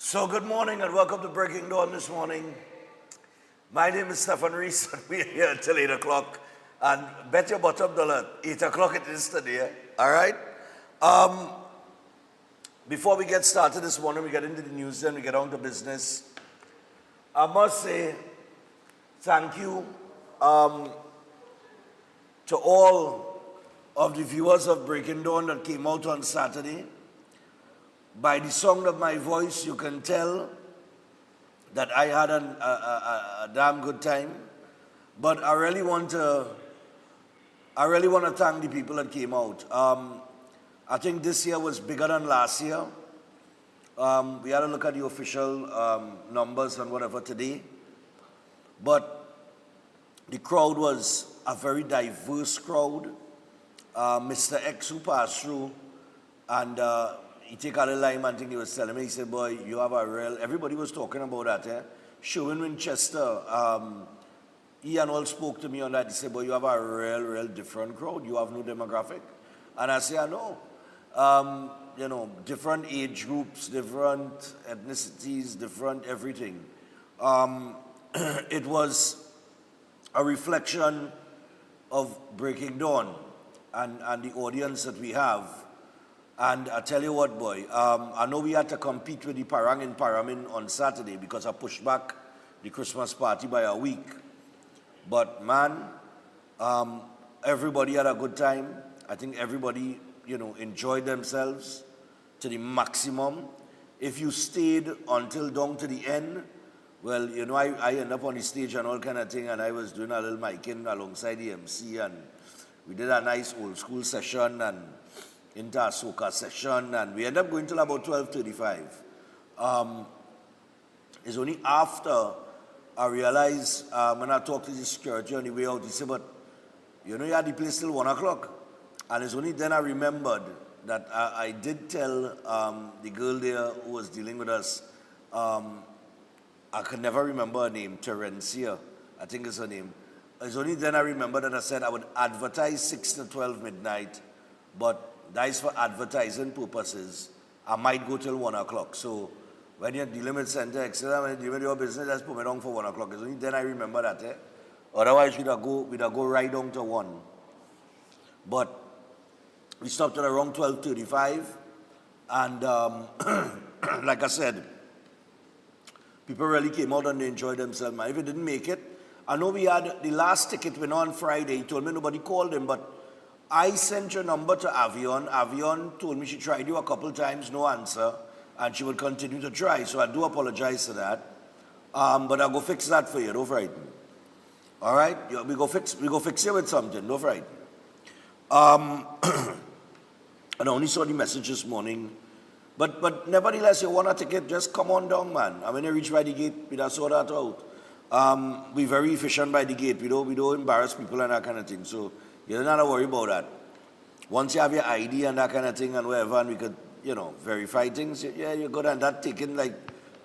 So good morning and welcome to Breaking Dawn this morning. My name is Stefan Reese and we're here until 8 o'clock. And bet your bottom dollar, 8 o'clock it is today, all right? Before we get started this morning, we get into the news and we get on to business. I must say thank you to all of the viewers of Breaking Dawn that came out on Saturday. By the sound of my voice, you can tell that I had a damn good time. But I really want to thank the people that came out. I think this year was bigger than last year. We had to look at the official numbers and whatever today. But the crowd was a very diverse crowd. Mr. X who passed through and he take a little line and thing he was telling me, he said, boy, you have a real, everybody was talking about that, eh? Sherwin Winchester, he and all spoke to me on that. He said, boy, you have a real different crowd. You have no demographic. And I say, I know. You know, different age groups, different ethnicities, different everything. It was a reflection of Breaking Dawn and the audience that we have. And I tell you what, boy, I know we had to compete with the Parang in Paramin on Saturday because I pushed back the Christmas party by a week. But man, everybody had a good time. I think everybody, you know, enjoyed themselves to the maximum. If you stayed until down to the end, well, you know, I ended up on the stage and all kind of thing, and I was doing a little micing alongside the MC, and we did a nice old school session and into a soca session, and we ended up going till about 12:35. It's only after I realized when I talked to the security on the way out, he said, but you know you had the place till 1 o'clock. And it's only then I remembered that I did tell the girl there who was dealing with us, I could never remember her name, Terencia, I think is her name. It's only then I remembered that I said I would advertise 6 to 12 midnight, but that is for advertising purposes. I might go till 1 o'clock. So when you're dealing with Center Excel, when you're dealing with your business, just put me down for 1 o'clock. It's only then I remember that. Eh? Otherwise, we'd go right down to 1. But we stopped at around 12:35. And like I said, people really came out and they enjoyed themselves. Man. If you didn't make it, I know we had the last ticket went on Friday. He told me nobody called him, but I sent your number to Avion. Avion told me she tried you a couple times, no answer, and she will continue to try. So I do apologize for that. But I'll go fix that for you, don't frighten. All right? We go fix you with something, don't frighten. And I only saw the message this morning. But nevertheless, you want a ticket, just come on down, man. And when you reach by the gate, we just sort that out. We're very efficient by the gate. We don't embarrass people and that kind of thing. So you don't have to worry about that. Once you have your ID and that kind of thing and whatever, and we could, you know, verify things, yeah, you're good. And that taking like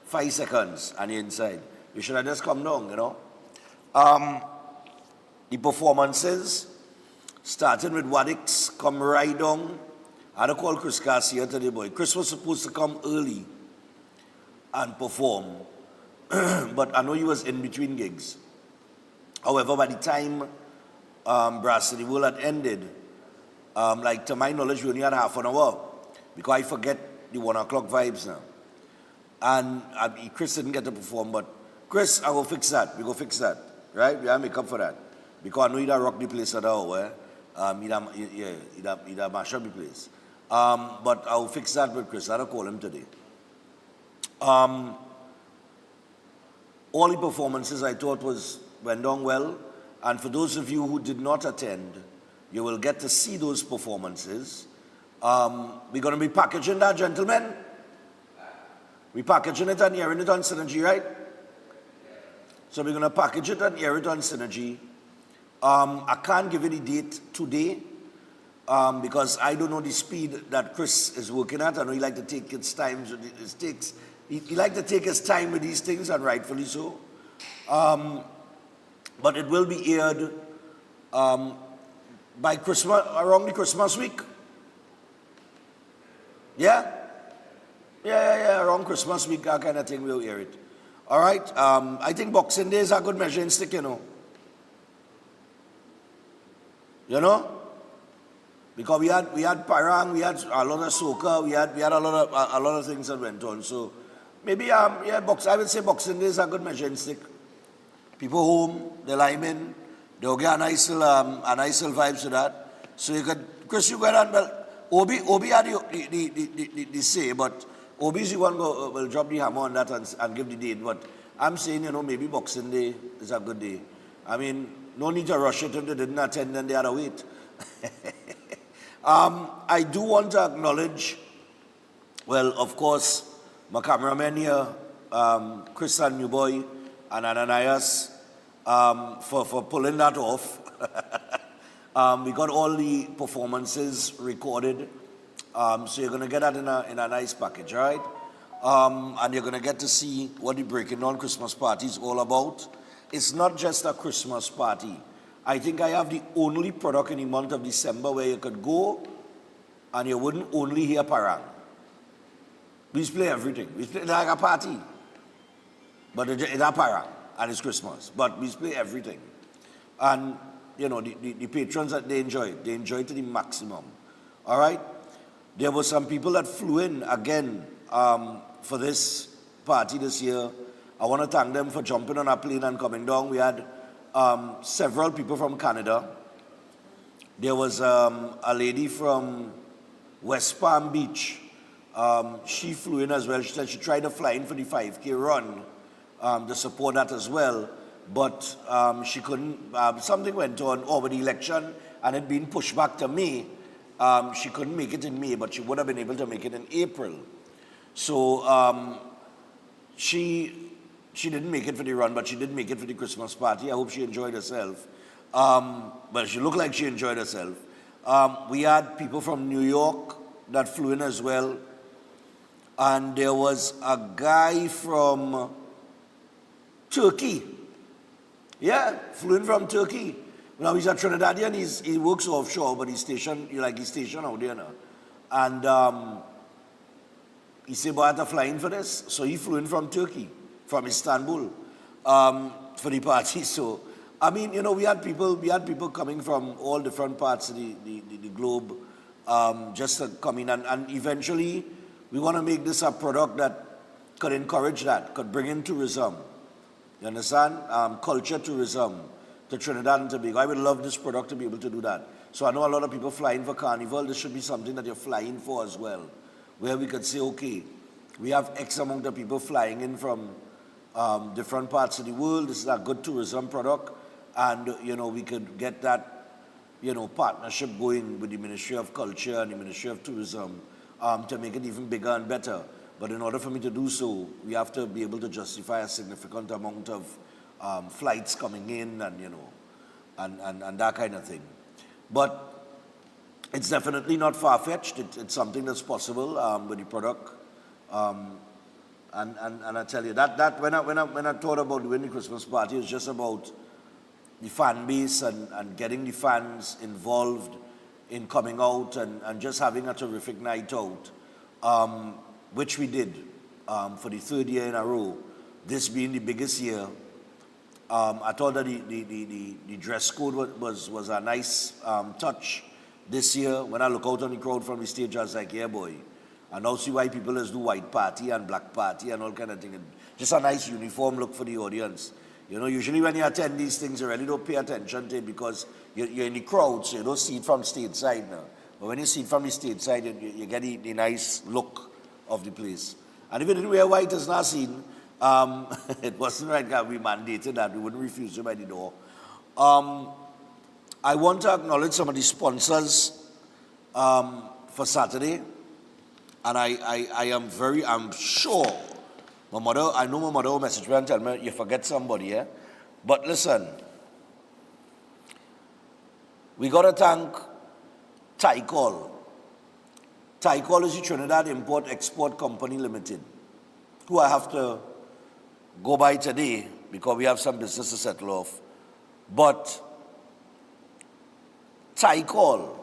5 seconds and you're inside. You should have just come down, you know. The performances, starting with Wadix, come right down. I had to call Chris Garcia today, boy. Chris was supposed to come early and perform. But I know he was in between gigs. However, by the time Brass City World had ended, like to my knowledge, we only had half an hour because I forget the 1 o'clock vibes now. And Chris didn't get to perform, but Chris, I will fix that. We go fix that, right? We have to make up for that because I know he'd rock the place at all, eh? He'd mash up the place. But I'll fix that with Chris. I'll call him today. All the performances I thought went down well. And for those of you who did not attend, you will get to see those performances. We're going to be packaging that, gentlemen. We're packaging it and airing it on Synergy, right? So we're going to package it and air it on Synergy. I can't give you the date today because I don't know the speed that Chris is working at. I know he like to take his time. He like to take his time with these things, and rightfully so. But it will be aired by Christmas, around the Christmas week. Yeah? Yeah, around Christmas week, that kind of thing, we'll hear it. All right, I think Boxing Day is a good measuring stick, you know. You know? Because we had parang, we had a lot of soca, we had a lot of things that went on. So maybe I would say Boxing Day is a good measuring stick. People home, they lime in, they'll get a nice little vibes to that. So you could, Chris, you got on, well, Obi had the say, but Obi's the one will drop the hammer on that and give the date. But I'm saying, you know, maybe Boxing Day is a good day. I mean, no need to rush it if they didn't attend, then they had to wait. I do want to acknowledge, well, of course, my cameraman here, Chris and Newboy and Ananias, for pulling that off. We got all the performances recorded, so you're going to get that in a nice package, right? And you're going to get to see what the Breaking Dawn Christmas party is all about. It's not just a Christmas party. I think I have the only product in the month of December where you could go and you wouldn't only hear parang. We play everything. We play like a party. But it's a parang and it's Christmas. But we play everything. And, you know, the patrons, that they enjoy it. They enjoy it to the maximum. All right? There were some people that flew in again for this party this year. I want to thank them for jumping on a plane and coming down. We had several people from Canada. There was a lady from West Palm Beach. She flew in as well. She said she tried to fly in for the 5K run to support that as well. But she couldn't, something went on over the election and it being pushed back to May. She couldn't make it in May, but she would have been able to make it in April. So she didn't make it for the run, but she did make it for the Christmas party. I hope she enjoyed herself. But she looked like she enjoyed herself. We had people from New York that flew in as well. And there was a guy from Turkey. Yeah, flew in from Turkey. Now he's a Trinidadian, he works offshore, but he's stationed out there now. And he said, but I have to fly in for this. So he flew in from Turkey, from Istanbul, for the party. So, I mean, you know, we had people coming from all different parts of the globe, just to come in. And eventually, we want to make this a product that could encourage that, could bring in tourism. You understand? Culture tourism to Trinidad and Tobago. I would love this product to be able to do that. So I know a lot of people flying for Carnival. This should be something that you're flying for as well, where we could say, okay, we have X amount of people flying in from different parts of the world. This is a good tourism product. And, you know, we could get that, you know, partnership going with the Ministry of Culture and the Ministry of Tourism to make it even bigger and better. But in order for me to do so, we have to be able to justify a significant amount of flights coming in and, you know, and that kind of thing. But it's definitely not far-fetched. It's something that's possible with the product. And I tell you, that when I thought about doing the Christmas party, it was just about the fan base and getting the fans involved in coming out and just having a terrific night out. Which we did for the third year in a row, this being the biggest year. I thought that the dress code was a nice touch this year. When I look out on the crowd from the stage, I was like, yeah, boy. I now see why people just do white party and black party and all kind of thing. Just a nice uniform look for the audience. You know, usually when you attend these things, you really don't pay attention to it because you're in the crowd, so you don't see it from stage side now. But when you see it from the stage side, you get the nice look of the place. And if you didn't wear white as not seen, it wasn't right that we mandated that. We wouldn't refuse you by the door. I want to acknowledge some of the sponsors for Saturday. And I'm sure, I know my mother will message me and tell me, you forget somebody, yeah? But listen, we got to thank Tycol. Tycol is the Trinidad Import-Export Company Limited, who I have to go by today because we have some business to settle off. But Tycol,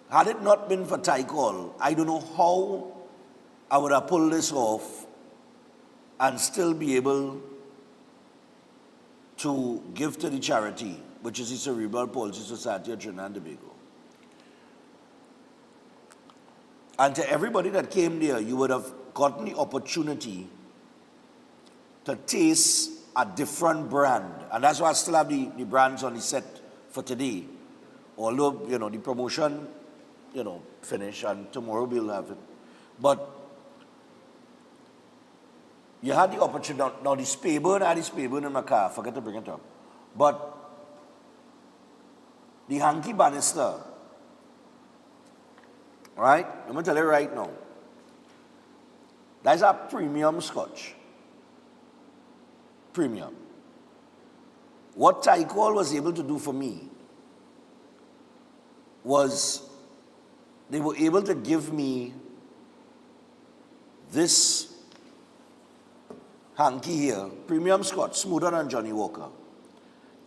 had it not been for Tycol, I don't know how I would have pulled this off and still be able to give to the charity, which is the Cerebral Palsy Society of Trinidad and Tobago. And to everybody that came there, you would have gotten the opportunity to taste a different brand. And that's why I still have the brands on the set for today. Although, you know, the promotion, you know, finish and tomorrow we'll have it. But you had the opportunity. Now the Speyburn, I had the Speyburn in my car, forget to bring it up. But the Hanky Bannister, right? I'm going to tell you right now. That's a premium scotch. Premium. What Tycol was able to do for me was they were able to give me this hanky here, premium scotch, smoother than Johnny Walker.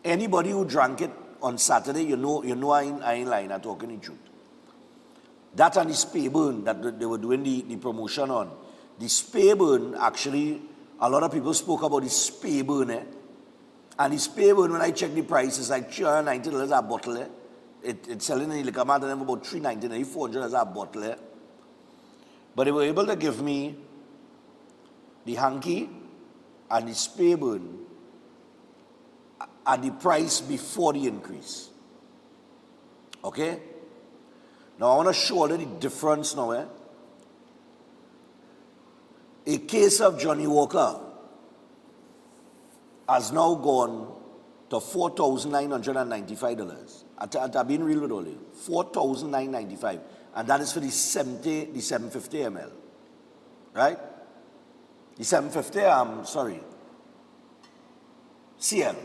Anybody who drank it on Saturday, you know I ain't lying, I'm talking the truth. That and the Speyburn that they were doing the promotion on. The Speyburn, actually, a lot of people spoke about the Speyburn, And the Speyburn, when I checked the price, it's like $390 a bottle, It's selling in the liquor market for about $390, $400 a bottle, But they were able to give me the hanky and the Speyburn at the price before the increase. Okay? Now I want to show you the difference now. A case of Johnny Walker has now gone to $4,995. I've been real with all you. $4,995. And that is for the 750 ml. Right? The 750, CL.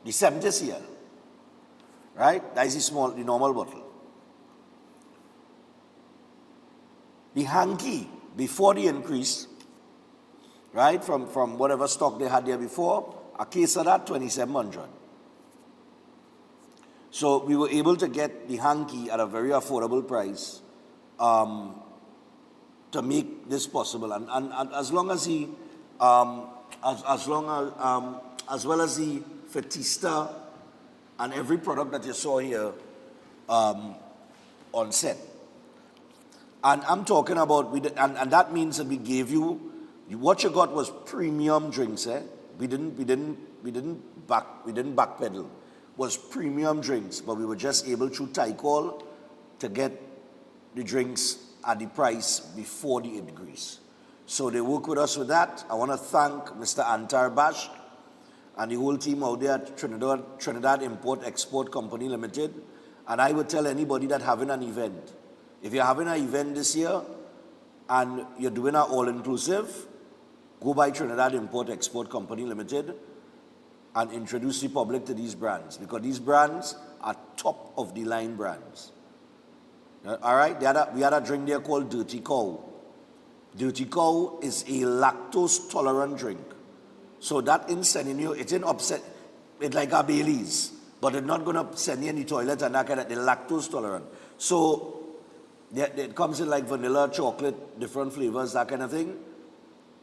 The 70 CL. Right? That is the normal bottle. The hanky, before the increase, right, from whatever stock they had there before, a case of that, $2,700. So we were able to get the hanky at a very affordable price to make this possible. And as long as he, as well as the Fetista and every product that you saw here on set. And I'm talking about, and that means that we gave you, what you got was premium drinks. We didn't backpedal. Was premium drinks, but we were just able through Tycol to get the drinks at the price before the increase. So they work with us with that. I want to thank Mr. Antar Bash and the whole team out there at Trinidad Import Export Company Limited. And I would tell anybody that having an event, if you're having an event this year and you're doing an all-inclusive, go by Trinidad Import Export Company Limited and introduce the public to these brands, because these brands are top of the line brands. All right, we had a drink there called Dirty Cow. Dirty Cow is a lactose tolerant drink. So that in sending you, it didn't upset, it's like a Bailey's, but it's not gonna send you in the toilet and that kind of, they're lactose tolerant. So it comes in like vanilla, chocolate, different flavors, that kind of thing.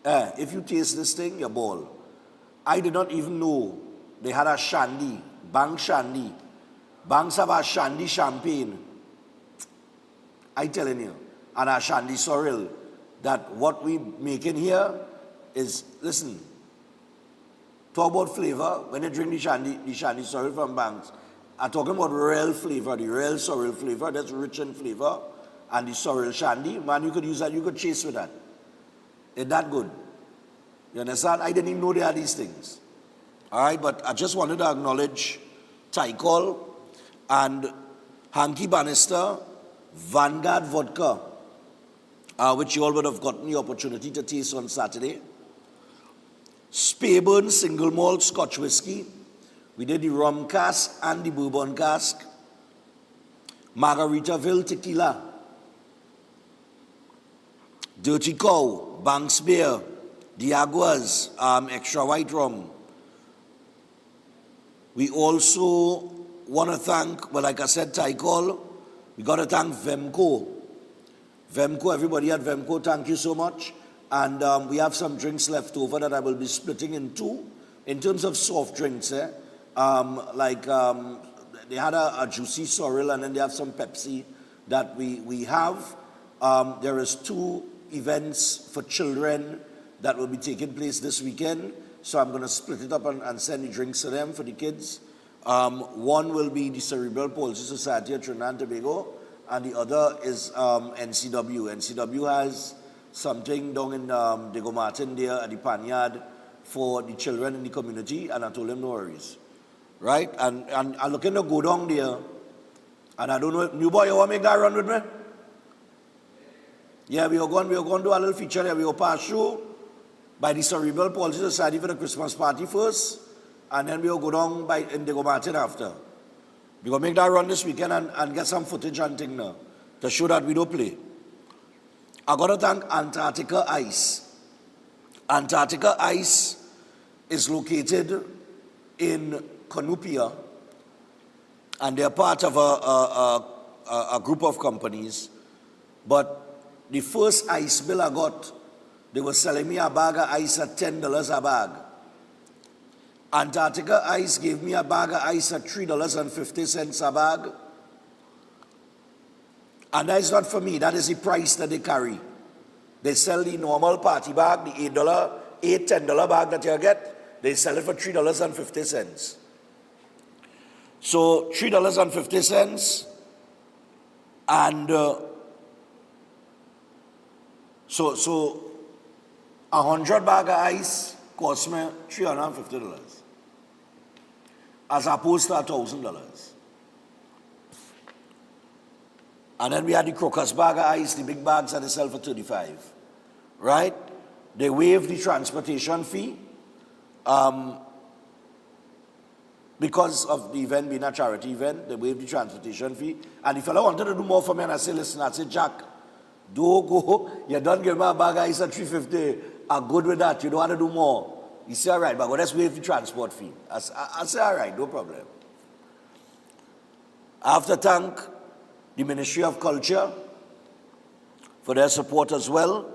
If you taste this thing, you're ball. I did not even know they had a shandy, Bank Shandy. Banks have a shandy champagne. I telling you, and a shandy sorrel, that what we making here is, listen, talk about flavor. When you drink the shandy sorrel from Banks, I'm talking about real flavor, the real sorrel flavor, that's rich in flavor, and the sorrel shandy, man, you could use that, you could chase with that. It's that good. You understand? I didn't even know they had these things. All right, but I just wanted to acknowledge Tycol and Hanky Bannister, Vanguard Vodka, which you all would have gotten the opportunity to taste on Saturday. Speyburn Single Malt Scotch Whiskey. We did the rum cask and the bourbon cask. Margaritaville Tequila. Dirty Cow, Banks Beer, Diaguas, extra white rum. We also want to thank, well, like I said, Tycol. We got to thank Vemco. Vemco, everybody at Vemco, thank you so much. And we have some drinks left over that I will be splitting in two. In terms of soft drinks, they had a juicy sorrel, and then they have some Pepsi that we have. There is 2 events for children that will be taking place this weekend. So I'm going to split it up and send the drinks to them for the kids. One will be the Cerebral Palsy Society of Trinidad and Tobago, and the other is NCW. NCW has something down in Diego Martin there at the Panyard for the children in the community, and I told them no worries. Right? And I'm looking to go down there, and I don't know, new boy, you want to make that run with me? Yeah, we are going to do a little feature there. We will pass through by the Cerebral Palsy Society for the Christmas party first, and then we will go down by in Diego Martin after. We will make that run this weekend and get some footage and thing now to show that we don't play. I got to thank Antarctica Ice. Antarctica Ice is located in Cunupia, and they're part of a group of companies. But the first ice bill I got, they were selling me a bag of ice at $10 a bag. Antarctica Ice gave me a bag of ice at $3.50 a bag. And that is not for me, that is the price that they carry. They sell the normal party bag, the $10 bag that you get, they sell it for $3.50. So $3.50, and so 100 bag of ice cost me $350, as opposed to $1,000. And then we had the Crocus bag of ice, the big bags that they sell for $35, right? They waived the transportation fee because of the event being a charity event. They waived the transportation fee. And the fellow wanted to do more for me, and I said, listen, I said, Jack, don't go, you don't give me a bag of ice at $350. I'm good with that, you don't want to do more. He said, all right, but let's waive the transport fee. I said, all right, no problem. I have to thank the Ministry of Culture for their support as well,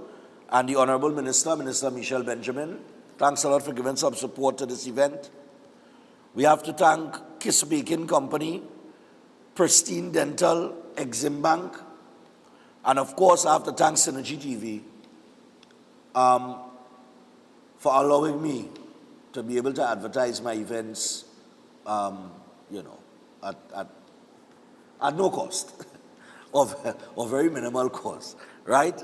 and the Honorable Minister, Minister Michelle Benjamin. Thanks a lot for giving some support to this event. We have to thank Kiss Baking Company, Pristine Dental, Exim Bank, and of course I have to thank Synergy TV for allowing me to be able to advertise my events, at no cost, or very minimal cost, right?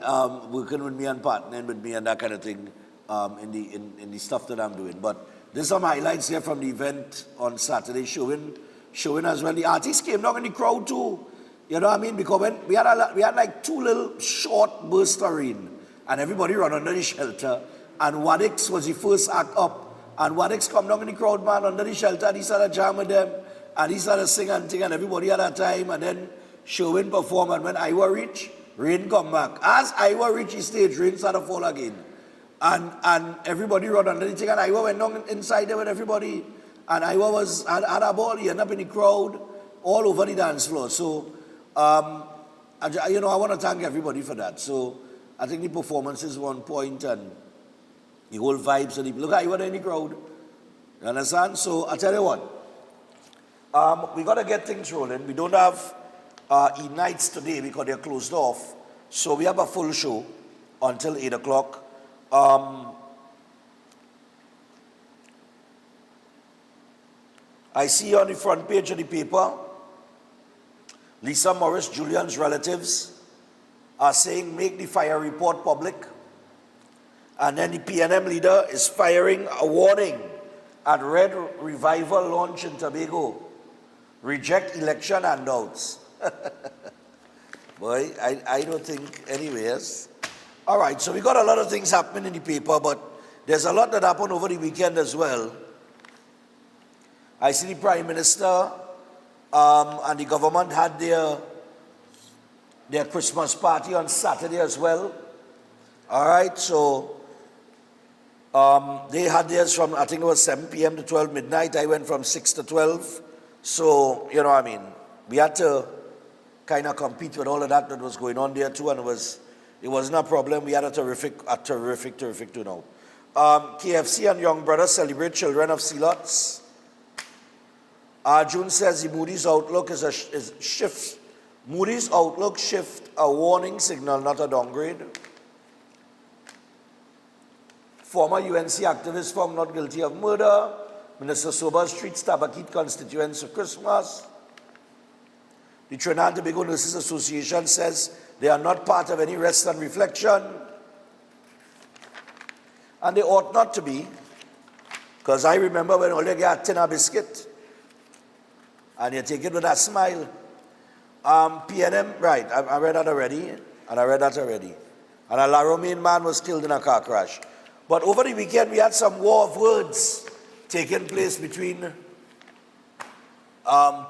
Working with me and partnering with me and that kind of thing in the stuff that I'm doing. But there's some highlights here from the event on Saturday, showing as well. The artists came down in the crowd too. You know what I mean? Because when we had like 2 little short bursts of rain, and everybody ran under the shelter. And Wadix was the first act up. And Wadix come down in the crowd, man, under the shelter, and he started jamming with them. And he started singing and thing, and everybody had a time. And then Sherwin performed, and when Iowa reached, rain come back. As Iowa reached the stage, rain started to fall again. And everybody ran under the thing, and Iowa went down inside there with everybody. And Iowa had a ball, he ended up in the crowd, all over the dance floor. So, I want to thank everybody for that. So, I think the performances were on point, and the whole vibes of the people. Look at you in the crowd. You understand? So I tell you what, we got to get things rolling. We don't have E-nights today because they're closed off. So we have a full show until 8 o'clock. I see on the front page of the paper, Lisa Morris, Julian's relatives, are saying make the fire report public. And then the PNM leader is firing a warning at Red Revival launch in Tobago. Reject election handouts. Boy, I don't think anyways. All right, so we got a lot of things happening in the paper, but there's a lot that happened over the weekend as well. I see the Prime Minister and the government had their Christmas party on Saturday as well. All right, so they had theirs from, I think it was 7 p.m. to 12 midnight. I went from 6 to 12. So, you know what I mean, we had to kind of compete with all of that was going on there too, and it wasn't a problem. We had a terrific turnout. KFC and Young Brothers celebrate children of Sealots. Arjun says the Moody's outlook is shift. Moody's outlook shift a warning signal, not a downgrade. Former UNC activist found not guilty of murder. Minister Sobers treats Tabakit constituents for Christmas. The Trinidad and Tobago Nurses Association says they are not part of any rest and reflection. And they ought not to be, because I remember when all you get a tin of biscuit and you take it with a smile. PNM, right, I read that already, and And a La Romaine man was killed in a car crash. But over the weekend, we had some war of words taking place between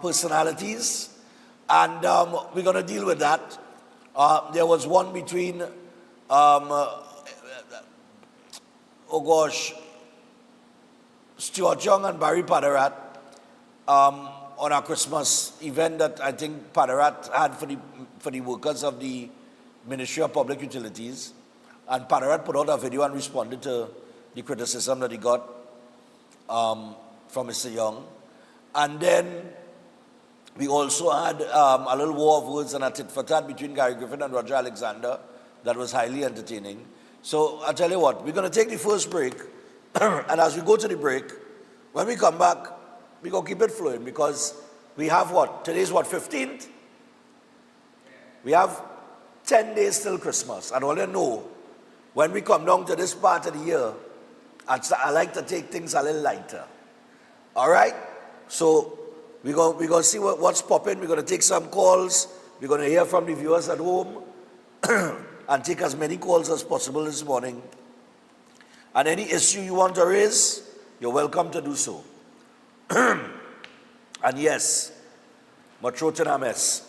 personalities, and we're going to deal with that. There was one between, Stuart Young and Barry Padarat on a Christmas event that I think Padarat had for the workers of the Ministry of Public Utilities. And Padarat put out a video and responded to the criticism that he got from Mr. Young. And then we also had a little war of words and a tit for tat between Gary Griffin and Roger Alexander that was highly entertaining. So I'll tell you what, we're going to take the first break. And as we go to the break, when we come back, we're going to keep it flowing because we have what? Today's what, 15th? We have 10 days till Christmas. And all you know, when we come down to this part of the year, I like to take things a little lighter. All right? So we're going to see what's popping. We're going to take some calls. We're going to hear from the viewers at home and take as many calls as possible this morning. And any issue you want to raise, you're welcome to do so. And yes, my throat in a mess.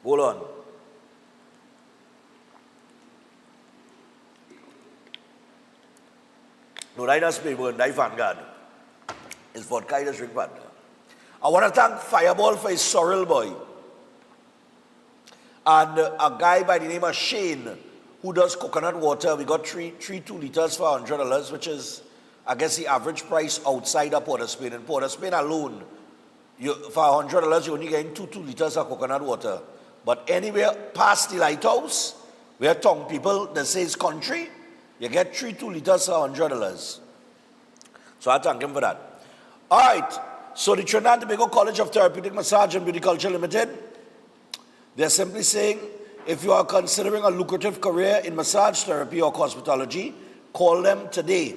Hold on. No, I just pay one, I Vanguard. It's vodka, I just drink vodka. I want to thank Fireball for his sorrel boy. And a guy by the name of Shane, who does coconut water. We got three 2 liters for $100, which is, I guess, the average price outside of Port of Spain. In Port of Spain alone, for $100, you're only getting 2 liters of coconut water. But anywhere past the lighthouse, where tongue people, they say it's country, you get 2 liters for $100. So I thank him for that. All right. So the Trinidad and Tobago College of Therapeutic Massage and Beauty Culture Limited, they're simply saying, if you are considering a lucrative career in massage therapy or cosmetology, call them today.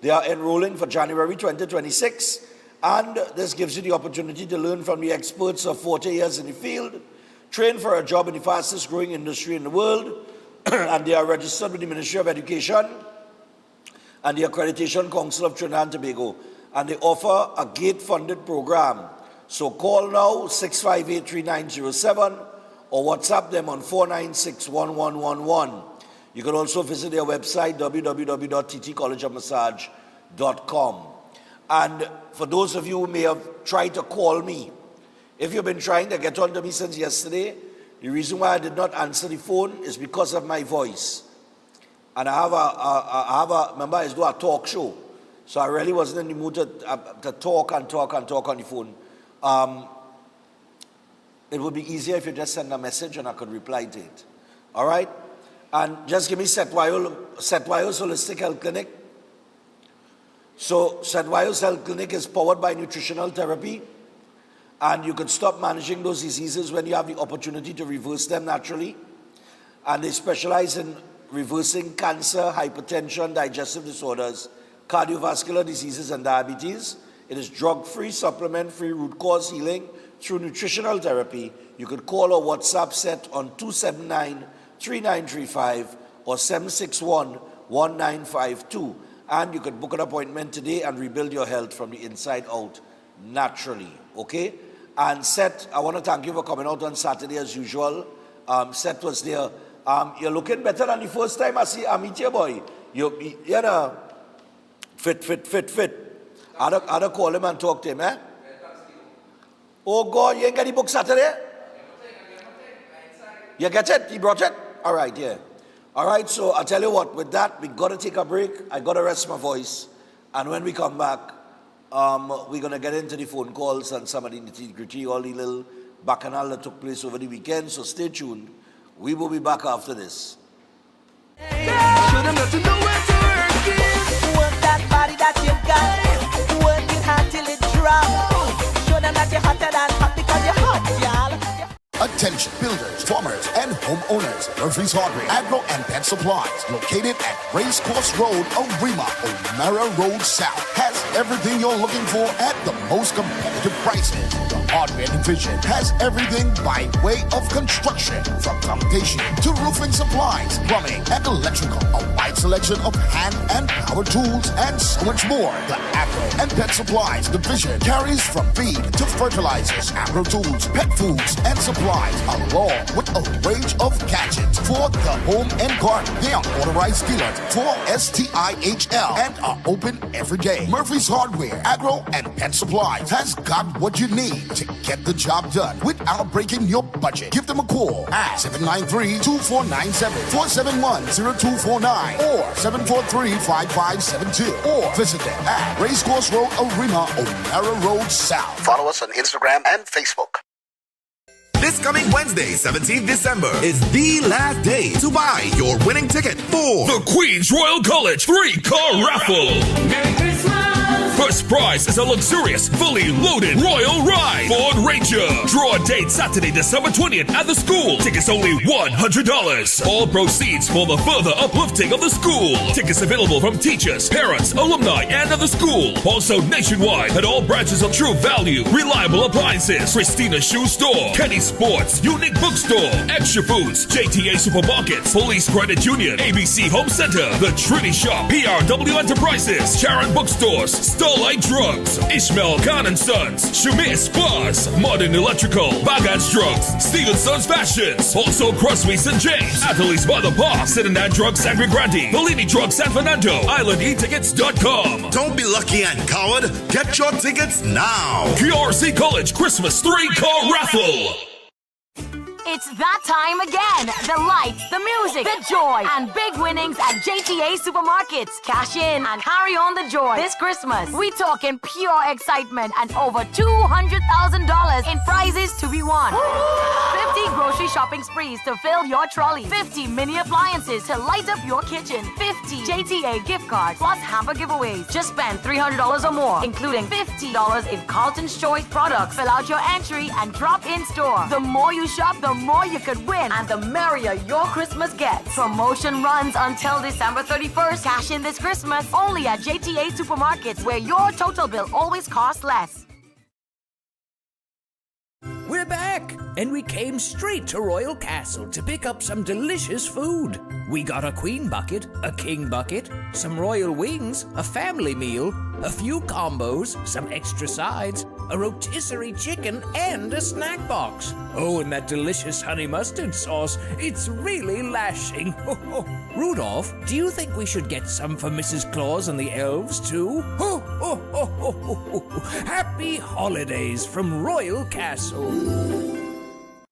They are enrolling for January 2026, and this gives you the opportunity to learn from the experts of 40 years in the field, train for a job in the fastest growing industry in the world, and they are registered with the Ministry of Education and the Accreditation Council of Trinidad and Tobago, and they offer a gate-funded program. So call now 658-3907 or WhatsApp them on 496-1111. You can also visit their website www.ttcollegeofmassage.com. And for those of you who may have tried to call me, if you've been trying to get on to me since yesterday, the reason why I did not answer the phone is because of my voice. And I have remember I do a talk show. So I really wasn't in the mood to talk on the phone. It would be easier if you just send a message and I could reply to it. All right? And just give me Setwayo's Holistic Health Clinic. So Setwayo's Health Clinic is powered by nutritional therapy. And you can stop managing those diseases when you have the opportunity to reverse them naturally. And they specialize in reversing cancer, hypertension, digestive disorders, cardiovascular diseases, and diabetes. It is drug-free, supplement-free root cause healing through nutritional therapy. You could call or WhatsApp Set on 279-3935 or 761-1952. And you could book an appointment today and rebuild your health from the inside out naturally. Okay? And Seth, I want to thank you for coming out on Saturday as usual. Seth was there. You're looking better than the first time I meet you, boy. You're fit. I'd call him and talk to him, eh? Oh God, you ain't got the book Saturday? You get it? He brought it? All right, yeah. All right, so I'll tell you what, with that, we got to take a break. I got to rest my voice. And when we come back, we're going to get into the phone calls and some of the nitty-gritty, all the little bacchanal that took place over the weekend. So stay tuned. We will be back after this. Show them that you know where to work it. Work that body that you got. Work it hard till it drops. Show them that you're hotter than hot because you're hot, y'all. Attention builders, farmers, and homeowners. Murphy's Hardware, Agro and Pet Supplies, located at Racecourse Road, Arima, O'Mara Road South, has everything you're looking for at the most competitive prices. The Hardware Division has everything by way of construction, from foundation to roofing supplies, plumbing, and electrical. A wide selection of hand and power tools, and so much more. The Agro and Pet Supplies Division carries from feed to fertilizers, agro tools, pet foods, and supplies, along with a range of gadgets for the home and garden. They are authorized dealers for STIHL and are open every day. Murphy's Hardware, Agro, and Pet Supplies has got what you need to get the job done without breaking your budget. Give them a call at 793-2497, 471-0249, or 743-5572, or visit them at Racecourse Road, Arima, O'Mara Road South. Follow us on Instagram and Facebook. This coming Wednesday, 17th December, is the last day to buy your winning ticket for the Queen's Royal College 3-car raffle. Merry Christmas! First prize is a luxurious, fully loaded Royal Ride Ford Ranger. Draw date Saturday, December 20th at the school. Tickets only $100. All proceeds for the further uplifting of the school. Tickets available from teachers, parents, alumni, and of the school. Also nationwide at all branches of True Value, Reliable Appliances, Christina Shoe Store, Kenny Sports, Unique Bookstore, Extra Foods, JTA Supermarkets, Police Credit Union, ABC Home Center, The Trinity Shop, PRW Enterprises, Sharon Bookstores, Starlight Drugs, Ishmael Khan and Sons, Shamir Spas, Modern Electrical, Bagans Drugs, Steven Sons Fashions, also Crosby St. James, Athletes by the Park, Cincinnati Drugs Sangre Grande, Bellini Drugs San Fernando, IslandEtickets.com. Don't be lucky and coward. Get your tickets now. QRC College Christmas 3-car raffle. It's that time again. The lights, the music, the joy, and big winnings at JTA Supermarkets. Cash in and carry on the joy this Christmas. We talking pure excitement and over $200,000 in prizes to be won. 50 grocery shopping sprees to fill your trolley. 50 mini appliances to light up your kitchen. 50 JTA gift cards plus hamper giveaways. Just spend $300 or more, including $50 in Carlton's Choice products. Fill out your entry and drop in store. The more you shop, the more you could win, and the merrier your Christmas gets. Promotion runs until December 31st. Cash in this Christmas only at JTA Supermarkets, where your total bill always costs less. We're back, and we came straight to Royal Castle to pick up some delicious food. We got a queen bucket, a king bucket, some royal wings, a family meal, a few combos, some extra sides, a rotisserie chicken, and a snack box. Oh, and that delicious honey mustard sauce, it's really lashing. Rudolph, do you think we should get some for Mrs. Claus and the elves, too? Happy holidays from Royal Castle.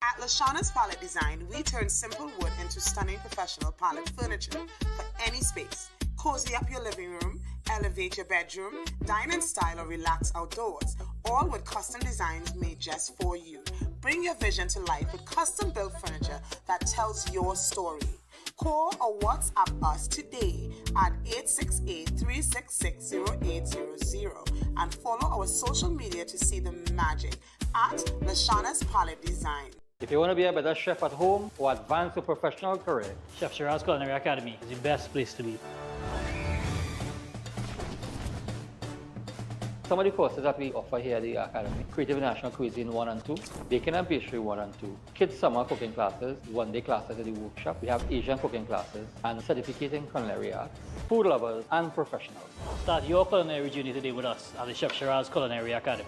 At Lashana's Palette Design, we turn simple wood into stunning professional palette furniture for any space. Cozy up your living room, elevate your bedroom, dine in style or relax outdoors, all with custom designs made just for you. Bring your vision to life with custom-built furniture that tells your story. Call or WhatsApp us today at 868-366-0800 and follow our social media to see the magic at Lashana's Palette Design. If you want to be a better chef at home or advance your professional career, Chef Shiraz Culinary Academy is the best place to be. some of the courses that we offer here at the Academy: Creative National Cuisine 1 and 2, Baking and Pastry 1 and 2, Kids Summer Cooking Classes, one-day classes at the workshop. We have Asian cooking classes and certificate in culinary arts, food lovers and professionals. Start your culinary journey today with us at the Chef Shiraz Culinary Academy.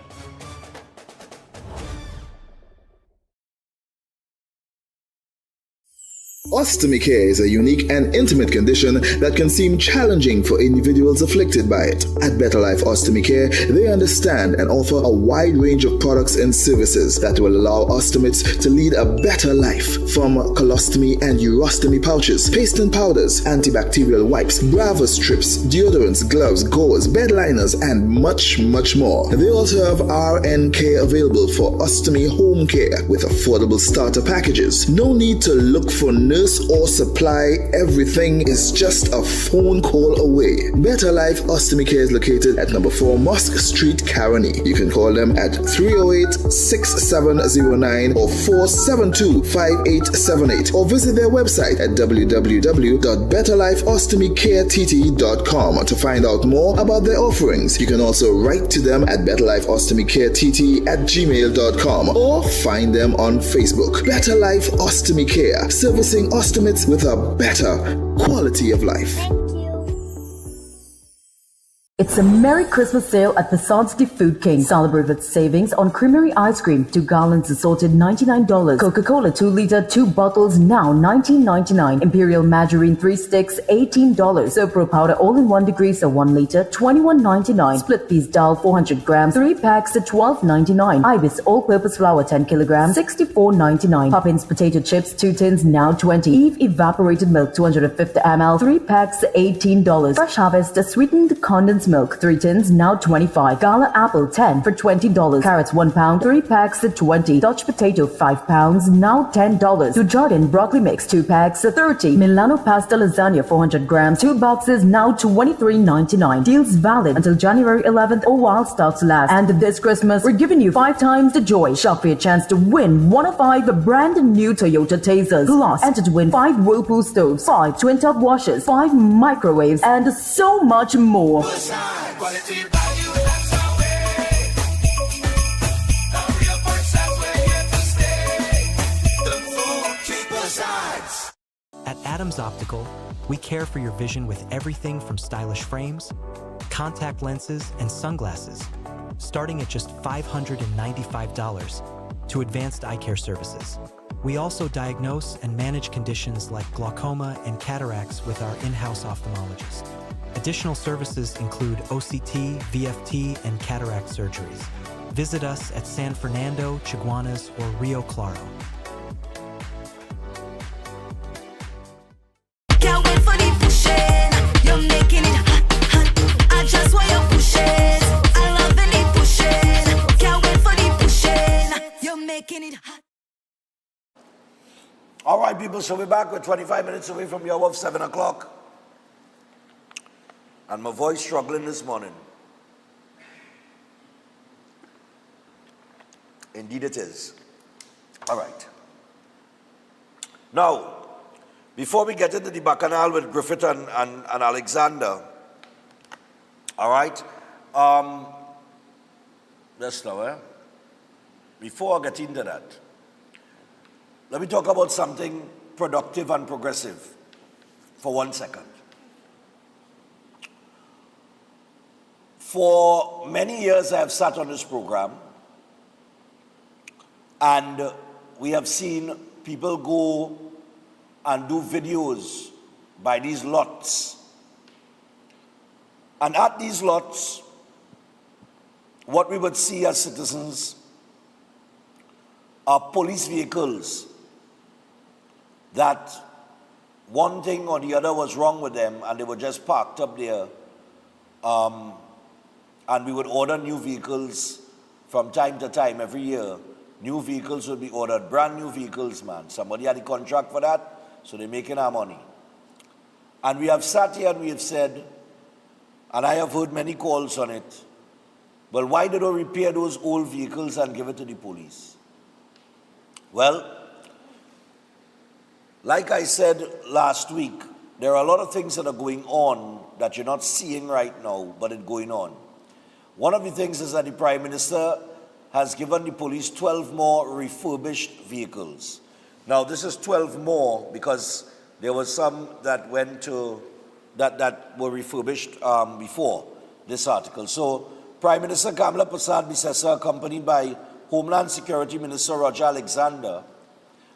Ostomy care is a unique and intimate condition that can seem challenging for individuals afflicted by it. At Better Life Ostomy Care, they understand and offer a wide range of products and services that will allow ostomates to lead a better life. From colostomy and urostomy pouches, paste and powders, antibacterial wipes, Brava strips, deodorants, gloves, gauze, bed liners, and much, much more. They also have RN care available for ostomy home care with affordable starter packages. No need to look for nurse or supply, everything is just a phone call away. Better Life Ostomy Care is located at number 4 Mosque Street, Caroni. You can call them at 308-6709 or 472-5878 or visit their website at www.betterlifeostomycarettt.com to find out more about their offerings. You can also write to them at betterlifeostomycarettt@gmail.com or find them on Facebook. Better Life Ostomy Care, servicing ostomates with a better quality of life. It's a Merry Christmas sale at Passage Food King. Celebrate with savings on creamery ice cream. 2 gallons assorted $99. Coca-Cola 2 liter 2 bottles now $19.99. Imperial margarine 3 sticks $18. Sopro powder all-in-1 degreaser 1 liter $21.99. Split piece dal 400 grams 3 packs at $12.99. Ibis all-purpose flour 10 kilograms $64.99. Poppins potato chips 2 tins now $20. Eve evaporated milk 250 ml 3 packs $18. Fresh Harvest sweetened condensed milk 3 tins now $25. Gala apple 10 for $20. Carrots 1 pound 3 packs at $20. Dutch potato 5 pounds now $10. To Jordan broccoli mix 2 packs at $30. Milano pasta lasagna 400 grams 2 boxes now $23.99. Deals valid until January 11th or while stocks last. And this Christmas we're giving you 5 times the joy. Shop for your chance to win 1 of 5 brand new Toyota Tazers. Plus enter to win 5 Whirlpool stoves, 5 twin top washers, 5 microwaves, and so much more. At Adams Optical, we care for your vision with everything from stylish frames, contact lenses, and sunglasses, starting at just $595, to advanced eye care services. We also diagnose and manage conditions like glaucoma and cataracts with our in-house ophthalmologist. Additional services include OCT, VFT, and cataract surgeries. Visit us at San Fernando, Chaguanas, or Rio Claro. Can't wait for the pushing. You're making it hot, hot. I just want you pushing. I love the pushing. Can't wait for the pushing. You're making it hot. All right, people, so we're back. We're 25 minutes away from your hour of 7 o'clock. And my voice struggling this morning. Indeed it is. All right. Now, before we get into the bacchanal with Griffith and Alexander, all right, let's now, before I get into that, let me talk about something productive and progressive for 1 second. For many years, I have sat on this program, and we have seen people go and do videos by these lots. And at these lots, what we would see as citizens are police vehicles that one thing or the other was wrong with them, and they were just parked up there. And we would order new vehicles from time to time every year. New vehicles would be ordered, brand new vehicles, man. Somebody had a contract for that, so they're making our money. And we have sat here and we have said, and I have heard many calls on it, well, why did they repair those old vehicles and give it to the police? Well, like I said last week, there are a lot of things that are going on that you're not seeing right now, but it's going on. One of the things is that the Prime Minister has given the police 12 more refurbished vehicles. Now, this is 12 more because there were some that went to, that were refurbished before this article. So, Prime Minister Kamala Prasad Bisesa, accompanied by Homeland Security Minister Roger Alexander,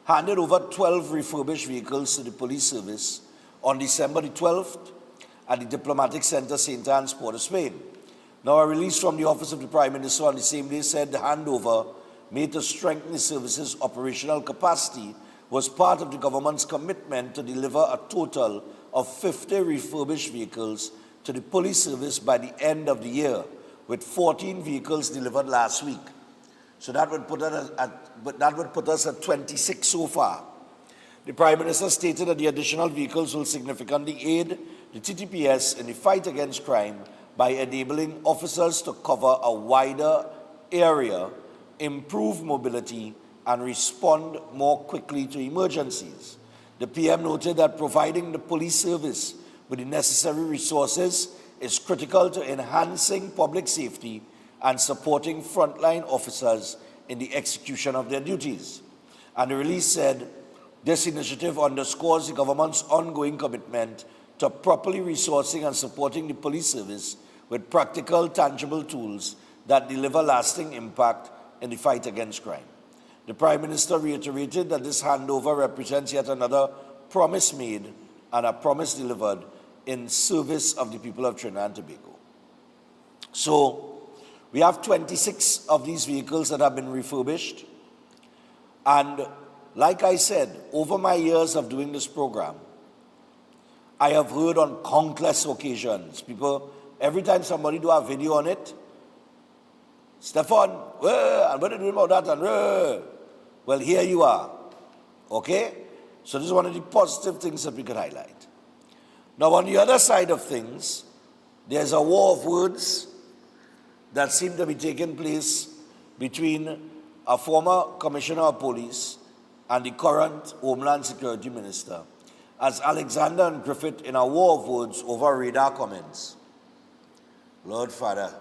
handed over 12 refurbished vehicles to the police service on December the 12th at the Diplomatic Center, St. Anne's, Port of Spain. Now, a release from the Office of the Prime Minister on the same day said the handover made to strengthen the service's operational capacity was part of the government's commitment to deliver a total of 50 refurbished vehicles to the police service by the end of the year, with 14 vehicles delivered last week. So that would put us at 26 so far. The Prime Minister stated that the additional vehicles will significantly aid the TTPS in the fight against crime by enabling officers to cover a wider area, improve mobility, and respond more quickly to emergencies. The PM noted that providing the police service with the necessary resources is critical to enhancing public safety and supporting frontline officers in the execution of their duties. And the release said, this initiative underscores the government's ongoing commitment to properly resourcing and supporting the police service with practical, tangible tools that deliver lasting impact in the fight against crime. The Prime Minister reiterated that this handover represents yet another promise made and a promise delivered in service of the people of Trinidad and Tobago. So, we have 26 of these vehicles that have been refurbished. And like I said, over my years of doing this program, I have heard on countless occasions, people, every time somebody do a video on it, Stefan, and what are you doing about that? And well, here you are. Okay? So this is one of the positive things that we could highlight. Now, on the other side of things, there's a war of words that seem to be taking place between a former Commissioner of Police and the current Homeland Security Minister, as Alexander and Griffith in a war of words over radar comments. Lord Father.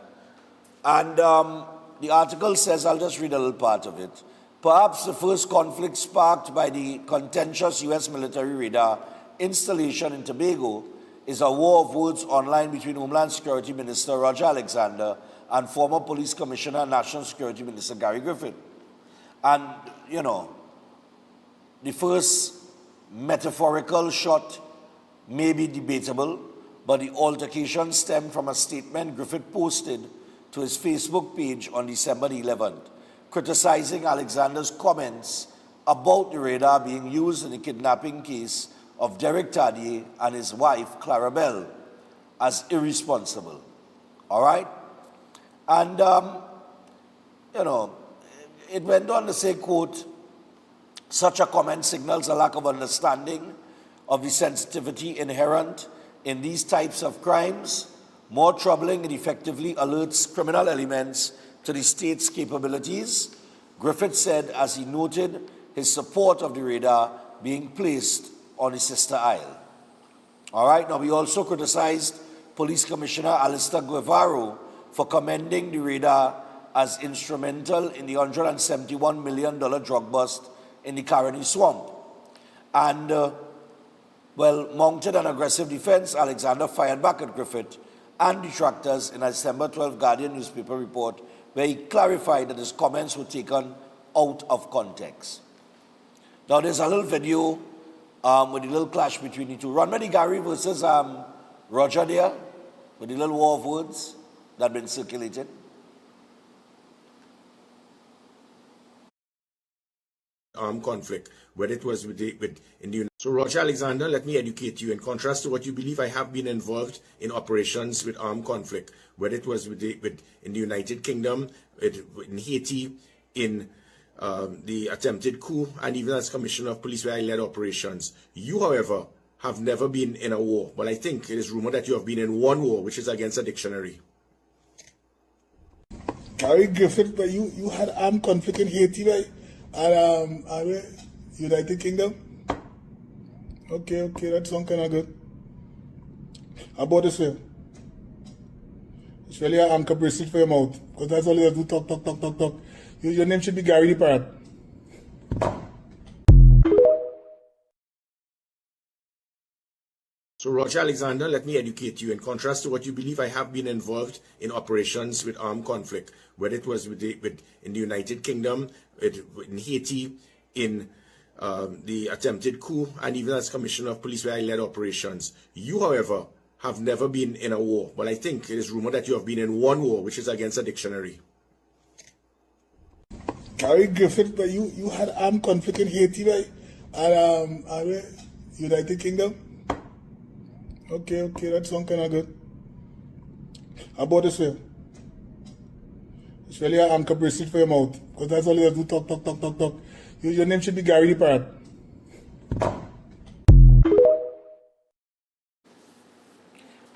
And the article says, I'll just read a little part of it. Perhaps the first conflict sparked by the contentious U.S. military radar installation in Tobago is a war of words online between Homeland Security Minister Roger Alexander and former Police Commissioner and National Security Minister Gary Griffith. And, you know, the first metaphorical shot may be debatable, but the altercation stemmed from a statement Griffith posted to his Facebook page on December 11th, criticizing Alexander's comments about the radar being used in the kidnapping case of Derek Tadier and his wife, Clarabelle, as irresponsible. All right? And, you know, it went on to say, quote, such a comment signals a lack of understanding of the sensitivity inherent in these types of crimes. More troubling, it effectively alerts criminal elements to the state's capabilities, Griffith said as he noted his support of the radar being placed on his sister isle. All right, now we also criticized Police Commissioner Alistair Guevara for commending the radar as instrumental in the $171 million drug bust in the Caroni Swamp. And, well, mounted an aggressive defense, Alexander fired back at Griffith and detractors in a December 12 Guardian newspaper report where he clarified that his comments were taken out of context. Now, there's a little video with a little clash between the two. Run me the Gary versus Roger there, with the little war of words that had been circulated. Armed conflict, whether it was in the So Roger Alexander, let me educate you. In contrast to what you believe, I have been involved in operations with armed conflict, whether it was in the United Kingdom, in Haiti, in the attempted coup, and even as Commissioner of Police where I led operations. You, however, have never been in a war. But I think it is rumored that you have been in one war, which is against a dictionary. Gary Griffith, but you had armed conflict in Haiti, right? And United Kingdom? Okay, that sounds kind of good. How about this way? It's really an anchor bracelet for your mouth, because that's all you do, talk. Your name should be Gary the Parrot. So Roger Alexander, let me educate you. In contrast to what you believe, I have been involved in operations with armed conflict, whether it was in the United Kingdom, in Haiti, in the attempted coup, and even as Commissioner of Police where I led operations. You, however, have never been in a war. But I think it is rumored that you have been in one war, which is against a dictionary. Gary Griffith, but you had armed conflict in Haiti, right? And United Kingdom. Okay, that sounds kind of good. How about this way? It's really an anchor bracelet for your mouth, because that's all you have to do, talk. Your name should be Gary the Parrot.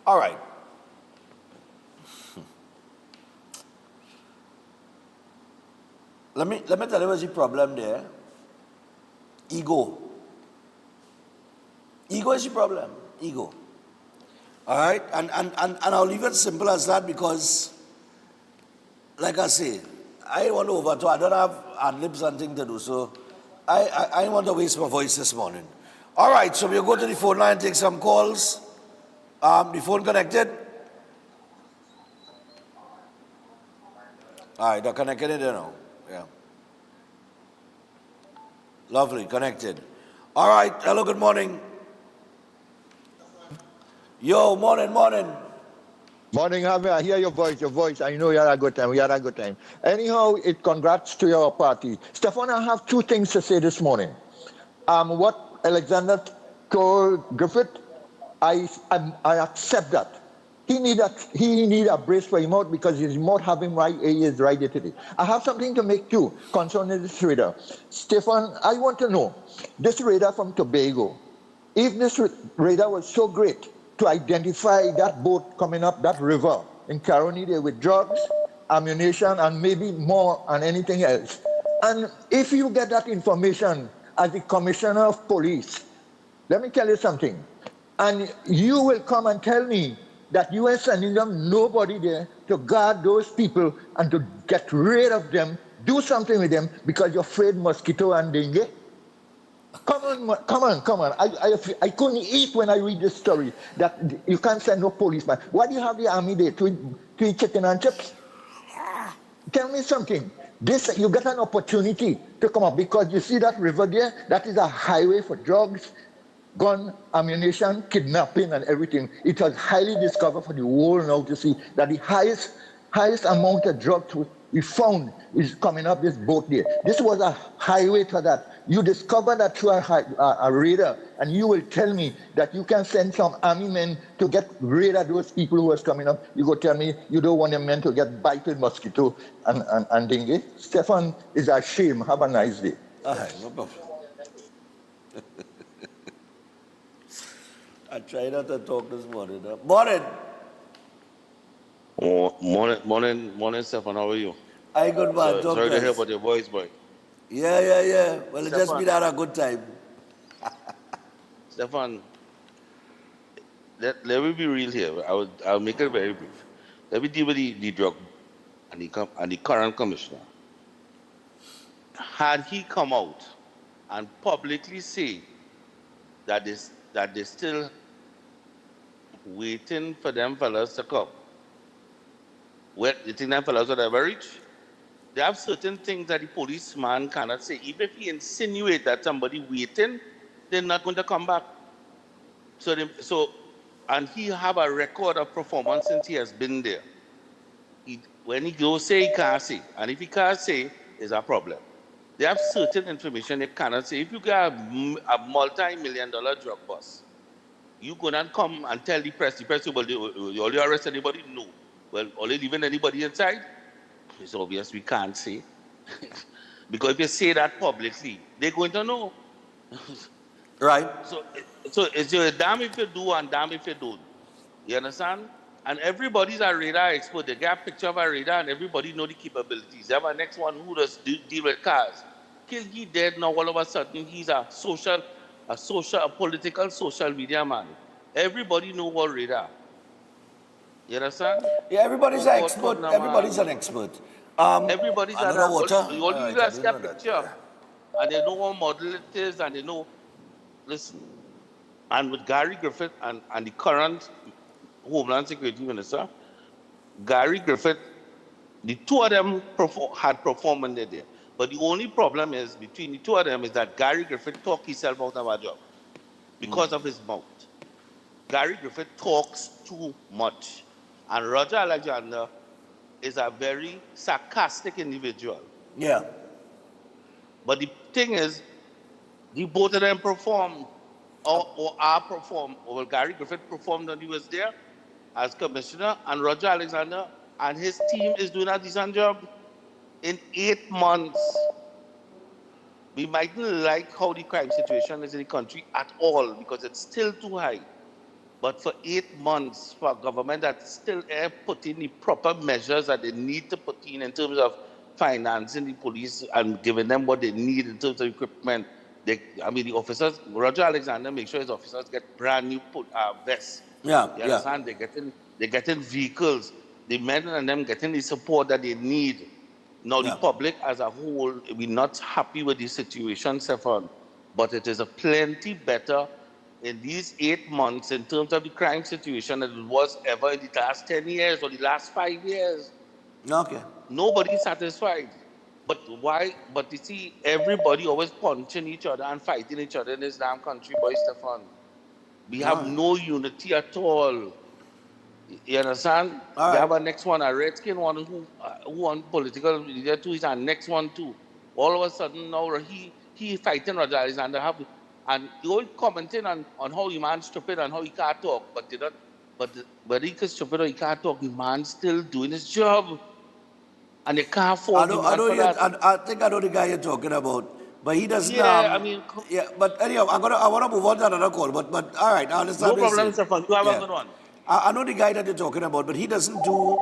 All right. Let me tell you what's the problem there. Ego. Ego is the problem. Ego. All right? And I'll leave it simple as that because, like I say, I want to overtalk. I don't have ad-libs and things to do, so I want to waste my voice this morning. All right, so we'll go to the phone line and take some calls. The phone connected? All right, they're connected there now. Yeah. Lovely, connected. All right, hello, good morning. Yo, morning. Morning, Javier. I hear your voice. I know you had a good time. We had a good time. Anyhow, congrats to your party. Stefan, I have two things to say this morning. What Alexander told Griffith, I accept that. He need a brace for him out because his mouth have him right. He is right today. I have something to make too concerning this radar. Stefan, I want to know this radar from Tobago. If this radar was so great to identify that boat coming up that river in Caroni there with drugs, ammunition, and maybe more and anything else. And if you get that information as the Commissioner of Police, let me tell you something. And you will come and tell me that you are sending them nobody there to guard those people and to get rid of them, do something with them because you're afraid mosquito and dengue. Come on. I couldn't eat when I read this story that you can't send no policeman. Why do you have the army there to eat chicken and chips? Tell me something. This, you get an opportunity to come up because you see that river there, that is a highway for drugs, gun, ammunition, kidnapping, and everything. It was highly discovered for the world now to see that the highest amount of drugs we found is coming up this boat there. This was a highway to that. You discover that through a radar, and you will tell me that you can send some army men to get rid of those people who was coming up. You go tell me you don't want them men to get bite with mosquito and dengue. Stefan, is a shame. Have a nice day. All right, no problem. I tried not to talk this morning. Morning, Stefan. How are you? Hi, good man. Sorry to hear about your voice, boy. Yeah. Well, it just been had a good time. Stefan, let me be real here. I'll make it very brief. Let me deal with the drug and the current commissioner. Had he come out and publicly say that they still waiting for them fellas to come, where you think them fellas would ever reach? They have certain things that the policeman cannot say. Even if he insinuates that somebody waiting, they're not going to come back. And he have a record of performance since he has been there. When he goes say, he can't say. And if he can't say, it's a problem. They have certain information they cannot say. If you got a multi-million-dollar drug bust, you go and come and tell the press will you only arrest anybody? No. Well, only leaving anybody inside? It's obvious we can't say. Because if you say that publicly, they're going to know. Right. So it's your damn if you do and damn if you don't. You understand? And everybody's a radar expert. They get a picture of a radar and everybody know the capabilities. They have a next one who does deal with cars. He dead now, all of a sudden he's a political social media man. Everybody know what radar. You understand? Yeah, everybody's an expert. Everybody's an expert. Everybody's an expert. You only need to get a picture. And they know what model it is, and they know. Listen, and with Gary Griffith and the current Homeland Security Minister, Gary Griffith, the two of them had performed there. But the only problem is between the two of them is that Gary Griffith talked himself out of a job because of his mouth. Gary Griffith talks too much. And Roger Alexander is a very sarcastic individual. Yeah. But the thing is, the both of them perform or are performed. Well, Gary Griffith performed when he was there as commissioner, and Roger Alexander and his team is doing a decent job. In 8 months, we mightn't like how the crime situation is in the country at all because it's still too high. But for 8 months, for a government that's still putting the proper measures that they need to put in terms of financing the police and giving them what they need in terms of equipment. The officers, Roger Alexander makes sure his officers get brand new vests. Yeah, you understand? They're getting vehicles. The men and them getting the support that they need. Now, the public as a whole, we're not happy with the situation, Stefan, but it is a plenty better in these 8 months in terms of the crime situation than it was ever in the last 10 years or the last 5 years. Okay. Nobody's satisfied. But why? But you see, everybody always punching each other and fighting each other in this damn country, boy, Stefan. We have no unity at all. You understand? We have a next one, a Redskin one who on political media too is our next one too. All of a sudden now he fighting Roger Alexander and he always commenting on how the man's stupid and how he can't talk, but whether he is stupid or he can't talk, the man's still doing his job. And they can't afford I think I know the guy you're talking about. But he doesn't. But anyhow, I want to move on to another call. But all right, I understand. No problem, Stefan. You have a good one. I know the guy that you're talking about, but he doesn't do.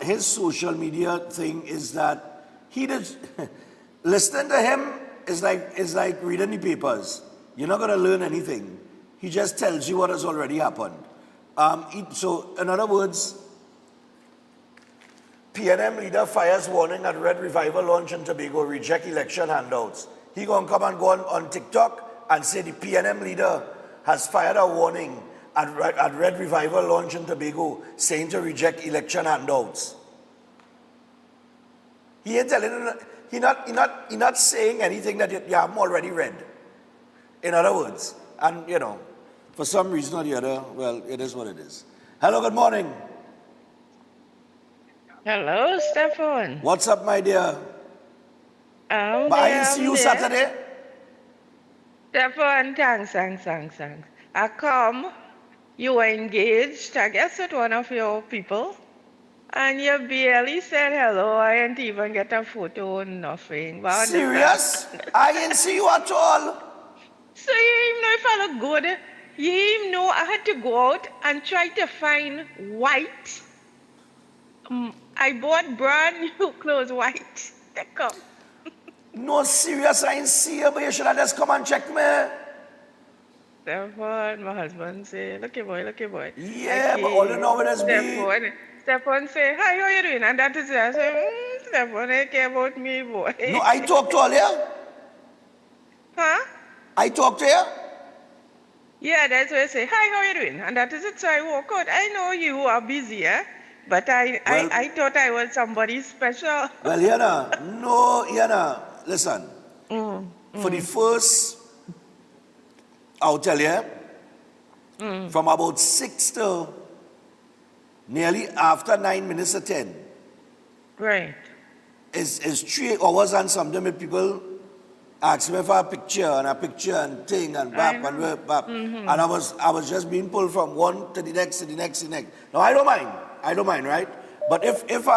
His social media thing is that he does. Listening to him is like reading the papers. You're not going to learn anything. He just tells you what has already happened. So, in other words, PNM leader fires warning at Red Revival launch in Tobago, reject election handouts. He gonna come and go on TikTok and say the PNM leader has fired a warning at Red Revival launch in Tobago saying to reject election handouts. He ain't telling, he not saying anything that you haven't already read. In other words, and for some reason or the other, well, it is what it is. Hello, good morning. Hello, Stefan. What's up, my dear? But I didn't see you Saturday. Stefan, thanks. I come, you were engaged, I guess, with one of your people, and you barely said hello. I didn't even get a photo, nothing. But serious? I didn't see you at all. So you even know if I look good, you even know I had to go out and try to find white. I bought brand new clothes, white. They come. No, serious, I didn't see you, but you should have just come and check me. Stefan, my husband say, lucky boy. Yeah, but all you know it has been. Stefan say, hi, how you doing? And that is it. I say, Stefan, I care about me, boy. No, I talked to all you. Huh? I talked to you? Yeah, that's why I say, hi, how you doing? And that is it. So I walk out. I know you are busy, eh? But I thought I was somebody special. Well, Yana, listen. For the first, I'll tell you, from about 6 to nearly after 9 minutes to 10. Right. It's 3 hours and something with people ask me for a picture and thing and bap and bap. And I was just being pulled from one to the next to the next to the next. Now I don't mind, right? But if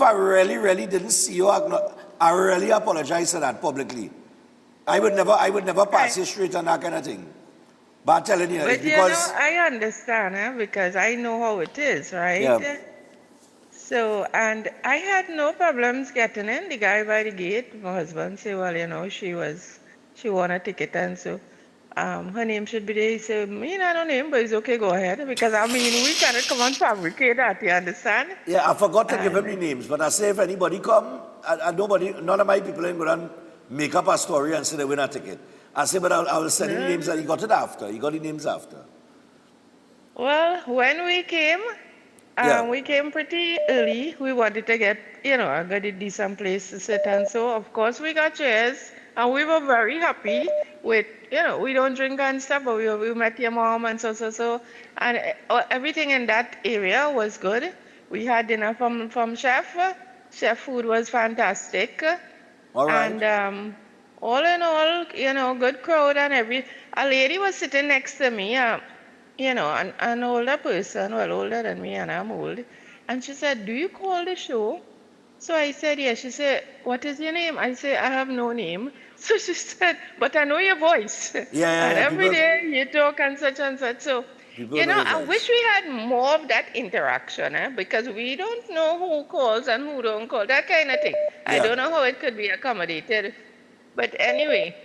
I really didn't see you, I really apologize for that publicly. I would never pass you straight on that kind of thing. But I'm telling you, but because I understand, because I know how it is, right? Yeah. So, and I had no problems getting in. The guy by the gate, my husband said, well, she won a ticket, and so her name should be there. He said, I don't know, but it's okay, go ahead. Because, we cannot come and fabricate that, you understand? Yeah, I forgot to give him the names, but I say if anybody come, none of my people ain't going to make up a story and say they win a ticket. I say, but I will send him the names, and he got it after. He got the names after. Well, when we came, We came pretty early. We wanted to get, a good, decent place to sit. And so, of course, we got chairs. And we were very happy with, we don't drink and stuff, but we met your mom and so. And everything in that area was good. We had dinner from Chef. Chef food was fantastic. All right. And all in all, good crowd and a lady was sitting next to me, an older person, well, older than me, and I'm old. And she said, "Do you call the show?" So I said, "Yes." She said, "What is your name?" I said, "I have no name." So she said, "But I know your voice." Yeah. And every day you talk and such and such. So, I wish we had more of that interaction, because we don't know who calls and who don't call, that kind of thing. I don't know how it could be accommodated. But anyway,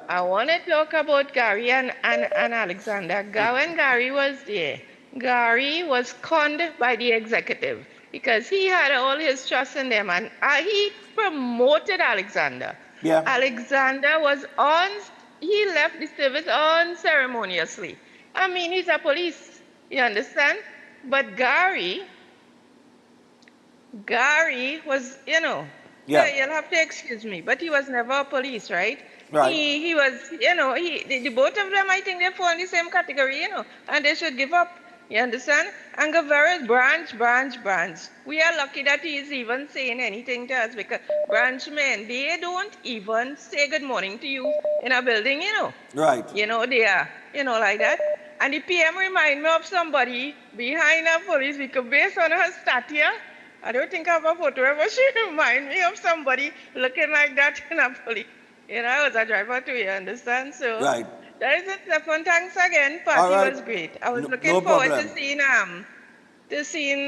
I want to talk about Gary and Alexander. When Gary was there, Gary was conned by the executive because he had all his trust in them, and he promoted Alexander. Alexander he left the service unceremoniously. I mean, he's a police, you understand? But Gary was, you'll have to excuse me, but he was never a police, right? Right. He was, the both of them, I think they fall in the same category, and they should give up, you understand? And Guevara is branch. We are lucky that he's even saying anything to us, because branchmen, they don't even say good morning to you in a building, Right. They are, like that. And the PM remind me of somebody behind a police, because based on her stature, I don't think I have a photo, but she remind me of somebody looking like that in a police. I was a driver too, you understand? So right. That is it, Stefan. Thanks again. Party was great. I was looking forward to seeing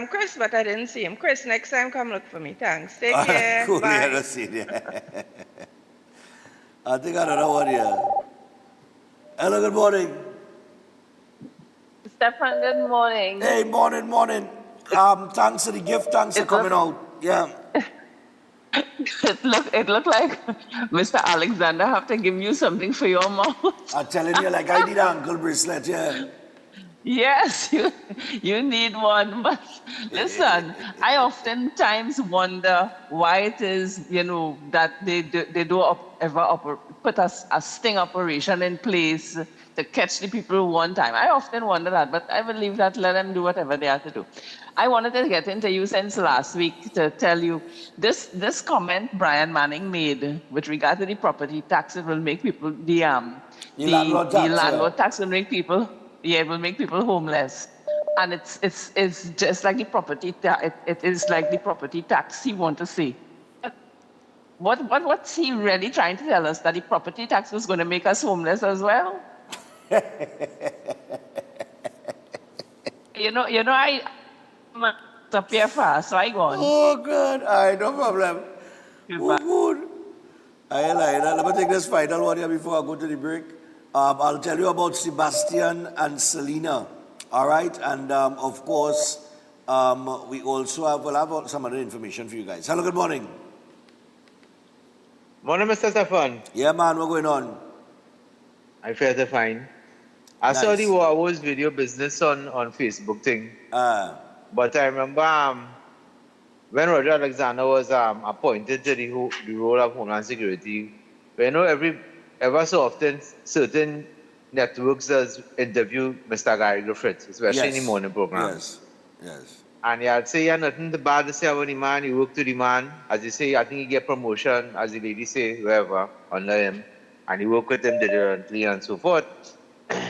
Chris, but I didn't see him. Chris, next time come look for me. Thanks. Take care. Cool. Bye. Yeah, see you. I think I don't know what here. Hello, good morning. Stefan, good morning. Hey, morning. Thanks for the gift. Thanks for coming out. Yeah. It looked like Mr. Alexander have to give you something for your mouth. I'm telling you, like I did an ankle bracelet, yeah. Yes, you need one. But listen, I oftentimes wonder why it is, that they don't ever put a sting operation in place to catch the people one time. I often wonder that, but I believe that let them do whatever they have to do. I wanted to get into you since last week to tell you this comment Brian Manning made with regard to the property tax. It will make people the landlord tax will make people it will make people homeless, and it's just like the property it is like the property tax he want to see. What's he really trying to tell us, that the property tax was going to make us homeless as well? I'm up here fast, so I go on. Oh, good. All right, no problem. Good. Let me take this final one here before I go to the break. I'll tell you about Sebastian and Selena. All right, and of course, we also have some other information for you guys. Hello, good morning. Morning, Mr. Stefan. Yeah, man, what's going on? I feel fine. I saw the Wars video business on Facebook thing. But I remember when Roger Alexander was appointed to the role of Homeland Security, ever so often certain networks does interview Mr. Gary Griffiths, especially in the morning programs. Yes. And I'd say you have nothing bad to say about the man. You work to the man. As you say, I think he get promotion, as the lady say, whoever, under him. And you work with him diligently and so forth.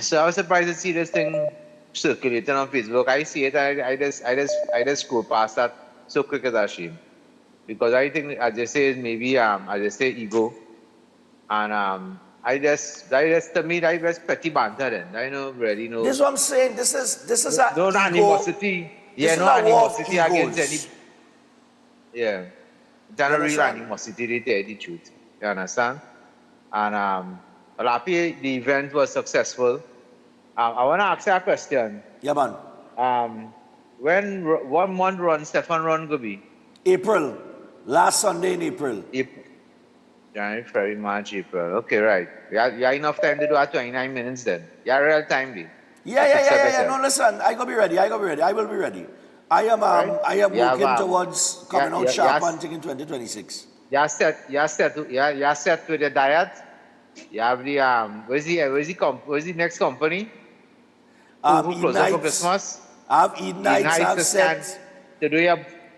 So I was surprised to see this thing circulating on Facebook. I see it, I just scroll past that so quick as I see. Because I think, as I say, maybe, as I say, ego. And to me, I just petty banter then. I don't really know. This is what I'm saying. This is a no animosity. Yeah, no animosity against any. Yeah. There's no real animosity, they tell the truth. You understand? And happy the event was successful. I want to ask you a question. Yeah, man. When one month run Stefan run go be? April. Last Sunday in April. January, February, March, April. Okay, right. You have enough time to do 29 minutes then. You have real time be. Yeah. No, listen, I gotta be ready. I will be ready. I am working towards coming out sharp and taking 2026. You're set with the diet. You have the where's the next company? Who close up for Christmas? I've eaten nights, I've set. To do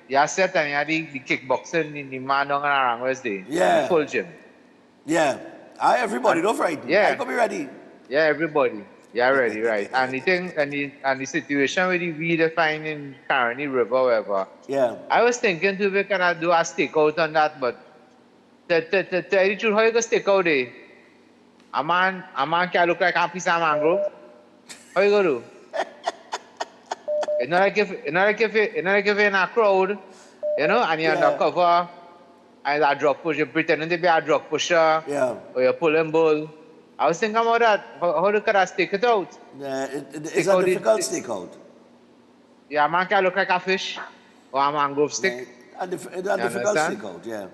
your set and you have the kickboxing in the man down and around Wednesday. Yeah. The full gym. Yeah. Everybody, don't frighten. Yeah. I gotta be ready. Yeah, everybody. Yeah, ready, right. And the thing and the situation with the weed they find in Caroni River, whatever. Yeah. I was thinking to we can do a stakeout on that, but tell the truth, how you go stake out there? A man can look like a piece of mangrove. How you go do? It's not like if you're in a crowd, you know, and you're undercover, and a drug pusher, you're pretending to be a drug pusher, or you're pulling bull. I was thinking about that. How do you stake it out? Yeah, it's a difficult stakeout. Yeah, a man can look like a fish or a mangrove stick. It's a difficult stakeout, yeah.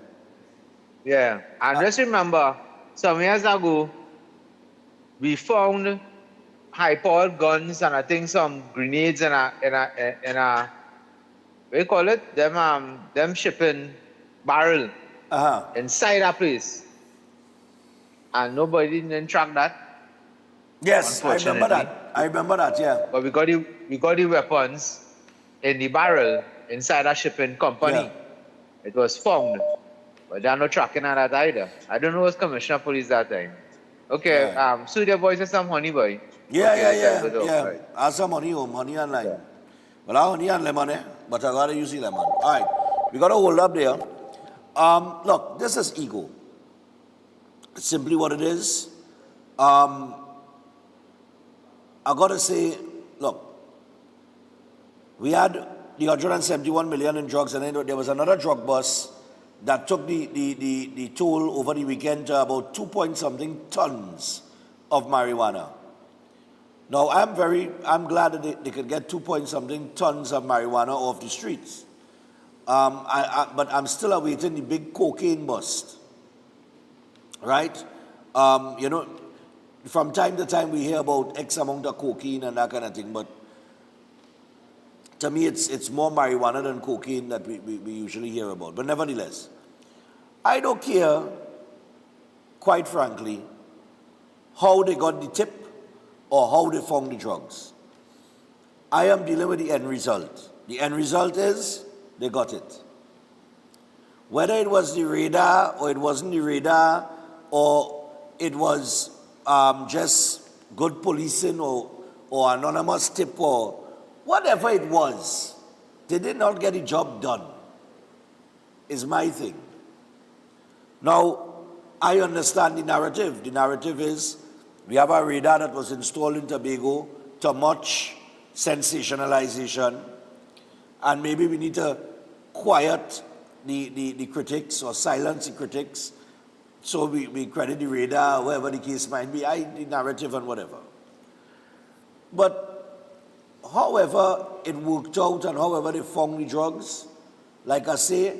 Yeah, and just remember, some years ago, we found high-powered guns and I think some grenades in a what do you call it? Them shipping barrel inside a place. And nobody didn't track that. Yes, I remember that, yeah. But we got the weapons in the barrel inside a shipping company. Yeah. It was found. But there are no tracking on that either. I don't know what's Commissioner of Police that time. Okay, so the boys have some honey, boy. Yeah. I have some honey home, honey and lime. Well, I have honey and lemon, but I gotta use the lemon. All right, we gotta hold up there. Look, this is ego. It's simply what it is. I gotta say, look, we had the 171 million in drugs, and then there was another drug bust that took the toll over the weekend to about 2-point-something tons of marijuana. Now, I'm glad that they could get 2-point-something tons of marijuana off the streets. But I'm still awaiting the big cocaine bust. Right? You know, from time to time we hear about X amount of cocaine and that kind of thing, but to me it's more marijuana than cocaine that we usually hear about. But nevertheless, I don't care, quite frankly, how they got the tip or how they found the drugs. I am dealing with the end result. The end result is they got it. Whether it was the radar or it wasn't the radar, or it was just good policing or anonymous tip or whatever it was, they did not get the job done, is my thing. Now, I understand the narrative. The narrative is we have a radar that was installed in Tobago to much sensationalization, and maybe we need to quiet the critics or silence the critics. So we credit the radar, whatever the case might be, the narrative and whatever. But however it worked out and however they found the drugs, like I say,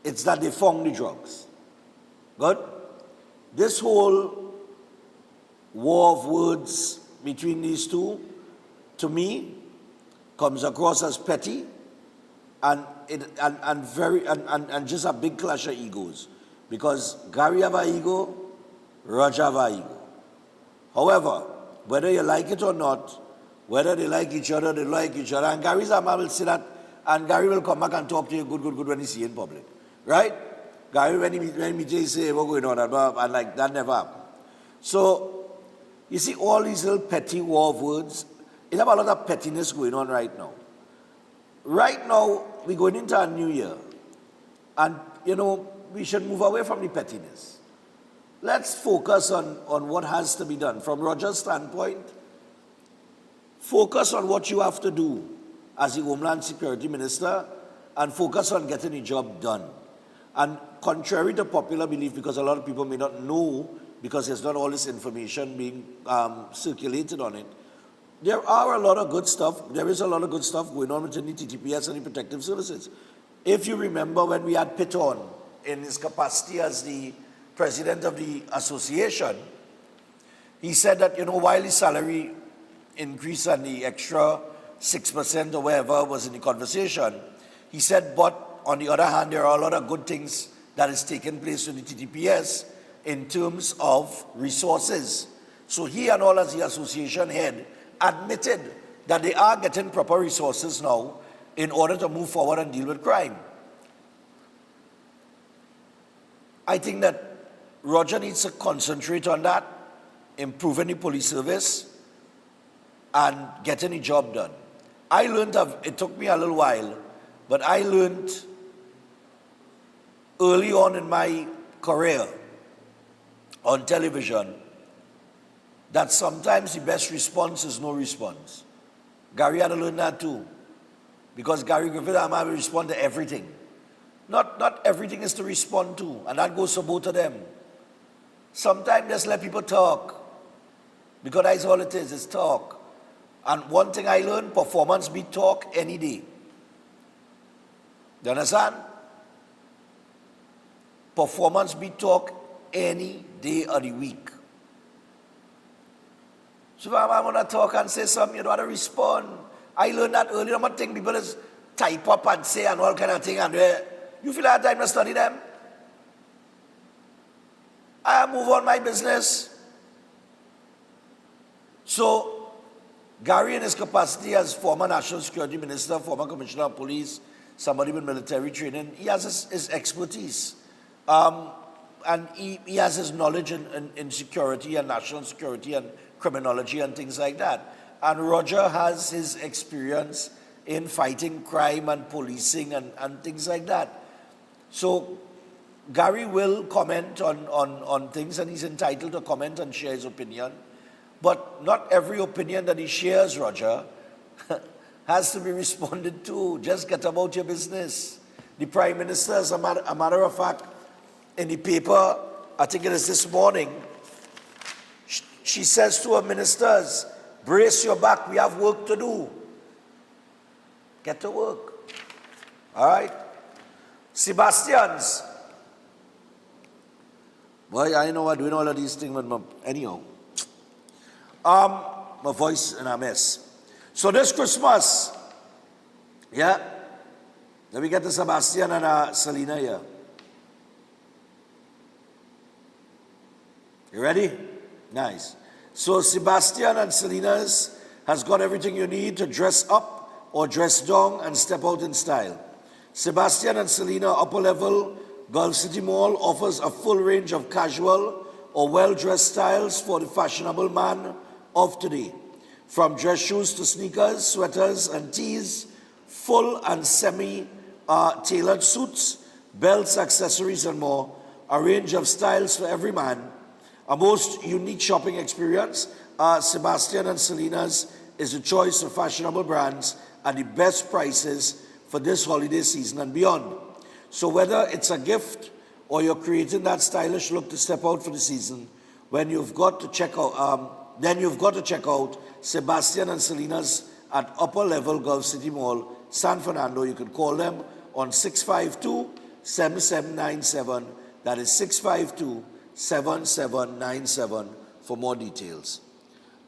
it's that they found the drugs. Good? This whole war of words between these two, to me, comes across as petty and just a big clash of egos. Because Gary have an ego, Roger have an ego. However, whether you like it or not, whether they like each other, they like each other, and Gary's a man will say that, and Gary will come back and talk to you good when he see you in public. Right? Gary, when he meet you, he say, what's going on? And like, that never happened. So, you see all these little petty war of words, it have a lot of pettiness going on right now. Right now, we're going into a new year. And, you know, we should move away from the pettiness. Let's focus on what has to be done. From Roger's standpoint, focus on what you have to do as the Homeland Security Minister and focus on getting the job done. And contrary to popular belief, because a lot of people may not know, because there's not all this information being circulated on it, there are a lot of good stuff. There is a lot of good stuff going on within the TTPS and the Protective Services. If you remember when we had Pitt on in his capacity as the president of the association, he said that, you know, while his salary increase and the extra 6% or whatever was in the conversation, he said, but on the other hand, there are a lot of good things that is taking place in the TTPS in terms of resources. So he and all as the association head admitted that they are getting proper resources now in order to move forward and deal with crime. I think that Roger needs to concentrate on that, improving the police service and getting the job done. I learned, it took me a little while, but I learned early on in my career on television that sometimes the best response is no response. Gary had to learn that too, because Gary Griffith and I will respond to everything. Not everything is to respond to, and that goes for both of them. Sometimes just let people talk, because that's all it is, it's talk. And one thing I learned, performance beat talk any day. You understand? Performance beat talk any day of the week. So if I want to talk and say something, you don't want to respond. I learned that early. I'm not thinking people just type up and say and all kind of thing. And you feel like time to study them? I move on my business. So, Gary in his capacity as former National Security Minister, former Commissioner of Police, somebody with military training, he has his expertise. And he has his knowledge in security and national security and criminology and things like that. And Roger has his experience in fighting crime and policing and things like that. So Gary will comment on things, and he's entitled to comment and share his opinion. But not every opinion that he shares, Roger, has to be responded to. Just get about your business. The Prime Minister, as a matter of fact, in the paper, I think it is this morning, she says to her ministers, brace your back, we have work to do. Get to work. All right? Sebastian's. Boy, I know I'm doing all of these things with my, anyhow. My voice in a mess. So this Christmas, yeah, let me get to Sebastian and Selena here. You ready? Nice. So Sebastian and Selena's has got everything you need to dress up or dress down and step out in style. Sebastian and Selena Upper Level Gulf City Mall offers a full range of casual or well-dressed styles for the fashionable man of today. From dress shoes to sneakers, sweaters and tees, full and semi-tailored suits, belts, accessories and more. A range of styles for every man. A most unique shopping experience. Sebastian and Selena's is a choice of fashionable brands at the best prices for this holiday season and beyond. So whether it's a gift or you're creating that stylish look to step out for the season, when you've got to check out, then you've got to check out Sebastian and Selena's at Upper Level Gulf City Mall, San Fernando. You can call them on 652-7797. That is 652-7797 for more details.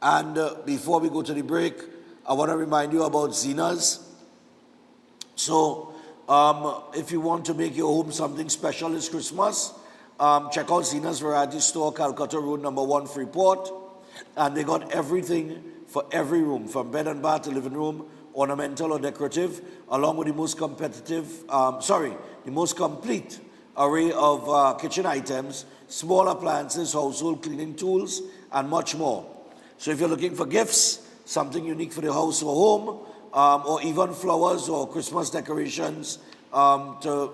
And before we go to the break, I want to remind you about Zena's. So if you want to make your home something special this Christmas, check out Zena's Variety Store, Calcutta Road, number 1, Freeport. And they got everything for every room, from bed and bath to living room, ornamental or decorative, along with the most the most complete array of kitchen items, small appliances, household cleaning tools, and much more. So if you're looking for gifts, something unique for the house or home, or even flowers or Christmas decorations to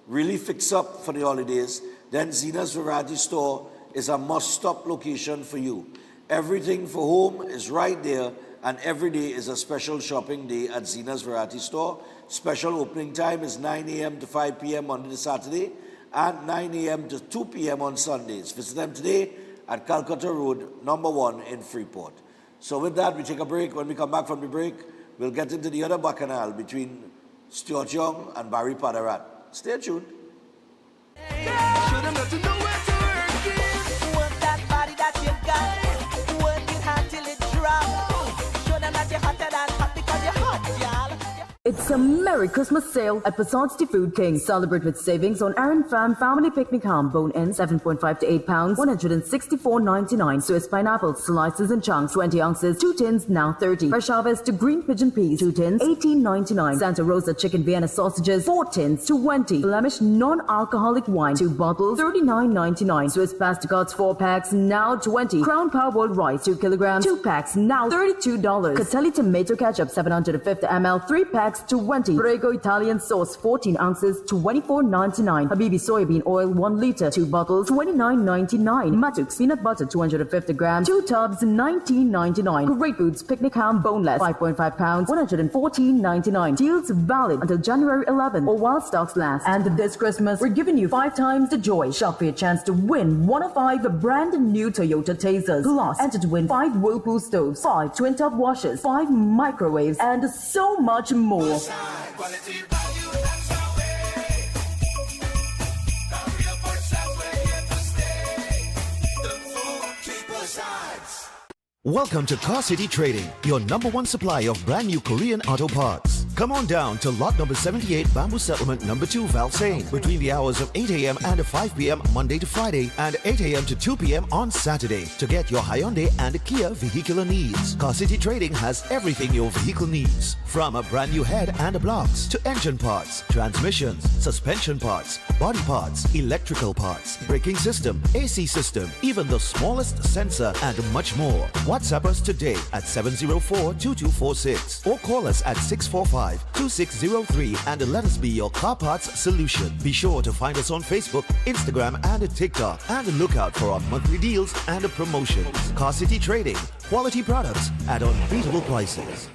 really fix up for the holidays, then Zena's Variety Store is a must-stop location for you. Everything for home is right there, and every day is a special shopping day at Zena's Variety Store. Special opening time is 9 a.m. to 5 p.m. Monday to Saturday, and 9 a.m. to 2 p.m. on Sundays. Visit them today at Calcutta Road, number 1 in Freeport. So with that, we take a break. When we come back from the break, we'll get into the other bacchanal between Stuart Young and Barry Padarat. Stay tuned. Show them that you know where to work it. Work that body that you've got. Work it hard till it drops. It's a Merry Christmas sale at Passage de Food King. Celebrate with savings on Aaron Farm Family Picnic Ham, bone-in, 7.5 to 8 pounds, $164.99. Swiss pineapples, slices and chunks, 20 ounces, 2 tins, now 30. Fresh harvest to green pigeon peas, 2 tins, $18.99. Santa Rosa chicken Vienna sausages, 4 tins, 20. Flemish non-alcoholic wine, 2 bottles, $39.99. Swiss pasta cuts, 4 packs, now 20. Crown Parboiled rice, 2 kilograms, 2 packs, now $32. Catelli tomato ketchup, 750 ml, 3 packs, 20. Prego Italian sauce, 14 ounces, $24.99. Habibi soybean oil, 1 liter, 2 bottles, $29.99. Matux peanut butter, 250 grams, 2 tubs, $19.99. Great Foods picnic ham, boneless, 5.5 pounds, $114.99. Deals valid until January 11 or while stocks last. And this Christmas, we're giving you 5 times the joy. Shop for your chance to win 1 of 5 brand new Toyota Tasers. Plus, enter to win 5 Whirlpool stoves, 5 twin tub washers, 5 microwaves, and so much more. Welcome to Car City Trading, your #1 supplier of brand new Korean auto parts. Come on down to lot number 78, Bamboo Settlement number 2, Valsain, between the hours of 8 a.m. and 5 p.m. Monday to Friday and 8 a.m. to 2 p.m. on Saturday to get your Hyundai and Kia vehicular needs. Car City Trading has everything your vehicle needs, from a brand new head and blocks to engine parts, transmissions, suspension parts, body parts, electrical parts, braking system, AC system, even the smallest sensor, and much more. WhatsApp us today at 704-2246 or call us at 645-2603 and let us be your car parts solution. Be sure to find us on Facebook, Instagram, and TikTok, and look out for our monthly deals and promotions. Car City Trading, quality products at unbeatable prices.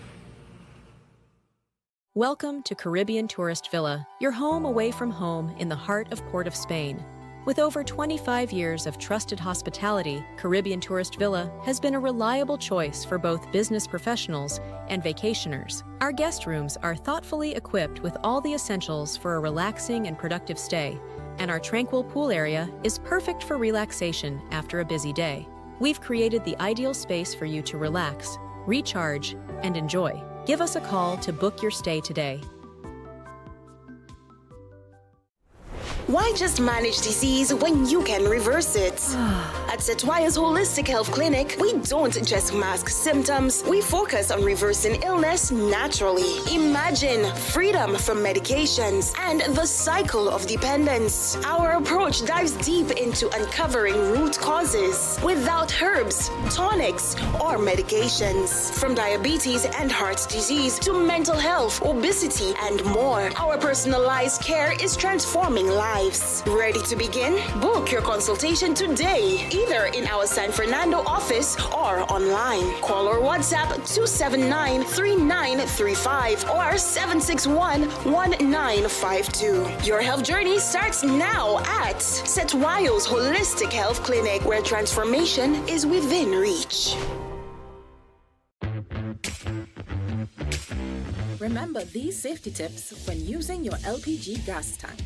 Welcome to Caribbean Tourist Villa, your home away from home in the heart of Port of Spain. With over 25 years of trusted hospitality, Caribbean Tourist Villa has been a reliable choice for both business professionals and vacationers. Our guest rooms are thoughtfully equipped with all the essentials for a relaxing and productive stay, and our tranquil pool area is perfect for relaxation after a busy day. We've created the ideal space for you to relax, recharge, and enjoy. Give us a call to book your stay today. Why just manage disease when you can reverse it? At Setwaya's Holistic Health Clinic, we don't just mask symptoms, we focus on reversing illness naturally. Imagine freedom from medications and the cycle of dependence. Our approach dives deep into uncovering root causes without herbs, tonics, or medications. From diabetes and heart disease to mental health, obesity, and more, our personalized care is transforming lives. Ready to begin? Book your consultation today, either in our San Fernando office or online. Call or WhatsApp 279-3935 or 761-1952. Your health journey starts now at Setwayo's Holistic Health Clinic, where transformation is within reach. Remember these safety tips when using your LPG gas tank.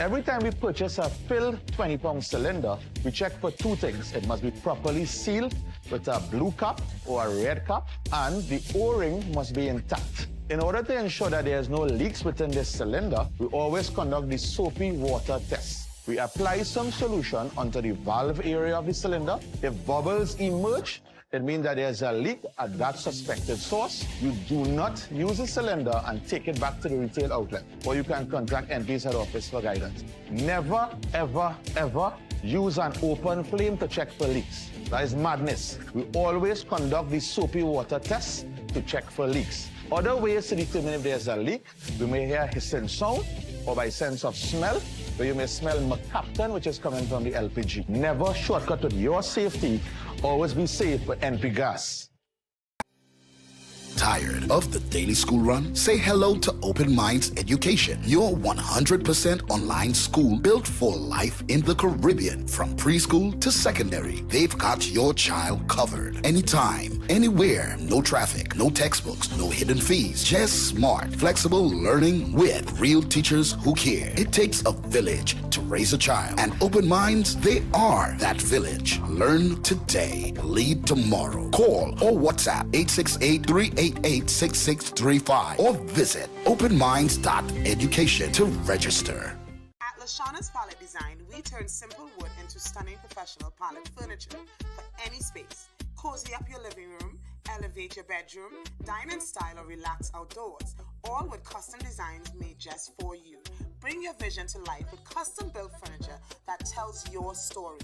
Every time we purchase a filled 20-pound cylinder, we check for 2 things. It must be properly sealed with a blue cap or a red cap, and the O-ring must be intact. In order to ensure that there's no leaks within this cylinder, we always conduct the soapy water test. We apply some solution onto the valve area of the cylinder. If bubbles emerge, it means that there's a leak at that suspected source. You do not use the cylinder and take it back to the retail outlet, or you can contact NP's head office for guidance. Never, ever, ever use an open flame to check for leaks. That is madness. We always conduct the soapy water test to check for leaks. Other ways to determine if there's a leak, we may hear hissing sound, or by sense of smell, where you may smell mercaptan, which is coming from the LPG. Never shortcut to your safety. Always be safe with NP Gas. Tired of the daily school run? Say hello to Open Minds Education, your 100% online school built for life in the Caribbean. From preschool to secondary, they've got your child covered. Anytime, Anywhere, no traffic, no textbooks, no hidden fees. Just smart, flexible learning with real teachers who care. It takes a village to raise a child. And Open Minds, they are that village. Learn today, lead tomorrow. Call or WhatsApp 868-388-6635 or visit openminds.education to register. At Lashana's Palette Design, we turn simple wood into stunning professional palette furniture for any space. Cozy up your living room, elevate your bedroom, dine in style or relax outdoors, all with custom designs made just for you. Bring your vision to life with custom-built furniture that tells your story.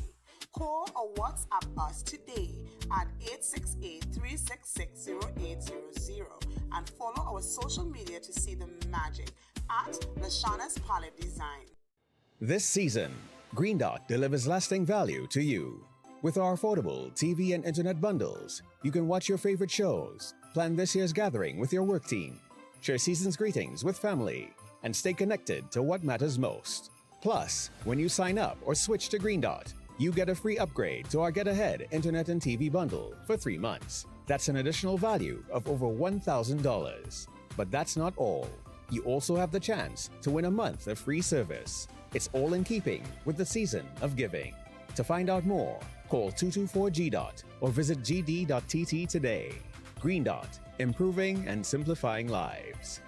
Call or WhatsApp us today at 868-366-0800 and follow our social media to see the magic at Lashana's Palette Design. This season, Green Dot delivers lasting value to you. With our affordable TV and internet bundles, you can watch your favorite shows, plan this year's gathering with your work team, share season's greetings with family, and stay connected to what matters most. Plus, when you sign up or switch to Green Dot, you get a free upgrade to our Get Ahead internet and TV bundle for 3 months. That's an additional value of over $1,000. But that's not all. You also have the chance to win a month of free service. It's all in keeping with the season of giving. To find out more, call 224-GDOT or visit gd.tt today. Green Dot, improving and simplifying lives.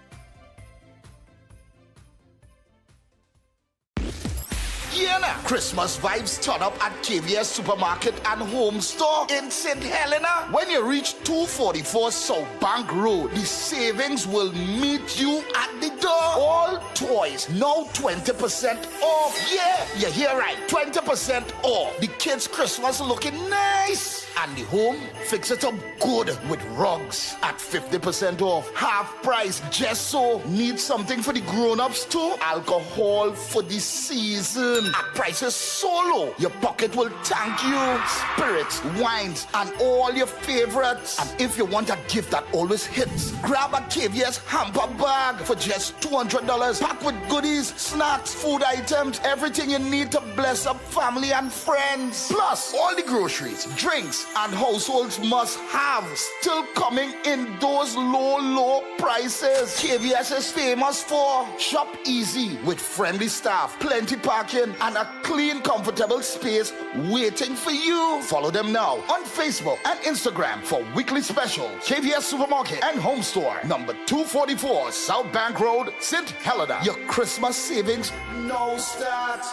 Yeah, now. Christmas vibes turn up at KVS Supermarket and Home Store in St. Helena. When you reach 244 South Bank Road, the savings will meet you at the door. All toys now 20% off. Yeah, you hear right, 20% off. The kids' Christmas looking nice. And the home, fix it up good with rugs at 50% off. Half price, just so. Need something for the grown-ups too? Alcohol for the season. At prices so low, your pocket will thank you. Spirits, wines, and all your favorites. And if you want a gift that always hits, grab a KVS hamper bag for just $200. Packed with goodies, snacks, food items, everything you need to bless up family and friends. Plus, all the groceries, drinks, and households must have still coming in those low prices. KVS is famous for shop easy with friendly staff, plenty parking, and a clean, comfortable space waiting for you. Follow them now on Facebook and Instagram for weekly specials. KVS Supermarket and Home Store, number 244 South Bank Road, St. Helena. Your Christmas savings now start.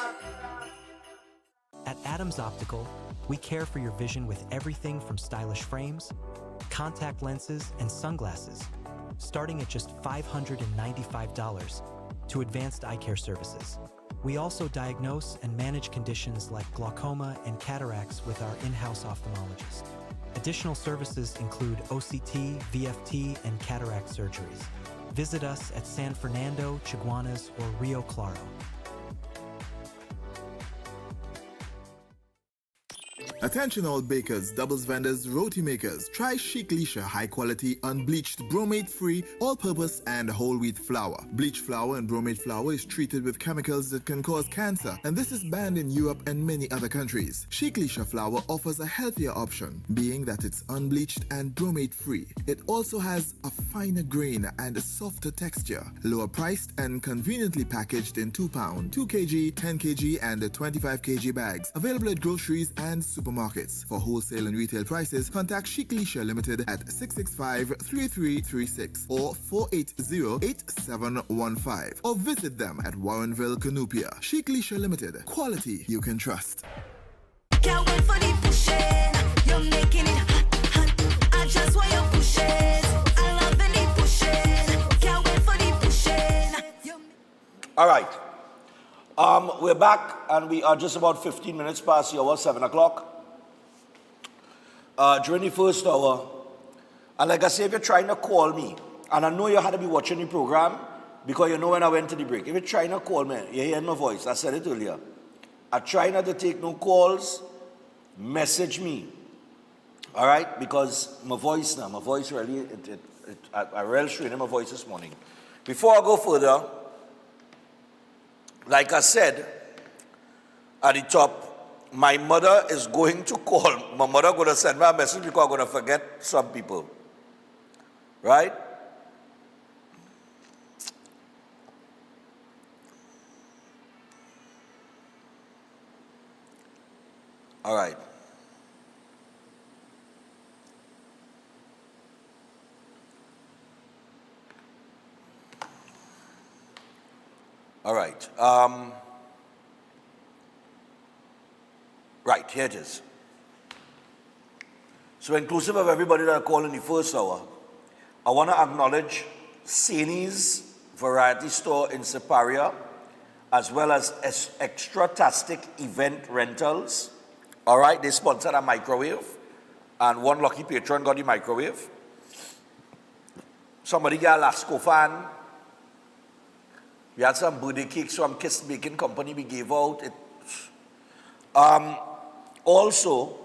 At Adams Optical, we care for your vision with everything from stylish frames, contact lenses, and sunglasses, starting at just $595 to advanced eye care services. We also diagnose and manage conditions like glaucoma and cataracts with our in-house ophthalmologist. Additional services include OCT, VFT, and cataract surgeries. Visit us at San Fernando, Chaguanas, or Rio Claro. Attention all bakers, doubles vendors, roti makers. Try Chic Leisha high quality, unbleached, bromate free, all purpose and whole wheat flour. Bleached flour and bromate flour is treated with chemicals that can cause cancer, and this is banned in Europe and many other countries. Chic Leisha flour offers a healthier option, being that it's unbleached and bromate free. It also has a finer grain and a softer texture, lower priced and conveniently packaged in 2 pound, 2 kg, 10 kg and 25 kg bags. Available at groceries and supermarkets. For wholesale and retail prices, contact Chic Leisha Limited at 665-3336 or 480-8715 or visit them at Warrenville, Canupia. Chic Leisha Limited. Quality you can trust. Can't wait for the pushing. You're making it hot, hot. I just want you pushing. I love the pushing. Can't wait for the pushing. All right. We're back, and we are just about 15 minutes past the hour, 7 o'clock. During the first hour, and like I say, if you're trying to call me, and I know you had to be watching the program, because you know when I went to the break, if you're trying to call me, you hear my voice, I said it earlier. I try not to take no calls, message me, all right? Because my voice really, I really strained my voice this morning. Before I go further, like I said at the top, my mother is going to call. My mother going to send me a message because I'm going to forget some people. Right? All right. All right. Right, here it is. So inclusive of everybody that I called in the first hour, I want to acknowledge Sani's Variety Store in Siparia, as well as Extra-Tastic Event Rentals. All right, they sponsored a microwave, and one lucky patron got the microwave. Somebody got a Lasco fan. We had some birthday cakes from Kiss Baking Company we gave out. Also,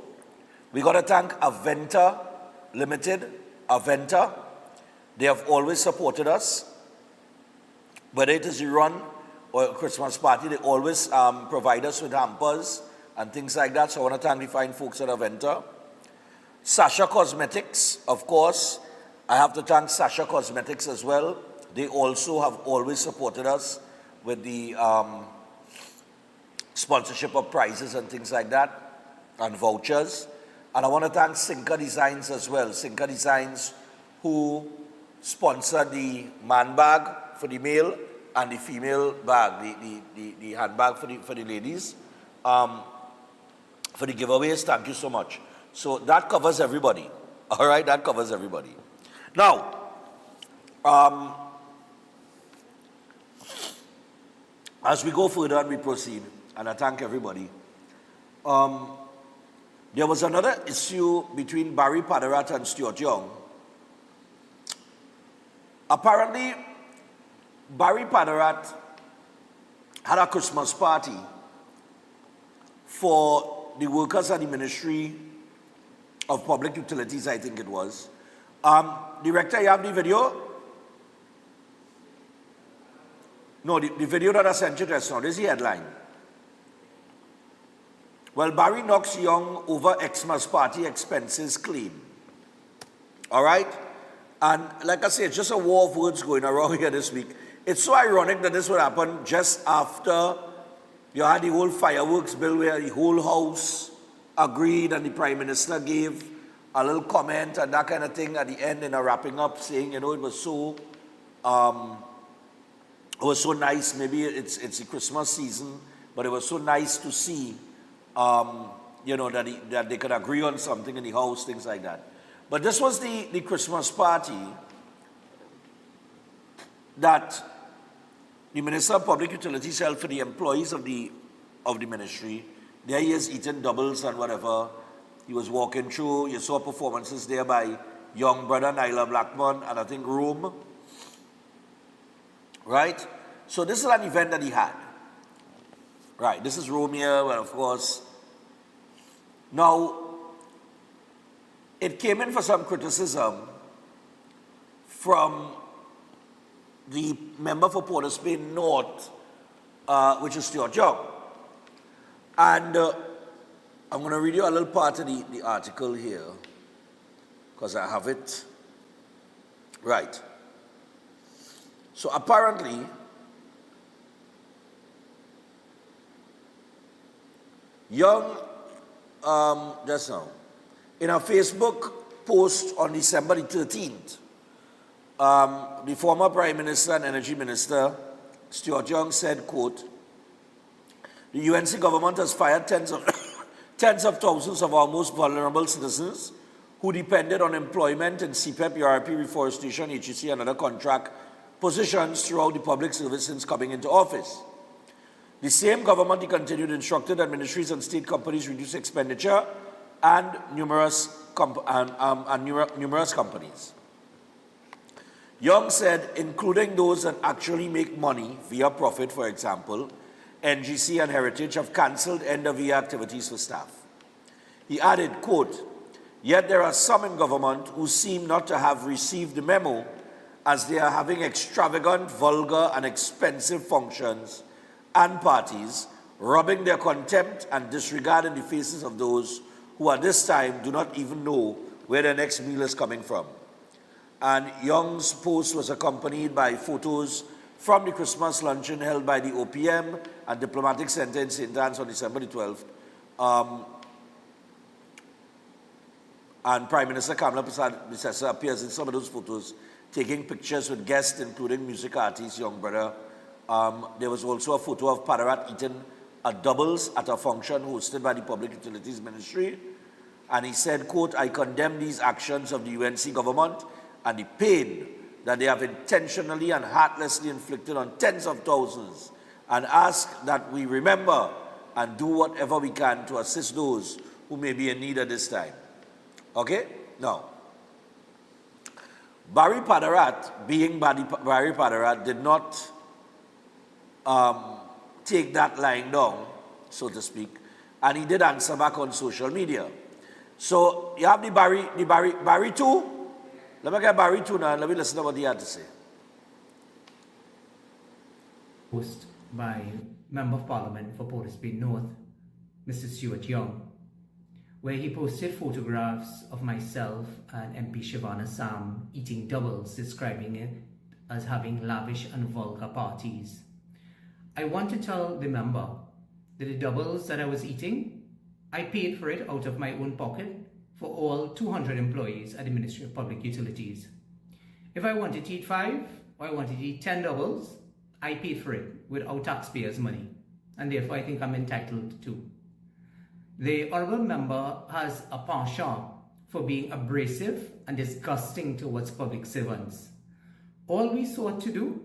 we got to thank Aventa Limited. Aventa, they have always supported us. Whether it is a run or a Christmas party, they always provide us with hampers and things like that. So I want to thank the fine folks at Aventa. Sasha Cosmetics, of course. I have to thank Sasha Cosmetics as well. They also have always supported us with the sponsorship of prizes and things like that, and vouchers. And I want to thank Sinka Designs as well. Sinka Designs, who sponsored the man bag for the male and the female bag, the handbag for the ladies. For the giveaways, thank you so much. So that covers everybody. All right, that covers everybody. Now, as we go further and we proceed, and I thank everybody, there was another issue between Barry Padarat and Stuart Young. Apparently, Barry Padarat had a Christmas party for the workers at the Ministry of Public Utilities, I think it was. Director, you have the video? No, the video that I sent you just now, this is the headline. Well, Barry knocks Young over Xmas party expenses claim. All right? And like I say, it's just a war of words going around here this week. It's so ironic that this would happen just after you had the whole fireworks bill where the whole House agreed and the Prime Minister gave a little comment and that kind of thing at the end in a wrapping up saying, you know, it was so nice. Maybe it's the Christmas season, but it was so nice to see, you know, that they could agree on something in the House, things like that. But this was the Christmas party that the Minister of Public Utilities held for the employees of the ministry. There he is eating doubles and whatever. He was walking through. You saw performances there by young brother Nyla Blackman and I think Rome. Right? So this is an event that he had. Right, this is Rome here, well, of course. Now, it came in for some criticism from the member for Port of Spain North, which is Stuart Young. And I'm going to read you a little part of the article here, because I have it. Right. So apparently, Young, just now, in a Facebook post on December the 13th, the former Prime Minister and Energy Minister, Stuart Young, said, quote, the UNC government has fired tens of thousands of our most vulnerable citizens who depended on employment in CPEP, URP, reforestation, HEC, and other contract positions throughout the public service since coming into office. The same government, he continued, instructed that ministries and state companies reduce expenditure and numerous companies. Young said, including those that actually make money via profit, for example, NGC and Heritage have cancelled end-of-year activities for staff. He added, quote, yet there are some in government who seem not to have received the memo as they are having extravagant, vulgar, and expensive functions and parties rubbing their contempt and disregard in the faces of those who at this time do not even know where their next meal is coming from. And Young's post was accompanied by photos from the Christmas luncheon held by the OPM and Diplomatic Center in St. Anne's on December the 12th. And Prime Minister Kamala Persad appears in some of those photos, taking pictures with guests, including music artist Young Brother. There was also a photo of Padarat eating a doubles at a function hosted by the Public Utilities Ministry. And he said, quote, "I condemn these actions of the UNC government and the pain that they have intentionally and heartlessly inflicted on tens of thousands, and ask that we remember and do whatever we can to assist those who may be in need at this time." Okay? Now, Barry Padarat, being Barry Padarat, did not take that lying down, so to speak, and he did answer back on social media. So you have the Barry 2. Let me get Barry 2 now and let me listen to what he had to say. Post by Member of Parliament for Port of Spain North, Mr. Stuart Young, where he posted photographs of myself and MP Shavana Sam eating doubles, describing it as having lavish and vulgar parties. I want to tell the member that the doubles that I was eating, I paid for it out of my own pocket for all 200 employees at the Ministry of Public Utilities. If I wanted to eat 5 or I wanted to eat 10 doubles, I paid for it with our taxpayers' money, and therefore I think I'm entitled to. The Honourable Member has a penchant for being abrasive and disgusting towards public servants. All we sought to do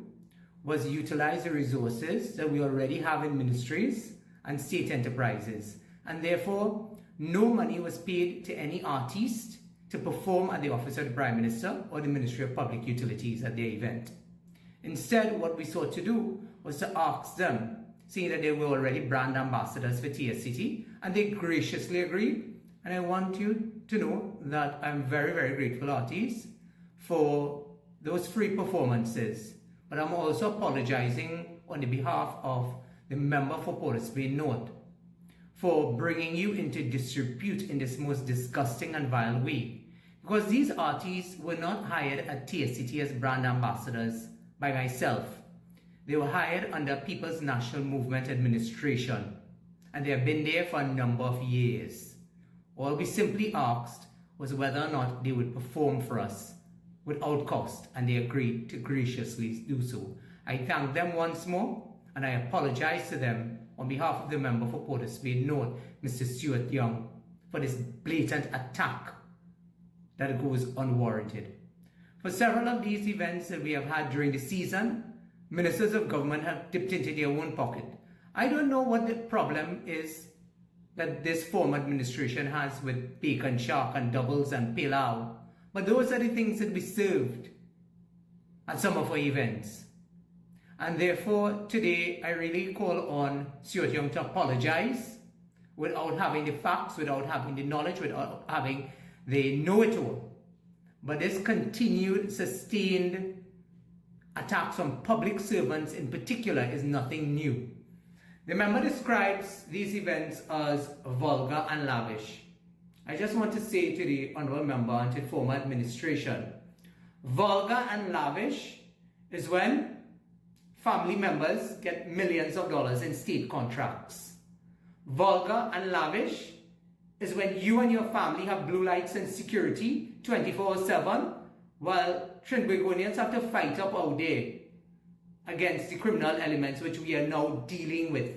was utilize the resources that we already have in ministries and state enterprises, and therefore no money was paid to any artist to perform at the Office of the Prime Minister or the Ministry of Public Utilities at their event. Instead, what we sought to do was to ask them, seeing that they were already brand ambassadors for TSCT, and they graciously agreed. And I want you to know that I'm very, very grateful, artists, for those free performances. But I'm also apologizing on the behalf of the member for Port of Spain North for bringing you into disrepute in this most disgusting and vile way. Because these artists were not hired at TSCT as brand ambassadors by myself. They were hired under People's National Movement Administration, and they have been there for a number of years. All we simply asked was whether or not they would perform for us without cost, and they agreed to graciously do so. I thank them once more, and I apologize to them on behalf of the member for Port of Spain North, Mr. Stuart Young, for this blatant attack that goes unwarranted. For several of these events that we have had during the season, ministers of government have dipped into their own pocket. I don't know what the problem is that this former administration has with bacon shark and doubles and pilau, but those are the things that we served at some of our events. And therefore, today, I really call on Stuart Young to apologize without having the facts, without having the knowledge, without having the know-it-all. But this continued, sustained attacks on public servants in particular is nothing new. The member describes these events as vulgar and lavish. I just want to say to the honourable member and to the former administration, vulgar and lavish is when family members get millions of dollars in state contracts. Vulgar and lavish is when you and your family have blue lights and security 24/7 while Trinbagonians have to fight up out there against the criminal elements which we are now dealing with.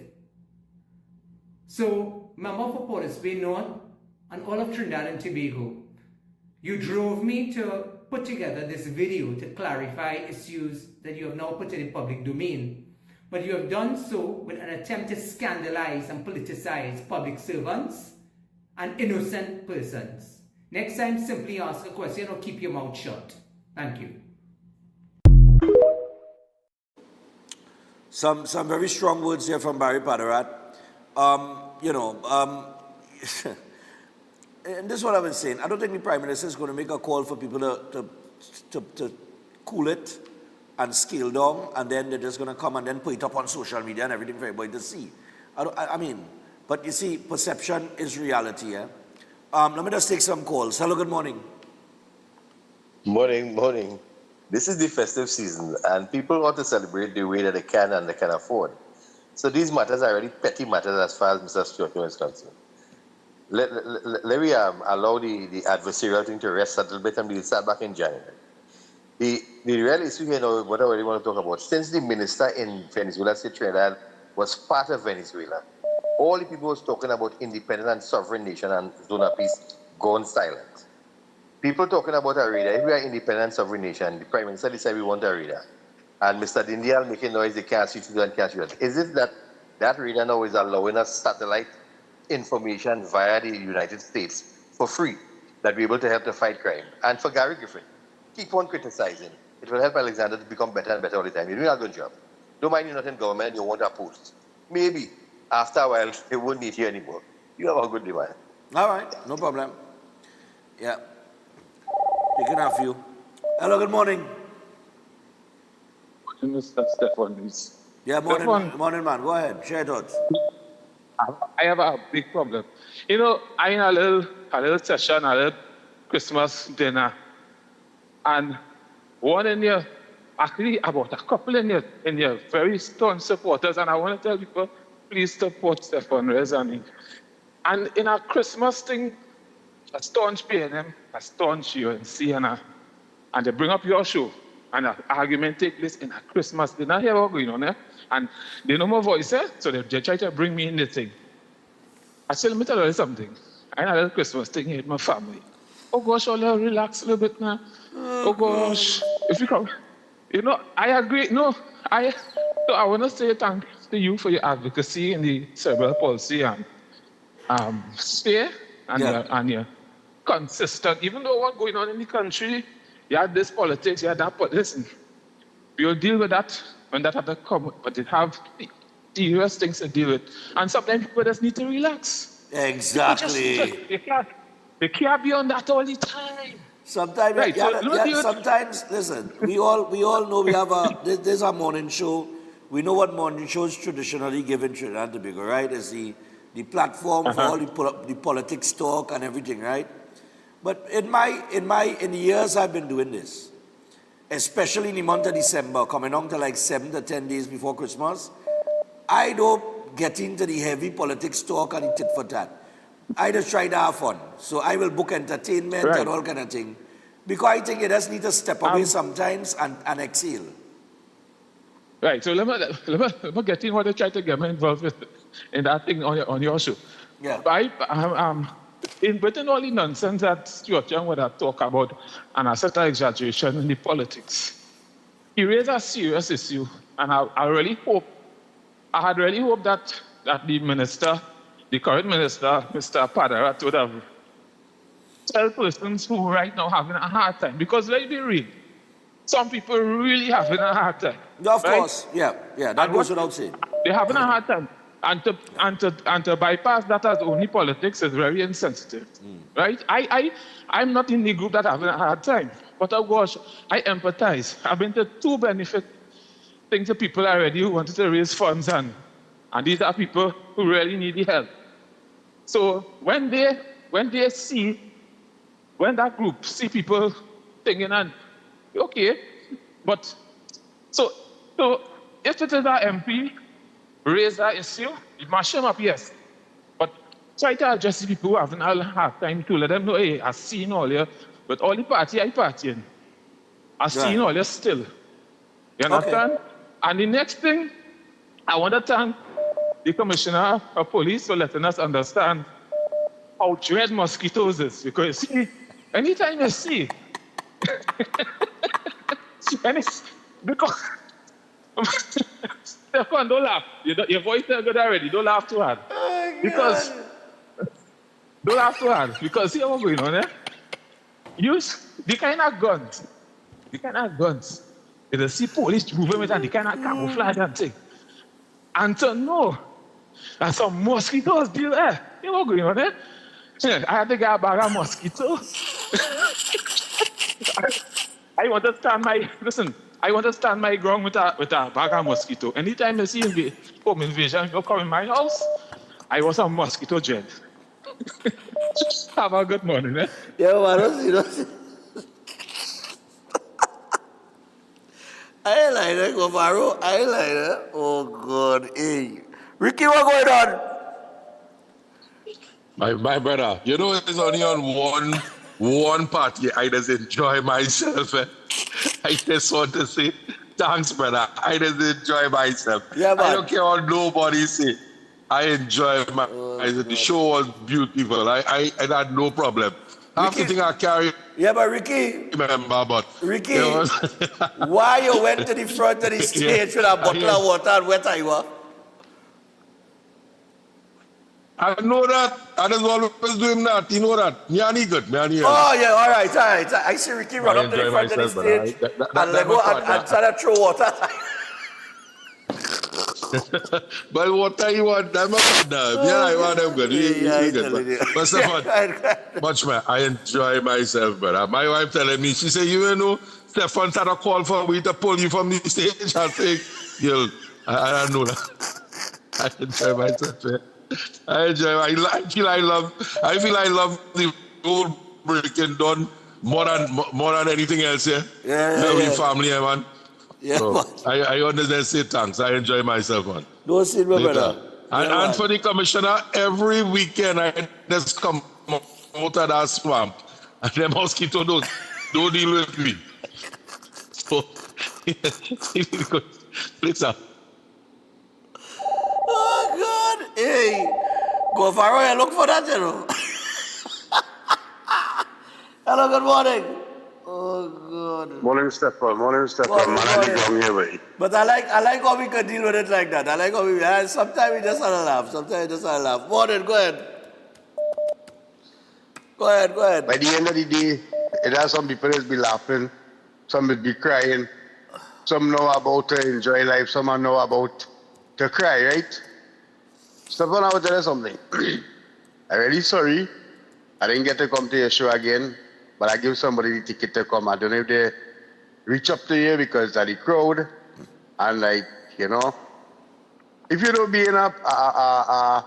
So, member for Port of Spain North and all of Trinidad and Tobago, you drove me to put together this video to clarify issues that you have now put in the public domain. But you have done so with an attempt to scandalize and politicize public servants and innocent persons. Next time, simply ask a question or keep your mouth shut. Thank you. Some very strong words here from Barry Padarat. And this is what I've been saying. I don't think the Prime Minister is going to make a call for people to cool it and scale down, and then they're just going to come and then put it up on social media and everything for everybody to see. I mean, but you see, perception is reality, yeah? Let me just take some calls. Hello, good morning. Morning. This is the festive season, and people want to celebrate the way that they can and they can afford. So these matters are really petty matters as far as Mr. Stuart Young is concerned. Let me allow the adversarial thing to rest a little bit, and we'll start back in January. The real issue here now, what I really want to talk about, since the minister in Venezuela said Trinidad was part of Venezuela, all the people was talking about independent and sovereign nation and zone of peace gone silent. People talking about a radar. If we are independent and sovereign nation, the Prime Minister decided we want a radar. And Mr. Dindial making noise, they can't shoot it and can't shoot it. Is it that radar now is allowing us satellite information via the United States for free that we're able to help to fight crime? And for Gary Griffin, keep on criticizing. It will help Alexander to become better and better all the time. You're doing a good job. Don't mind you're not in government, you want a post. Maybe after a while, they won't need you anymore. You have a good demand. All right, no problem. Yeah. Taking a few. Hello, good morning. Mr. Stefan. Yeah, morning, Stefan, morning, man. Go ahead. Share your thoughts. I have a big problem. You know, I in a little session, a little Christmas dinner, and one in here, actually about a couple in here, very staunch supporters, and I want to tell people, please support Stefan Rezani. And in a Christmas thing, a staunch PNM, a staunch UNC, and they bring up your show, and an argument take place in a Christmas dinner here, what's going on there? And they know my voice, so they try to bring me in the thing. I said, let me tell you something. I had a little Christmas thing here with my family. Oh gosh, all relax a little bit now. Oh gosh, if you come, I agree. So I want to say thanks to you for your advocacy in the cerebral palsy and sphere, and you're consistent. Even though what's going on in the country, you had this politics, you had that politics. Listen, we'll deal with that when that had to come, but it have serious things to deal with. And sometimes people just need to relax. Exactly. They can't be on that all the time. Sometimes, right, sometimes, listen, we all know we have there's a morning show. We know what morning shows traditionally given Trinidad and Tobago, right? It's the platform for all the politics talk and everything, right? But in the years I've been doing this, especially in the month of December, coming on to like 7 to 10 days before Christmas, I don't get into the heavy politics talk and the tit for tat. I just try to have fun. So I will book entertainment and all kind of thing. Because I think you just need to step away sometimes and exhale. Right, so let me get in what they try to get me involved with in that thing on your show. Yeah. In Britain, all the nonsense that Stuart Young would have talked about and a certain exaggeration in the politics, he raised a serious issue, and I had really hoped that the minister, the current minister, Mr. Padarat, would have tell persons who right now having a hard time, because let's be real, some people really having a hard time. Of course, yeah, that goes without saying. They're having a hard time. And to bypass that as only politics is very insensitive, right? I'm not in the group that having a hard time, but of course, I empathize. I've been to two benefit things to people already who wanted to raise funds, and these are people who really need the help. So when that group see people thinking, and okay, but so if it is our MP, raise that issue, you mash them up, yes. But try to address the people who have a hard time to let them know, hey, I've seen all you, but all the party I partying. I've seen all you still. You understand? Okay. And the next thing, I want to thank the Commissioner of Police for letting us understand how dread mosquitoes is. Because see, anytime you see, because Stefan, don't laugh. Your voice is good already. Don't laugh too hard. Don't laugh too hard. Because see what's going on there? Use the kind of guns. You see police moving with and the kind of camouflage and thing. And to know that some mosquitoes still there. You know what's going on there? I had to get a bag of mosquitoes. I want to stand my ground with a bag of mosquito. Anytime I see home invasion, you come in my house, I was a mosquito dread. Have a good morning, eh? Yeah, man, you know. I ain't like that, Govaro. I ain't like that. Oh, God. Hey. Ricky, what going on? My brother, you know it's only on one party. I just enjoy myself. Eh? I just want to say thanks, brother. I just enjoy myself. Yeah, man. I don't care what nobody say. I enjoy myself. The show was beautiful. I had no problem. Half the thing I carry. Yeah, but Ricky. Remember, but Ricky, you know, why you went to the front of the stage with a bottle of water and wet are you up? I know that. I just always doing that. You know that. Me and he good. Oh, yeah, all right. I see Ricky run up to the front of the stage and let go and start to throw water. But what you want? I'm not done. Yeah, I want them good. But Stefan, much man, I enjoy myself, brother. My wife telling me, she said, you know, Stefan had a call for me to pull you from the stage. I think, I know that. I enjoy myself, man. I feel I love the whole breaking down more than anything else. Yeah. Family, man. Yeah, so I understand. Say thanks. I enjoy myself, man. Don't see my brother. And for the commissioner, every weekend I just come out of that swamp, and the mosquito don't deal with me. So listen. Oh, God. Hey, go far away. Look for that, you know. Hello, good morning. Oh, God. Morning, Stefan. Man, I come here, buddy. But I like how we can deal with it like that. I like how we, sometimes we just want to laugh. Morning, go ahead. Go ahead. By the end of the day, it has some people that be laughing, some will be crying, some know about to enjoy life, some know about to cry, right? Stefan, I will tell you something. I'm really sorry. I didn't get to come to your show again, but I give somebody the ticket to come. I don't know if they reach up to you because of the crowd. And like, you know, if you don't be in a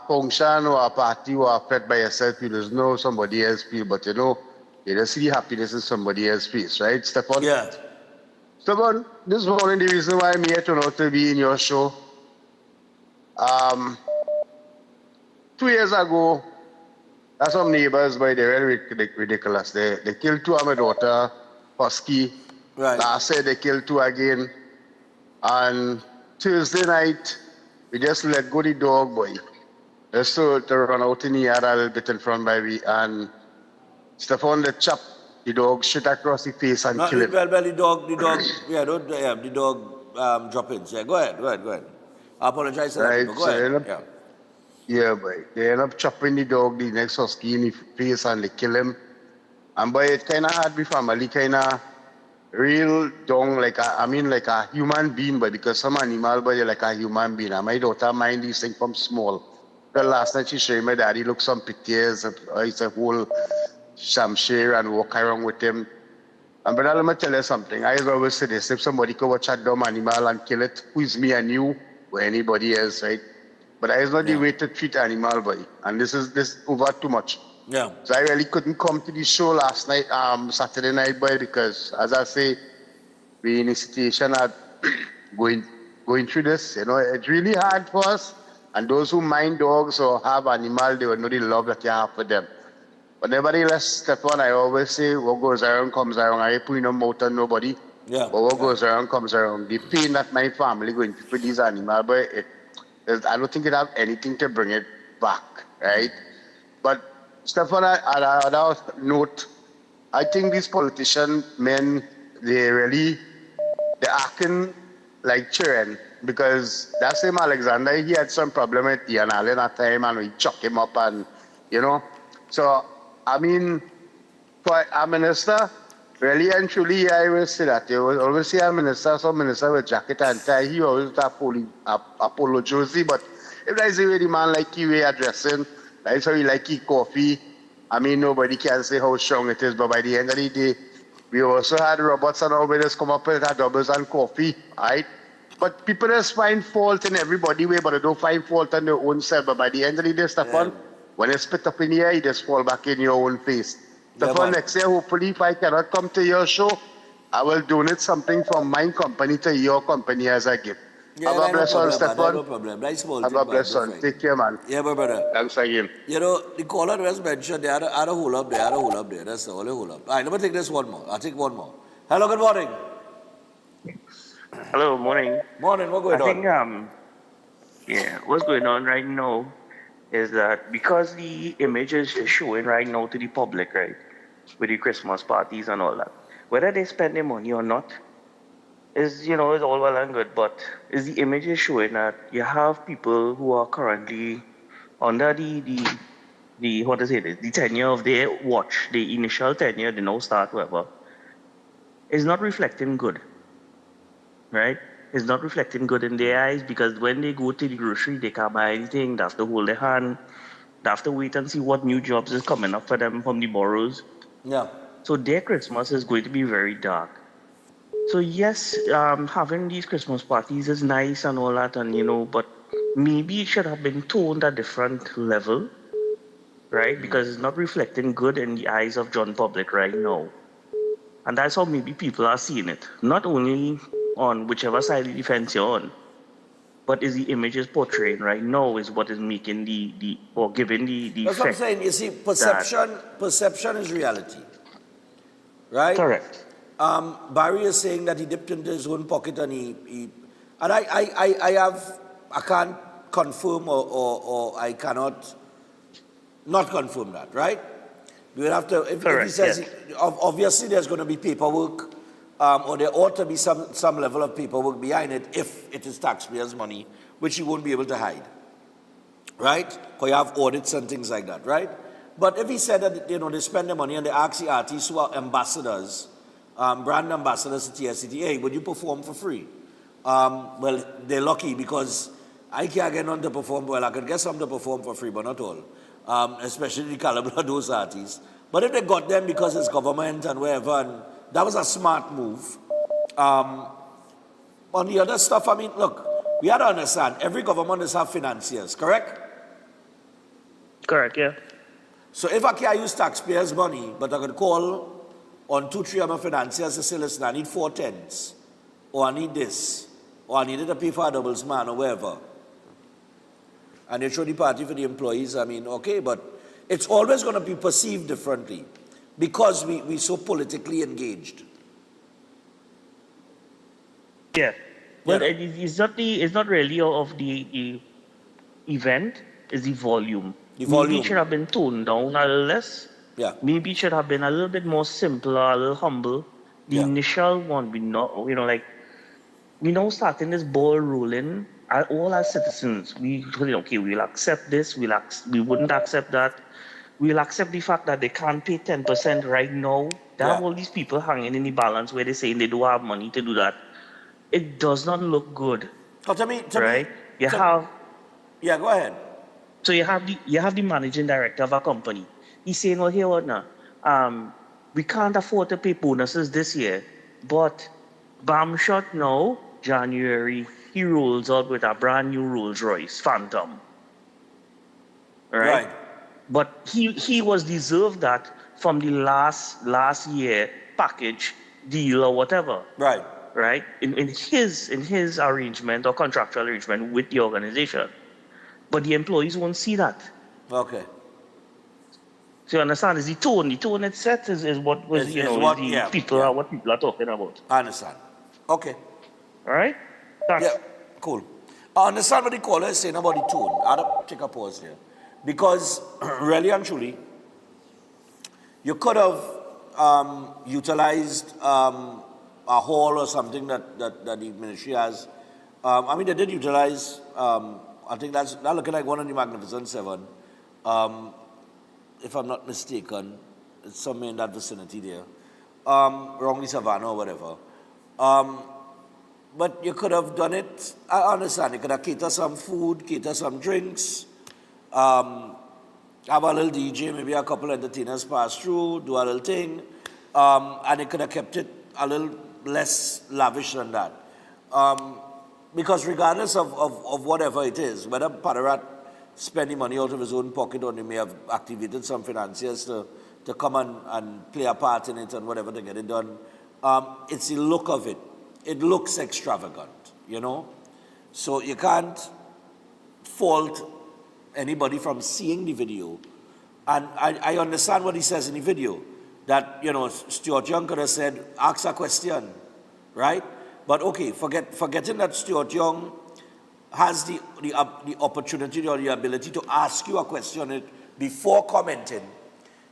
function or a party or a fete by yourself, you just know somebody else feel, but you know, you just see the happiness in somebody else's face, right, Stefan? Yeah. Stefan, this is one of the reasons why I'm here to be in your show. 2 years ago, that's some neighbors, but they're really ridiculous. They killed 2 of my daughter, Husky. Right. Last year they killed 2 again. And Tuesday night, we just let go the dog, boy. Just to run out in the yard a little bit in front by me. And Stefan, they chop the dog straight across the face and kill him. Well, the dog drop-ins. Yeah, go ahead. I apologize for that, but go ahead. Yeah, boy. They end up chopping the dog, the next Husky in the face, and they kill him. And boy, it kind of had the family kind of real down, like a human being, but because some animal, but they're like a human being. And my daughter mind these things from small. The last night she showed my daddy look some pictures, it's a whole shamshir and walk around with him. And brother, let me tell you something. I always say this, if somebody could watch a dumb animal and kill it, who is me and you or anybody else, right? But that is not the way to treat animal, boy. And this over too much. Yeah. So I really couldn't come to the show last night, Saturday night, boy, because as I say, we in a situation of going through this. You know, it's really hard for us. And those who mind dogs or have animals, they will know the love that you have for them. But nevertheless, Stefan, I always say, what goes around comes around. I ain't putting no mouth on nobody. Yeah. But what goes around comes around. The pain that my family going through for these animals, boy, I don't think it have anything to bring it back, right? But Stefan, on another note, I think these politician men, they're acting like children because that same Alexander, he had some problem with Ian Allen at time and we chuck him up and, you know. So, I mean, for a minister, really and truly, I will say that. You will always see a minister, some minister with jacket and tie, he always have a polo jersey, but if that is the way the man like he way addressing, that's how he like his coffee, I mean, nobody can say how strong it is, but by the end of the day, We also had robots and all just come up with our doubles and coffee, right? But people just find fault in everybody way, but they don't find fault in their own self. But by the end of the day, Stefan, when you spit up in the air, you just fall back in your own face. Stefan, next year, hopefully, if I cannot come to your show, I will donate something from my company to your company as a gift. Have a blessed one, Stefan. No problem. Nice small Have a blessed one. Take care, man. Yeah, my brother. Thanks again. You know, the caller was mentioned, they had a hole up there, That's the only hole up. All right, let me take this one more. I'll take one more. Hello, good morning. Hello, morning. Morning, what's going on? I think, what's going on right now is that because the image is showing right now to the public, right, with the Christmas parties and all that, whether they spend their money or not, is all well and good, but is the image is showing that you have people who are currently under the tenure of their watch, the initial tenure, they now start whatever, is not reflecting good, right? It's not reflecting good in their eyes because when they go to the grocery, they can't buy anything. They have to hold their hand. They have to wait and see what new jobs is coming up for them from the boroughs. Yeah. So their Christmas is going to be very dark. So yes, having these Christmas parties is nice and all that, and but maybe it should have been toned at a different level, right? Because it's not reflecting good in the eyes of John public right now. And that's how maybe people are seeing it. Not only on whichever side of the fence you're on, but is the images portraying right now is what is making or giving the That's what I'm saying. You see, perception is reality. Right? Correct. Barry is saying that he dipped into his own pocket and and I can't confirm or I cannot not confirm that, right? We would have to, if he says, obviously there's going to be paperwork, or there ought to be some level of paperwork behind it if it is taxpayers' money, which you won't be able to hide, right? Because you have audits and things like that, right? But if he said that, they spend the money and they ask the artists who are ambassadors, brand ambassadors to TSCT, hey, would you perform for free? Well, they're lucky because I can't get none to perform. Well, I could get some to perform for free, but not all. Especially the caliber of those artists. But if they got them because it's government and wherever, and that was a smart move. On the other stuff, I mean, look, we have to understand, every government does have financiers, correct? Correct, yeah. So if I can't use taxpayers' money, but I could call on 2-3 of my financiers to say, listen, I need 4 tents, or I need this, or I needed to pay for a doubles man, or wherever. And they throw the party for the employees, I mean, okay, but it's always going to be perceived differently because we're so politically engaged. Yeah. Well, it's not really of the event, it's the volume. The volume. Maybe it should have been toned down a little less. Yeah. Maybe it should have been a little bit more simpler, a little humble. The initial one, we now starting this ball rolling. All our citizens, we'll accept this, we wouldn't accept that. We'll accept the fact that they can't pay 10% right now. They have all these people hanging in the balance where they're saying they don't have money to do that. It does not look good. Go ahead. So you have the managing director of a company. He's saying, well, here what now? We can't afford to pay bonuses this year, but bam shot now, January, he rolls out with a brand new Rolls Royce Phantom. Right? But he was deserved that from the last year package deal or whatever. Right? In his arrangement or contractual arrangement with the organization. But the employees won't see that. Okay. So you understand? Is the tone? The tone it's set is what was what people are talking about. I understand. Okay. All right? Thanks. Yeah, cool. I understand what the caller is saying about the tone. I have to take a pause here. Because, really and truly, you could have utilized a hall or something that the ministry has. I mean, they did utilize, I think that's looking like one of the Magnificent Seven. If I'm not mistaken, it's somewhere in that vicinity there. Wrongly Savannah or whatever. But you could have done it, I understand, you could have catered some food, cater some drinks, have a little DJ, maybe a couple entertainers pass through, do a little thing, And they could have kept it a little less lavish than that. Because regardless of whatever it is, whether Padarat spending money out of his own pocket or he may have activated some financiers to come and play a part in it and whatever to get it done, it's the look of it. It looks extravagant, you know? So you can't fault anybody from seeing the video. And I understand what he says in the video, that, you know, Stuart Young could have said, ask a question, right? But okay, forgetting that Stuart Young has the opportunity or the ability to ask you a question before commenting,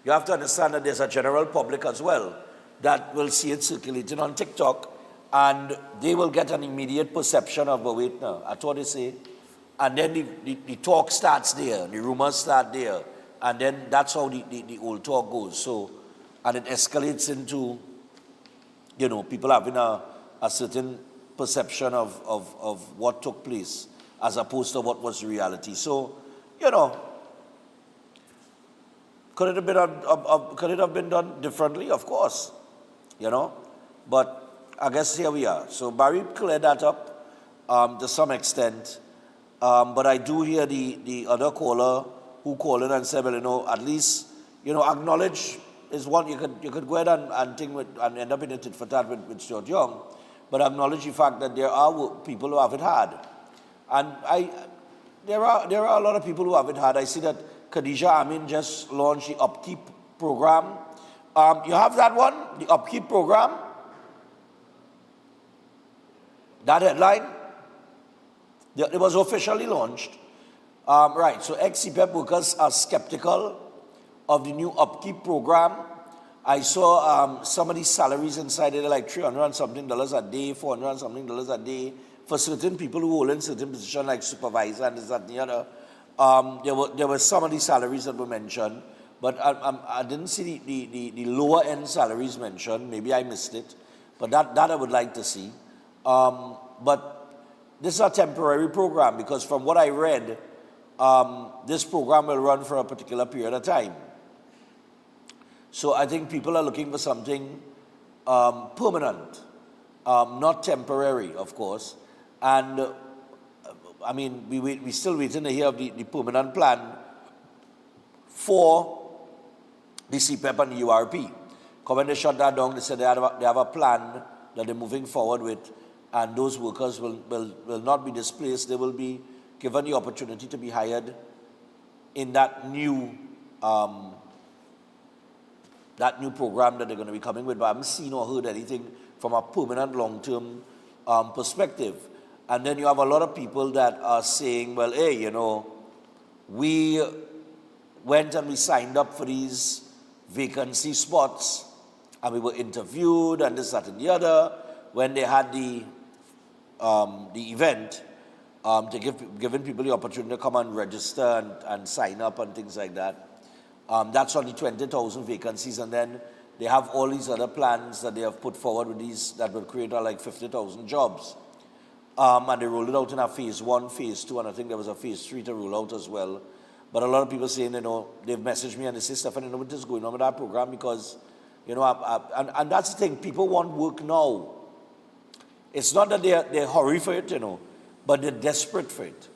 you have to understand that there's a general public as well that will see it circulating on TikTok, and they will get an immediate perception of, well, wait now, that's what they say. And then the talk starts there, the rumors start there, and then that's how the old talk goes. So, and it escalates into, you know, people having a certain perception of what took place as opposed to what was reality. So, you know, could it have been done differently? Of course, you know, but I guess here we are. So Barry cleared that up to some extent, but I do hear the other caller who called in and said, well, you know, at least, you know, acknowledge is one, you could go ahead and think with, and end up in it for that with Stuart Young, but acknowledge the fact that there are people who have it hard. And there are a lot of people who have it hard. I see that Khadija Amin just launched the Upkeep program. You have that one, the Upkeep program? That headline? It was officially launched. Right, so ex-CPEP workers are skeptical of the new Upkeep program. I saw some of these salaries inside there, like $300 and something a day, $400 and something a day, for certain people who hold in certain positions like supervisor and this, that, and the other. There were some of these salaries that were mentioned, but I didn't see the lower end salaries mentioned. Maybe I missed it, but that I would like to see. But this is a temporary program because from what I read, this program will run for a particular period of time. So I think people are looking for something permanent, not temporary, of course. And I mean, we're still waiting to hear of the permanent plan for the CPEP and the URP. When they shut that down, they said they have a plan that they're moving forward with, and those workers will not be displaced. They will be given the opportunity to be hired in that new program that they're going to be coming with. But I haven't seen or heard anything from a permanent long-term perspective. And then you have a lot of people that are saying, well, hey, you know, we went and we signed up for these vacancy spots and we were interviewed and this, that, and the other when they had the event to giving people the opportunity to come and register and sign up and things like that. That's only 20,000 vacancies, and then they have all these other plans that they have put forward with these that will create like 50,000 jobs. And they rolled it out in a phase 1, phase 2, and I think there was a phase 3 to roll out as well. But a lot of people saying, you know, they've messaged me and they say, Stefan, you know what is going on with that program? Because, you know, and that's the thing, people want work now. It's not that they're hurry for it, you know, but they're desperate for it.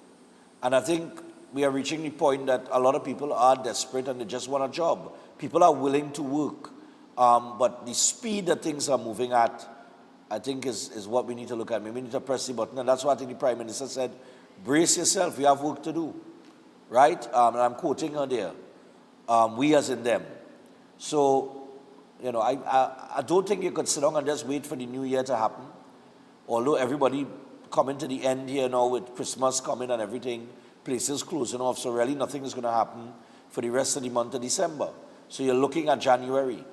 And I think we are reaching the point that a lot of people are desperate and they just want a job. People are willing to work. But the speed that things are moving at, I think is what we need to look at. We need to press the button. And that's why I think the Prime Minister said, brace yourself, we have work to do. Right? And I'm quoting her there. We as in them. So, you know, I don't think you could sit down and just wait for the new year to happen. Although everybody coming to the end here now with Christmas coming and everything, places closing off, so really nothing is going to happen for the rest of the month of December. So you're looking at January.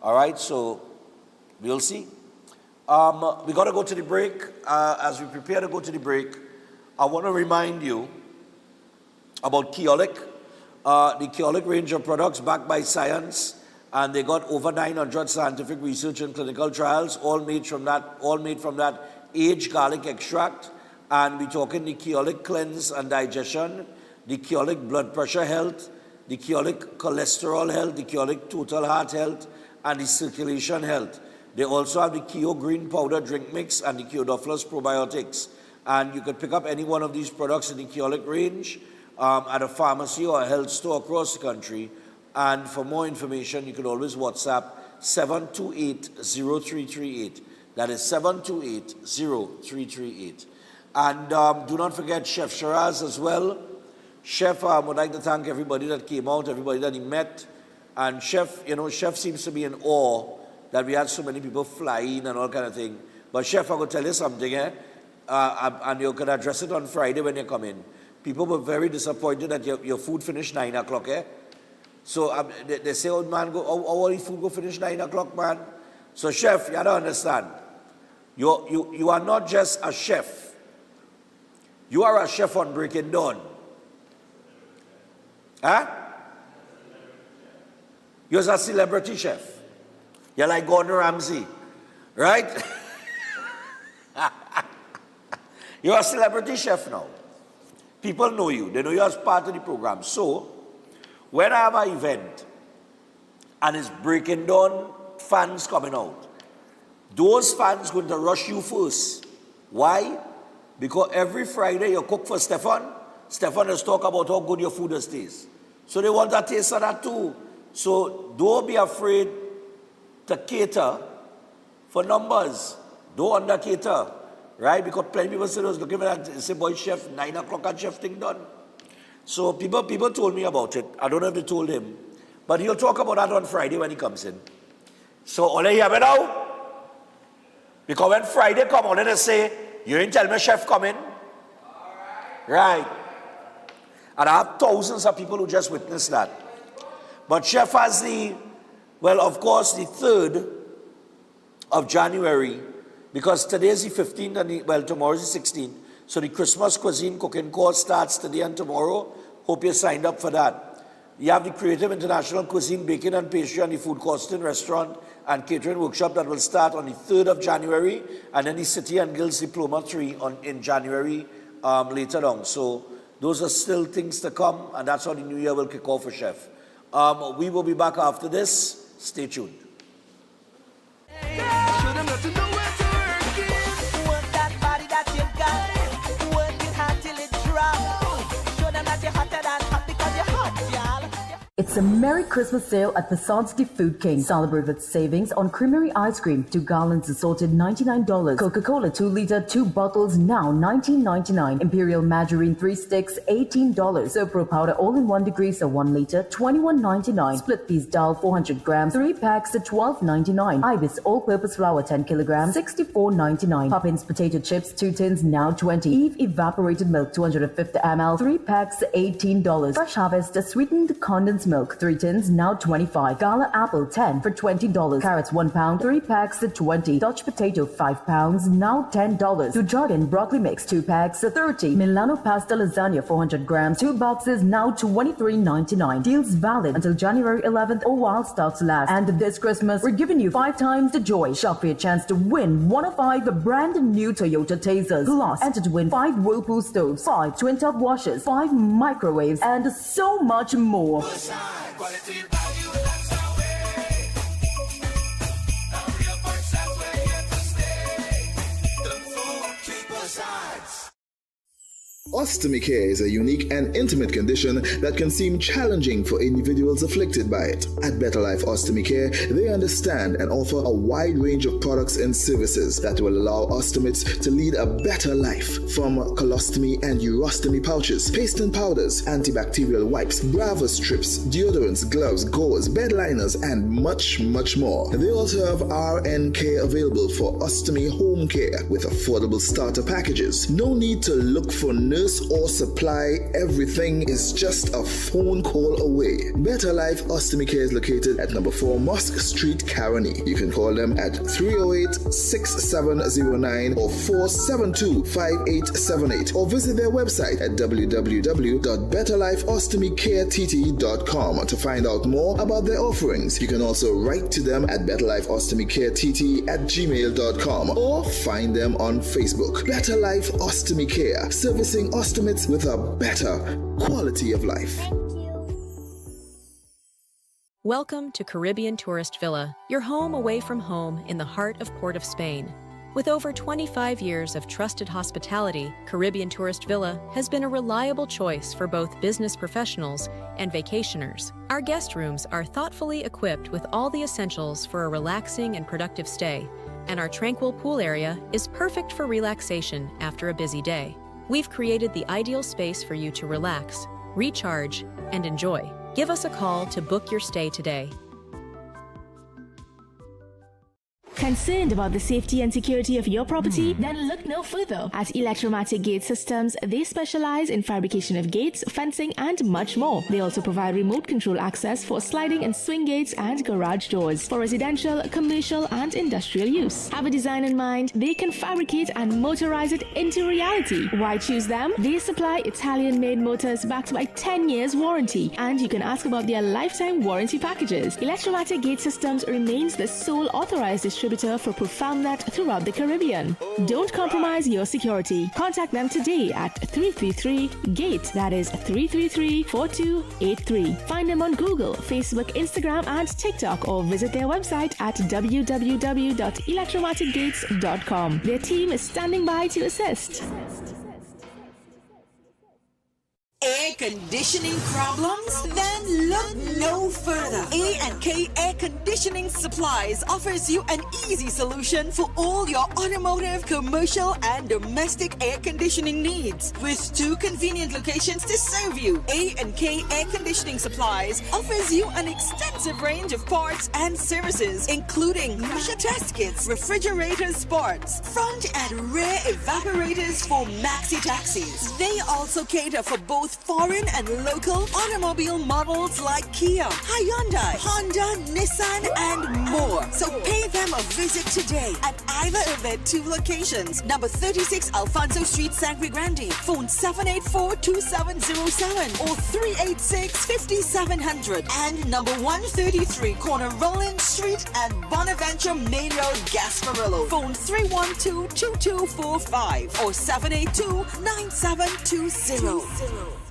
All right, so we'll see. We got to go to the break. As we prepare to go to the break, I want to remind you about Keolic. The Keolic range of products backed by science, and they got over 900 scientific research and clinical trials, all made from that aged garlic extract. And we're talking the Keolic cleanse and digestion, the Keolic blood pressure health, the Keolic cholesterol health, the Keolic total heart health, and the circulation health. They also have the Keo Green Powder Drink Mix and the Keodophilus Probiotics. And you could pick up any one of these products in the Keolic range at a pharmacy or a health store across the country. And for more information, you can always WhatsApp 728-0338. That is 728-0338. And do not forget Chef Shiraz as well. Chef would like to thank everybody that came out, everybody that he met. And Chef, Chef seems to be in awe that we had so many people flying and all kind of thing. But Chef, I'm going to tell you something, and you can address it on Friday when you come in. People were very disappointed that your food finished 9 o'clock, So they say, old man, how all the food go finish 9 o'clock, man? So Chef, you have to understand, you are not just a chef. You are a chef on Breaking Dawn. You're a celebrity chef. You're like Gordon Ramsay, right? You're a celebrity chef now. People know you. They know you as part of the program. So, when I have an event and it's Breaking Dawn fans coming out, those fans going to rush you first. Why? Because every Friday you cook for Stefan. Stefan is talk about how good your food is taste. So they want a taste of that too. So don't be afraid to cater for numbers. Don't under cater. Right? Because plenty of people say, looking at that, say, boy, chef, 9 o'clock and chef thing done. So people told me about it. I don't know if they told him. But he'll talk about that on Friday when he comes in. So all you hear me now? Because when Friday come on, they say, you didn't tell me chef coming. Right. And I have thousands of people who just witnessed that. But chef has of course, the 3rd of January, because today is the 15th and tomorrow is the 16th. So the Christmas cuisine cooking course starts today and tomorrow. Hope you signed up for that. You have the Creative International Cuisine Baking and Pastry and the Food Costing Restaurant and Catering Workshop that will start on the 3rd of January, and then the City and Guilds Diploma 3 in January later on. So those are still things to come, and that's how the new year will kick off for Chef. We will be back after this. Stay tuned. It's a Merry Christmas sale at Facades de Food King. Celebrate with savings on creamery ice cream, 2 gallons assorted $99. Coca-Cola 2 liter, 2 bottles now $19.99. Imperial margarine 3 sticks $18. Sopro powder all-in-1 degreaser 1 liter $21.99. Split peas dal 400 grams 3 packs at $12.99. Ibis all-purpose flour 10 kilograms $64.99. Poppins potato chips 2 tins now $20. Eve evaporated milk 250 ml 3 packs $18. Fresh Harvest sweetened condensed milk 3 tins now $25. Gala apple 10 for $20. Carrots 1 pound 3 packs at $20. Dutch potato 5 pounds now $10. To Jordan broccoli mix 2 packs at $30. Milano pasta lasagna 400 grams 2 boxes now $23.99. Deals valid until January 11th or while stocks last. And this Christmas we're giving you 5 times the joy. Shop for your chance to win 1 of 5 brand new Toyota Tasers. Plus enter to win 5 Whirlpool stoves, 5 twin top washers, 5 microwaves, and so much more. Ostomy care is a unique and intimate condition that can seem challenging for individuals afflicted by it. At Better Life Ostomy Care, they understand and offer a wide range of products and services that will allow ostomates to lead a better life. From colostomy and urostomy pouches, paste and powders, antibacterial wipes, Brava strips, deodorants, gloves, gauze, bed liners, and much, much more. They also have RN care available for ostomy home care with affordable starter packages. No need to look for nurse or supply. Everything is just a phone call away. Better Life Ostomy Care is located at number 4 Mosque Street, Caroni. You can call them at 308-6709 or 472-5878 or visit their website at www.betterlifeostomycareTT.com to find out more about their offerings. You can also write to them at betterlifeostomycareTT@gmail.com or find them on Facebook. Better Life Ostomy Care, servicing ostomates with a better quality of life. Welcome to Caribbean Tourist Villa, your home away from home in the heart of Port of Spain. With over 25 years of trusted hospitality, Caribbean Tourist Villa has been a reliable choice for both business professionals and vacationers. Our guest rooms are thoughtfully equipped with all the essentials for a relaxing and productive stay, and our tranquil pool area is perfect for relaxation after a busy day. We've created the ideal space for you to relax, recharge, and enjoy. Give us a call to book your stay today. Concerned about the safety and security of your property? Then look no further. At Electromatic Gate Systems, they specialize in fabrication of gates, fencing, and much more. They also provide remote control access for sliding and swing gates and garage doors for residential, commercial, and industrial use. Have a design in mind? They can fabricate and motorize it into reality. Why choose them? They supply Italian-made motors backed by 10 years warranty, and you can ask about their lifetime warranty packages. Electromatic Gate Systems remains the sole authorized distributor for ProfoundNet throughout the Caribbean. Don't compromise your security. Contact them today at 333-GATE, that is 333-4283. Find them on Google, Facebook, Instagram, and TikTok, or visit their website at www.electromaticgates.com. Their team is standing by to assist. Air conditioning problems? Then look no further. A&K Air Conditioning Supplies offers you an easy solution for all your automotive, commercial, and domestic air conditioning needs. With 2 convenient locations to serve you, A&K Air Conditioning Supplies offers you an extensive range of parts and services, including pressure test kits, refrigerators, parts, front and rear evaporators for maxi taxis. They also cater for both foreign and local automobile models like Kia, Hyundai, Honda, Nissan, and more. So pay them a visit today at either of their 2 locations. Number 36 Alfonso Street, Sangre Grande. Phone 784-2707 or 386-5700. And number 133 Corner Roland Street and Bonaventure Main Road, Gasparillo. Phone 312-2245 or 782-9720.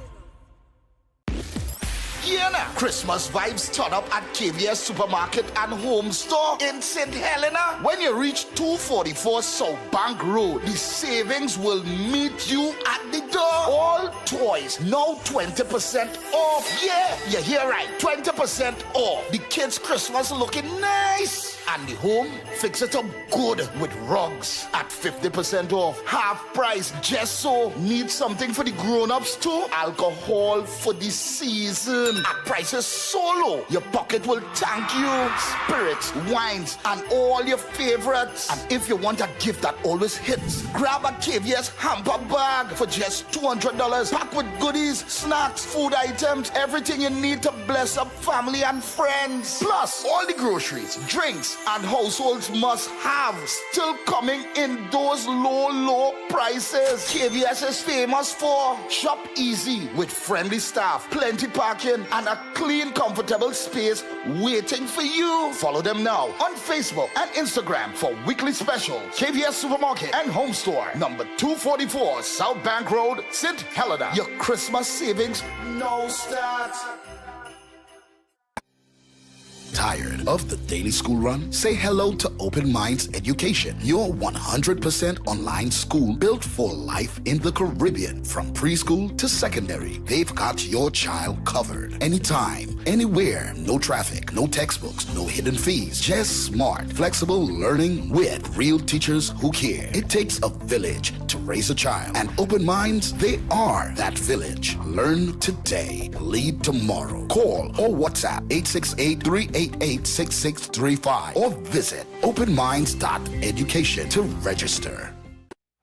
Yeah, now. Christmas vibes turn up at KVS Supermarket and Home Store in St. Helena. When you reach 244 South Bank Road, the savings will meet you at the door. All toys now 20% off. Yeah, you hear right. 20% off. The kids' Christmas looking nice. And the home, fix it up good with rugs at 50% off. Half price, just so. Need something for the grown-ups too? Alcohol for the season. At prices so low, your pocket will thank you. Spirits, wines, and all your favorites. And if you want a gift that always hits, grab a KVS hamper bag for just $200. Packed with goodies, snacks, food items, everything you need to bless up family and friends. Plus, all the groceries, drinks, and households must have still coming in those low prices. KVS is famous for shop easy with friendly staff, plenty parking, and a clean, comfortable space waiting for you. Follow them now on Facebook and Instagram for weekly specials. KVS Supermarket and Home Store, number 244 South Bank Road, St. Helena. Your Christmas savings now start. Tired of the daily school run? Say hello to Open Minds Education, your 100% online school built for life in the Caribbean. From preschool to secondary, they've got your child covered. Anytime, anywhere, no traffic, no textbooks, no hidden fees. Just smart, flexible learning with real teachers who care. It takes a village to raise a child, and Open Minds, they are that village. Learn today, lead tomorrow. Call or WhatsApp 868-388-6635 or visit openminds.education to register.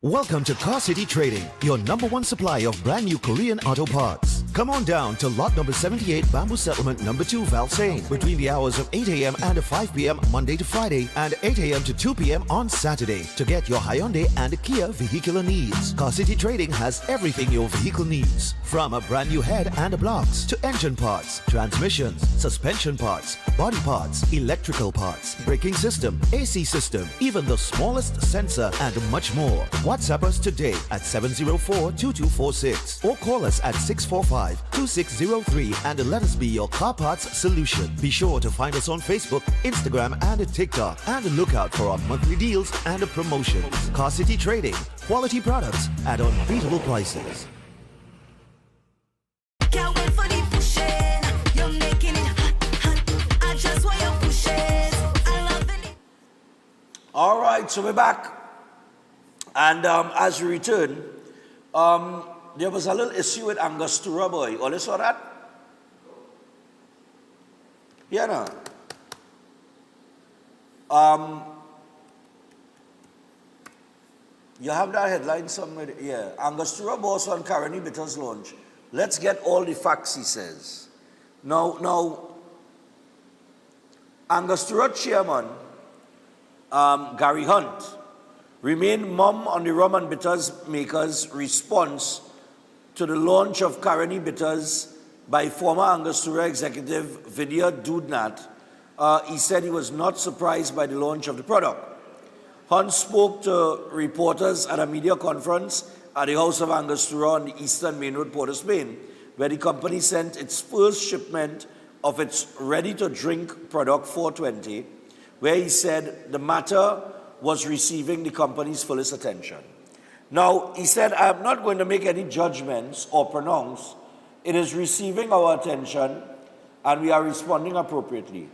Welcome to Car City Trading, your #1 supply of brand new Korean auto parts. Come on down to lot number 78 Bamboo Settlement number 2 Valsain between the hours of 8 a.m. and 5 p.m. Monday to Friday and 8 a.m. to 2 p.m. on Saturday to get your Hyundai and Kia vehicular needs. Car City Trading has everything your vehicle needs, from a brand new head and blocks to engine parts, transmissions, suspension parts, body parts, electrical parts, braking system, AC system, even the smallest sensor, and much more. WhatsApp us today at 704-2246 or call us at 645 715-2603 and let us be your car parts solution. Be sure to find us on Facebook, Instagram, and TikTok. And look out for our monthly deals and promotions. Car City Trading. Quality products at unbeatable prices. Can't wait for the pushing. You're making it hot, hot. I just want your pushes. I love it. All right, so we're back. And as we return, there was a little issue with Angostura boy. All you saw that? Yeah, no. You have that headline somewhere. Yeah. Angostura boss on Caroni Bitters launch. Let's get all the facts, he says. Now, Angostura chairman, Gary Hunt, remained mum on the rum and bitters makers' response to the launch of Caroni Bitters by former Angostura executive Vidya Dudnat. He said he was not surprised by the launch of the product. Hunt spoke to reporters at a media conference at the House of Angostura on the Eastern Main Road, Port of Spain, where the company sent its first shipment of its ready-to-drink product 420, where he said the matter was receiving the company's fullest attention. Now, he said, I am not going to make any judgments or pronounce. It is receiving our attention, and we are responding appropriately.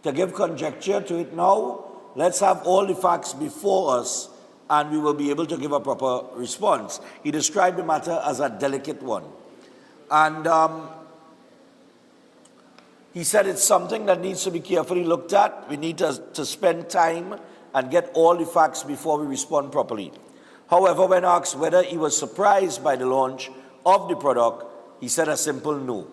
To give conjecture to it now, let's have all the facts before us, and we will be able to give a proper response. He described the matter as a delicate one. And he said it's something that needs to be carefully looked at. We need to spend time and get all the facts before we respond properly. However, when asked whether he was surprised by the launch of the product, he said a simple no.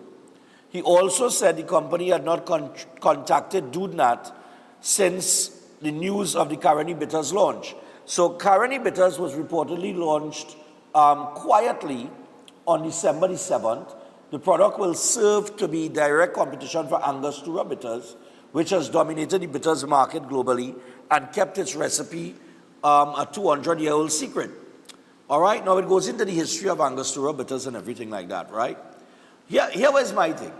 He also said the company had not contacted Dudnat since the news of the Caroni Bitters launch. So Caroni Bitters was reportedly launched quietly on December the 7th. The product will serve to be direct competition for Angostura Bitters, which has dominated the bitters market globally and kept its recipe a 200-year-old secret. All right, now it goes into the history of Angostura Bitters and everything like that, right? Here was my thing.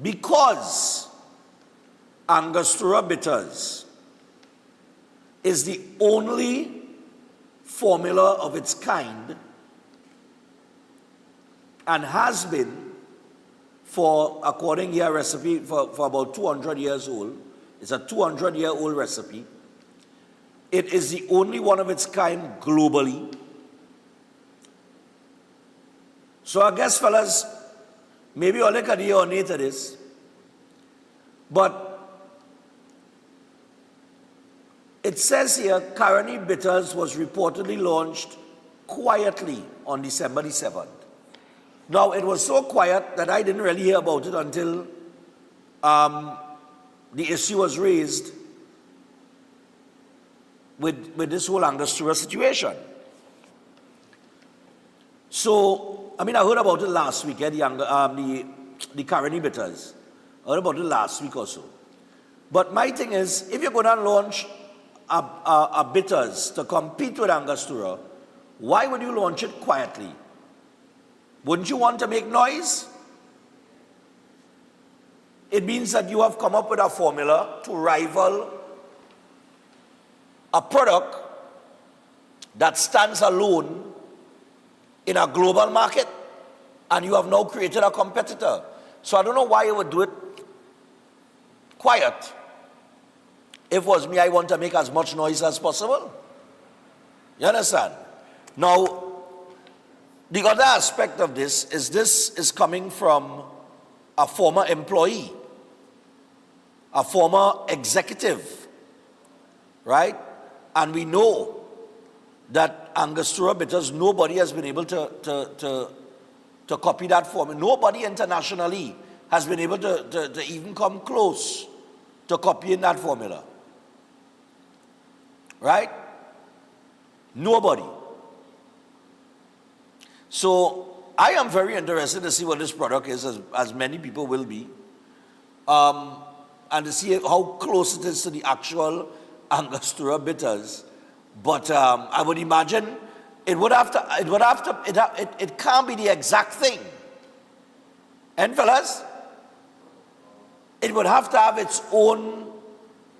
Because Angostura Bitters is the only formula of its kind and has been for, according to a recipe, for about 200 years old. It's a 200-year-old recipe. It is the only one of its kind globally. So I guess, fellas, maybe all like a day or later this, but it says here, Caroni Bitters was reportedly launched quietly on December the 7th. Now, it was so quiet that I didn't really hear about it until the issue was raised with this whole Angostura situation. So, I mean, I heard about it last week, the Caroni Bitters. I heard about it last week or so. But my thing is, if you're going to launch a bitters to compete with Angostura, why would you launch it quietly? Wouldn't you want to make noise? It means that you have come up with a formula to rival a product that stands alone in a global market, and you have now created a competitor. So I don't know why you would do it quiet. If it was me, I want to make as much noise as possible. You understand? Now, the other aspect of this is coming from a former employee, a former executive, right? And we know that Angostura Bitters, nobody has been able to copy that formula. Nobody internationally has been able to even come close to copying that formula. Right? Nobody. So I am very interested to see what this product is, as many people will be, and to see how close it is to the actual Angostura Bitters. But I would imagine it can't be the exact thing. And fellas, it would have to have its own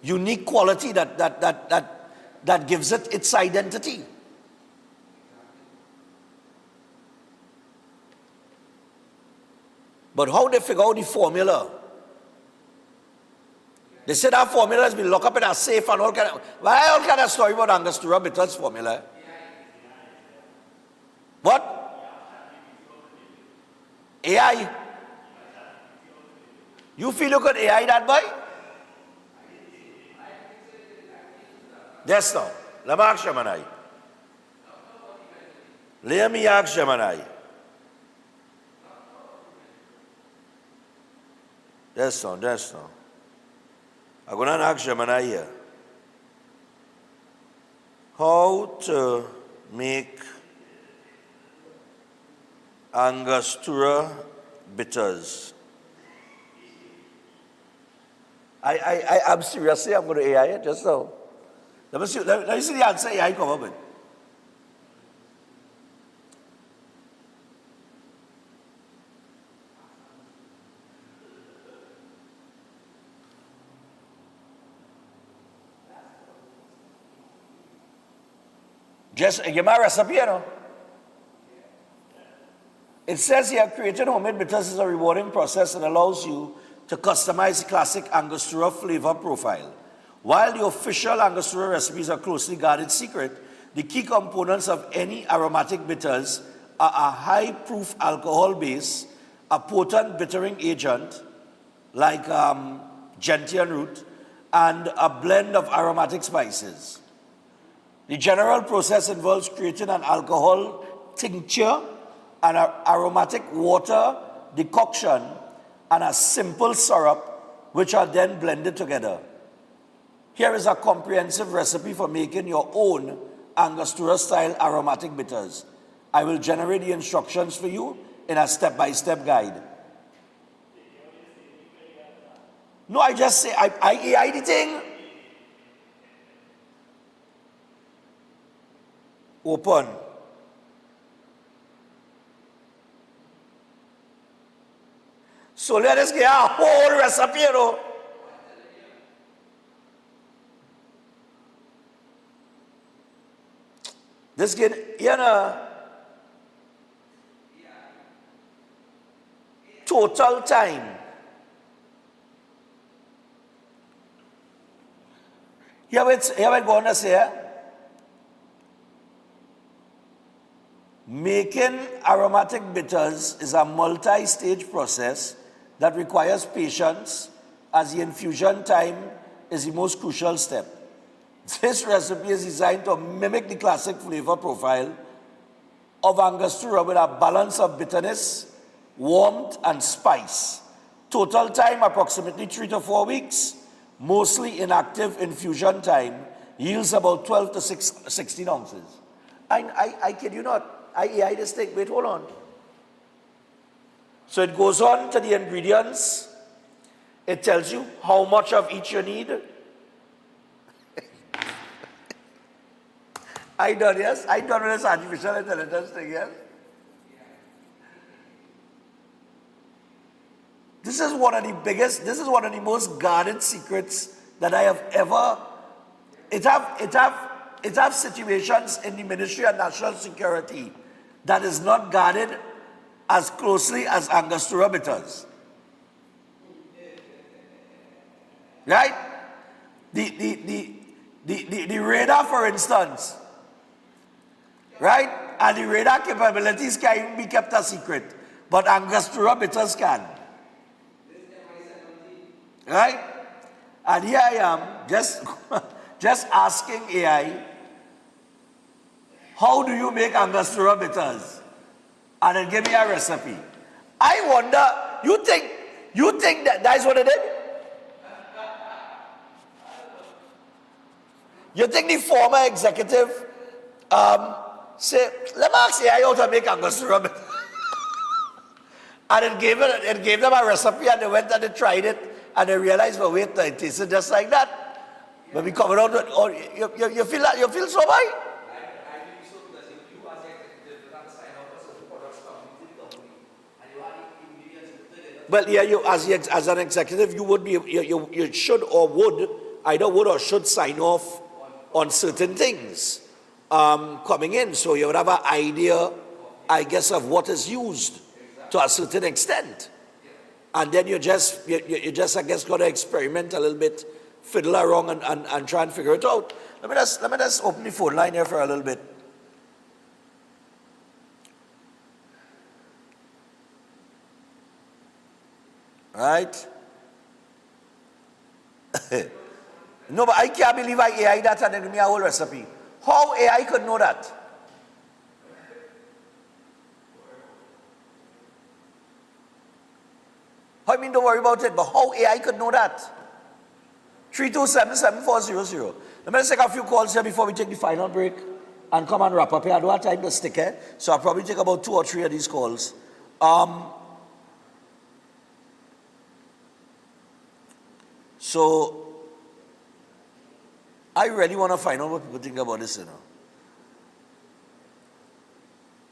unique quality that gives it its identity. But how they figure out the formula? They say that formula has been locked up in a safe and all kind of... Why all kind of story about Angostura Bitters formula? What? AI? You feel you could AI that boy? Yes, no. Let me ask Gemini. Let me ask Gemini. That's no. I'm going to ask Gemini here. How to make Angostura bitters? I'm seriously, I'm going to AI it just now. Let me see the answer AI come up with. Just give me a recipe, you know. It says here, creating homemade bitters is a rewarding process and allows you to customize the classic Angostura flavor profile. While the official Angostura recipes are closely guarded secret, the key components of any aromatic bitters are a high-proof alcohol base, a potent bittering agent like gentian root, and a blend of aromatic spices. The general process involves creating an alcohol tincture, an aromatic water decoction, and a simple syrup, which are then blended together. Here is a comprehensive recipe for making your own Angostura-style aromatic bitters. I will generate the instructions for you in a step-by-step guide. No, I just say, I AI the thing. Open. So let us get a whole recipe, you know. This get, you know, total time. Here we're going to say, making aromatic bitters is a multi-stage process that requires patience, as the infusion time is the most crucial step. This recipe is designed to mimic the classic flavor profile of Angostura with a balance of bitterness, warmth, and spice. Total time approximately 3 to 4 weeks. Mostly inactive infusion time yields about 12 to 16 ounces. I kid you not. I AI this thing. Wait, hold on. So it goes on to the ingredients. It tells you how much of each you need. I done, yes? I done with this artificial intelligence thing, yes? This is one of the biggest, this is one of the most guarded secrets that I have ever, it have situations in the Ministry of National Security that is not guarded as closely as Angostura bitters. Right? The radar, for instance, right? And the radar capabilities can even be kept a secret, but Angostura bitters can. Right? And here I am, just asking AI, how do you make Angostura bitters? And then give me a recipe. I wonder, you think that's what it is? You think the former executive say, let me ask AI how to make Angostura bitters. And it gave them a recipe, and they went and they tried it. And they realized, well, wait, it tasted just like that. But we covered out with, you feel that? You feel so bad? Well, yeah, you as an executive, you would be you should or would either would or should sign off on certain things coming in, so you would have an idea, I guess, of what is used to a certain extent, and then you just I guess got to experiment a little bit, fiddle around and try and figure it out. Let me just open the phone line here for a little bit. Right? No, but I can't believe I AI that and then give me a whole recipe. How AI could know that? I mean, don't worry about it, but how AI could know that? 327-7400. Let me just take a few calls here before we take the final break and come and wrap up here. I don't have time to stick here, so I'll probably take about 2 or 3 of these calls. So, I really want to find out what people think about this, you know.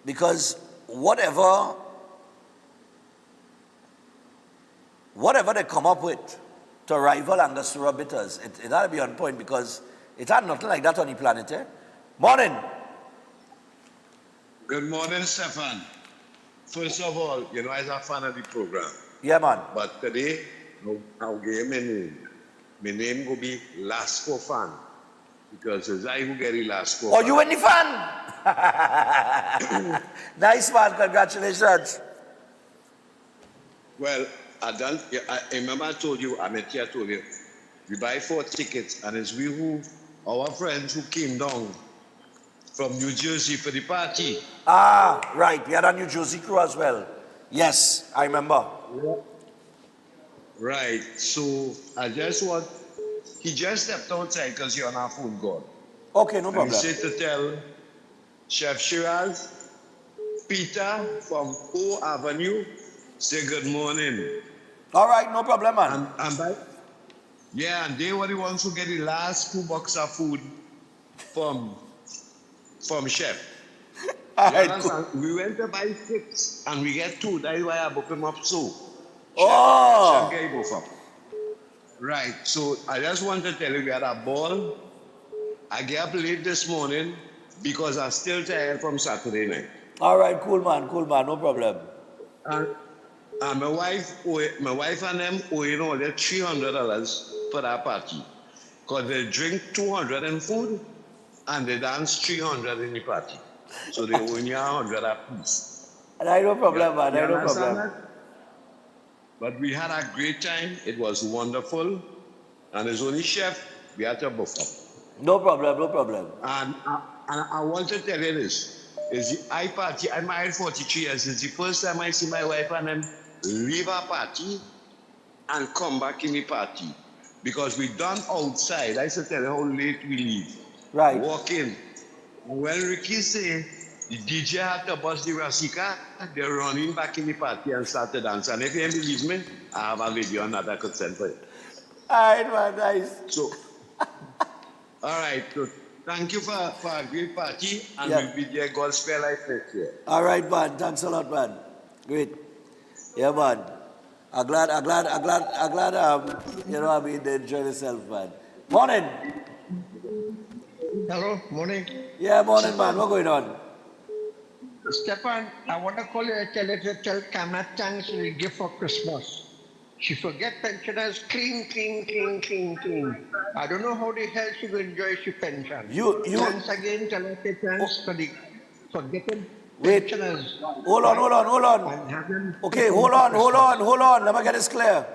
Because whatever they come up with to rival Angostura bitters, it ought to be on point, because it had nothing like that on the planet, eh? Morning. Good morning, Stefan. First of all, you know, I'm a fan of the program. Yeah, man. But today, I'll give my name. My name will be Lasco Fan. Because it's I who get the Lasco. Oh, you any fan? Nice, man. Congratulations. Well, I remember I told you, I told you, we buy 4 tickets, and it's our friends who came down from New Jersey for the party. Ah, right. We had a New Jersey crew as well. Yes, I remember. Yeah. Right. So he just stepped outside because you're on our phone call. Okay, no problem. And he said to tell Chef Shiraz, Peter from O Avenue, say good morning. All right, no problem, man. And they were the ones who get the last 2 boxes of food from Chef. Cool. We went to buy 6 and we get 2. That's why I booked them up so. Oh! Chef gave both up. Right, so I just want to tell you we had a ball. I get up late this morning because I'm still tired from Saturday night. All right, cool man, no problem. And my wife and them owing all their $300 for that party. Because they drink 200 in food and they dance 300 in the party. So they owe you 100 apiece. No problem, man. No problem. That? But we had a great time. It was wonderful. And as only Chef, we had to buffer. No problem. And I want to tell you this. I'm married 43 years. It's the first time I see my wife and them leave a party and come back in the party. Because we done outside. I should tell you how late we leave. Right. Walk in. When Ricky say the DJ had to bust the Rasika, they're running back in the party and start to dance. And if you don't believe me, I have a video on that I could send for you. All right, man, nice. So, all right. So thank you for a great party, and we'll be there gospel like next year. All right, man. Thanks a lot, man. Great. Yeah, man. I'm glad, you know, I mean, they enjoy themselves, man. Morning. Hello, morning. Yeah, morning, man. What's going on? Stefan, I want to call you and tell you to tell Kamala thanks for the gift for Christmas. She forget pensioners clean. I don't know how the hell she will enjoy she pension. Once again, tell her to thanks for getting pensioners. Hold on. Okay, hold on. Let me get this clear.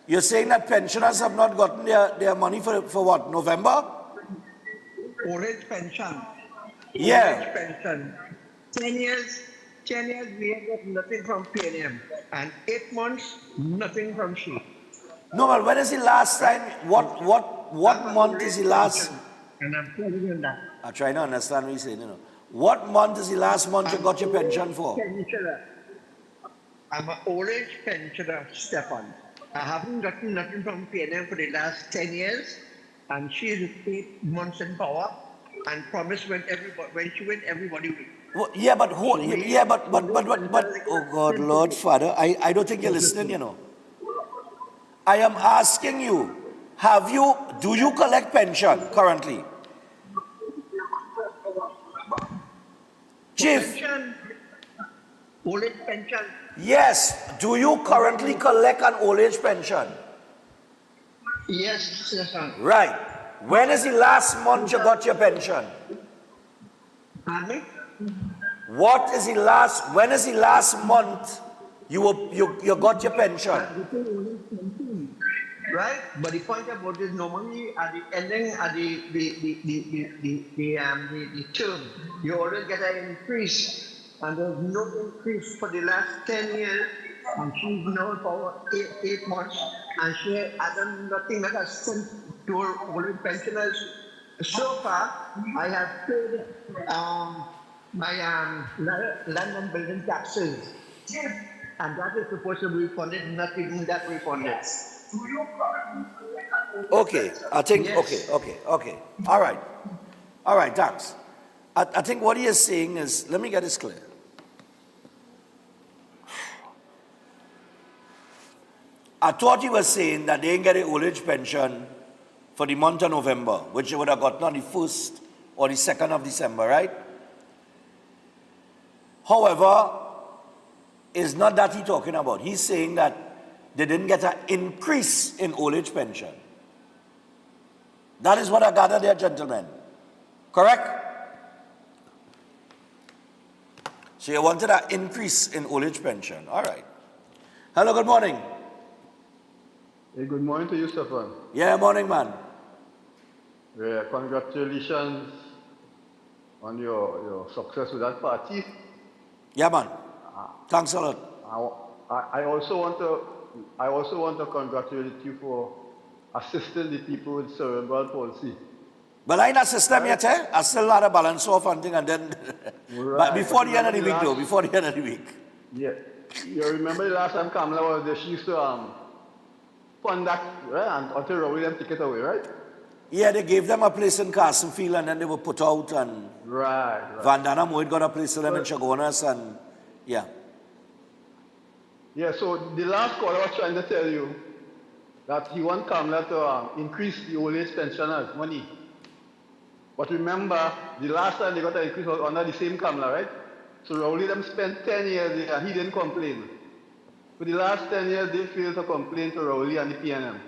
You're saying that pensioners have not gotten their money for what, November? Orange pension. Yeah. Orange pension. 10 years we have got nothing from PNM. And 8 months, nothing from she. No, but when is the last time, what month is the last? And I'm telling you that. I'm trying to understand what you're saying, you know. What month is the last month you got your pension for? I'm an orange pensioner, Stefan. I haven't gotten nothing from PNM for the last 10 years. And she's 8 months in power and promised when she went, everybody will. Well, but oh God, Lord Father, I don't think you're listening, you know. I am asking you, do you collect pension currently? Chief. Pension. Old age pension. Yes. Do you currently collect an old age pension? Yes, sir. Right. When is the last month you got your pension? Pardon me? When is the last month you got your pension? Right, but the point about it, normally at the ending at the term, you always get an increase, and there's no increase for the last 10 years, and she's now for 8 months, and she has done nothing that has sent to her older pensioners. So far, I have paid my land and building taxes, and that is supposed to be refunded, not even that refunded. Okay, I think, yes. okay. All right, thanks. I think what he is saying is, let me get this clear. I thought he was saying that they didn't get an old age pension for the month of November, which they would have gotten on the 1st or the 2nd of December, right? However, it's not that he's talking about. He's saying that they didn't get an increase in old age pension. That is what I gather there, gentlemen. Correct? So you wanted an increase in old age pension. All right. Hello, good morning. Hey, good morning to you, Stefan. Yeah, morning, man. Yeah, congratulations on your success with that party. Yeah, man. Thanks a lot. I also want to congratulate you for assisting the people with cerebral palsy. Well, I ain't assist them yet, eh? I still had a balance off and thing, and then Right. but before the end of the week, though. Before the end of the week. Yeah. You remember the last time Kamala was there, she used to fund that, right? Until Rowley them take it away, right? Yeah, they gave them a place in Castlefield, and then they were put out, and Right. Vandana Mohit got a place for them in Chagonas, and yeah. Yeah, so the last caller was trying to tell you that he wants Kamala to increase the old age pensioners' money. But remember, the last time they got an increase was under the same Kamala, right? So Rowley them spent 10 years there and he didn't complain. For the last 10 years, they failed to complain to Rowley and the PNM.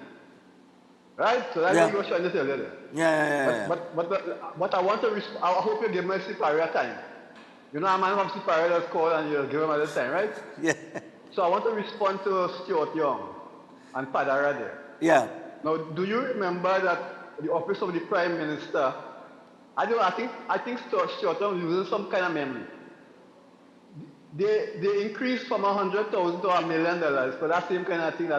Right? So that's what he was trying to tell you there. Yeah. But I want to, I hope you give me Siparia time. You know, a man from Siparia does call and you give him a little time, right? Yeah. So I want to respond to Stuart Young and Padara there. Yeah. Now, do you remember that the office of the Prime Minister, I think Stuart Young uses some kind of memory. They increased from $100,000 to $1 million for that same kind of thing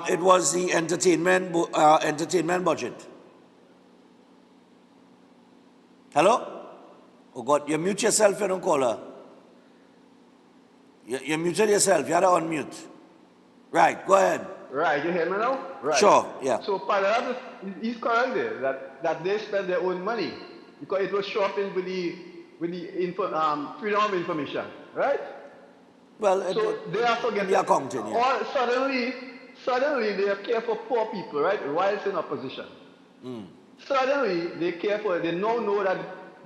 it was the entertainment budget. Hello? Oh God, you mute yourself, you don't call her. You muted yourself, you had to unmute. Right, go ahead. Right, you hear me now? Right. Sure, yeah. So Padara, he's correct there, that they spend their own money because it was shopping with the freedom of information, right? Well, so they are forgetting the accounting, yeah. Or suddenly they care for poor people, right? Whilst in opposition. Suddenly they care for, they now know that.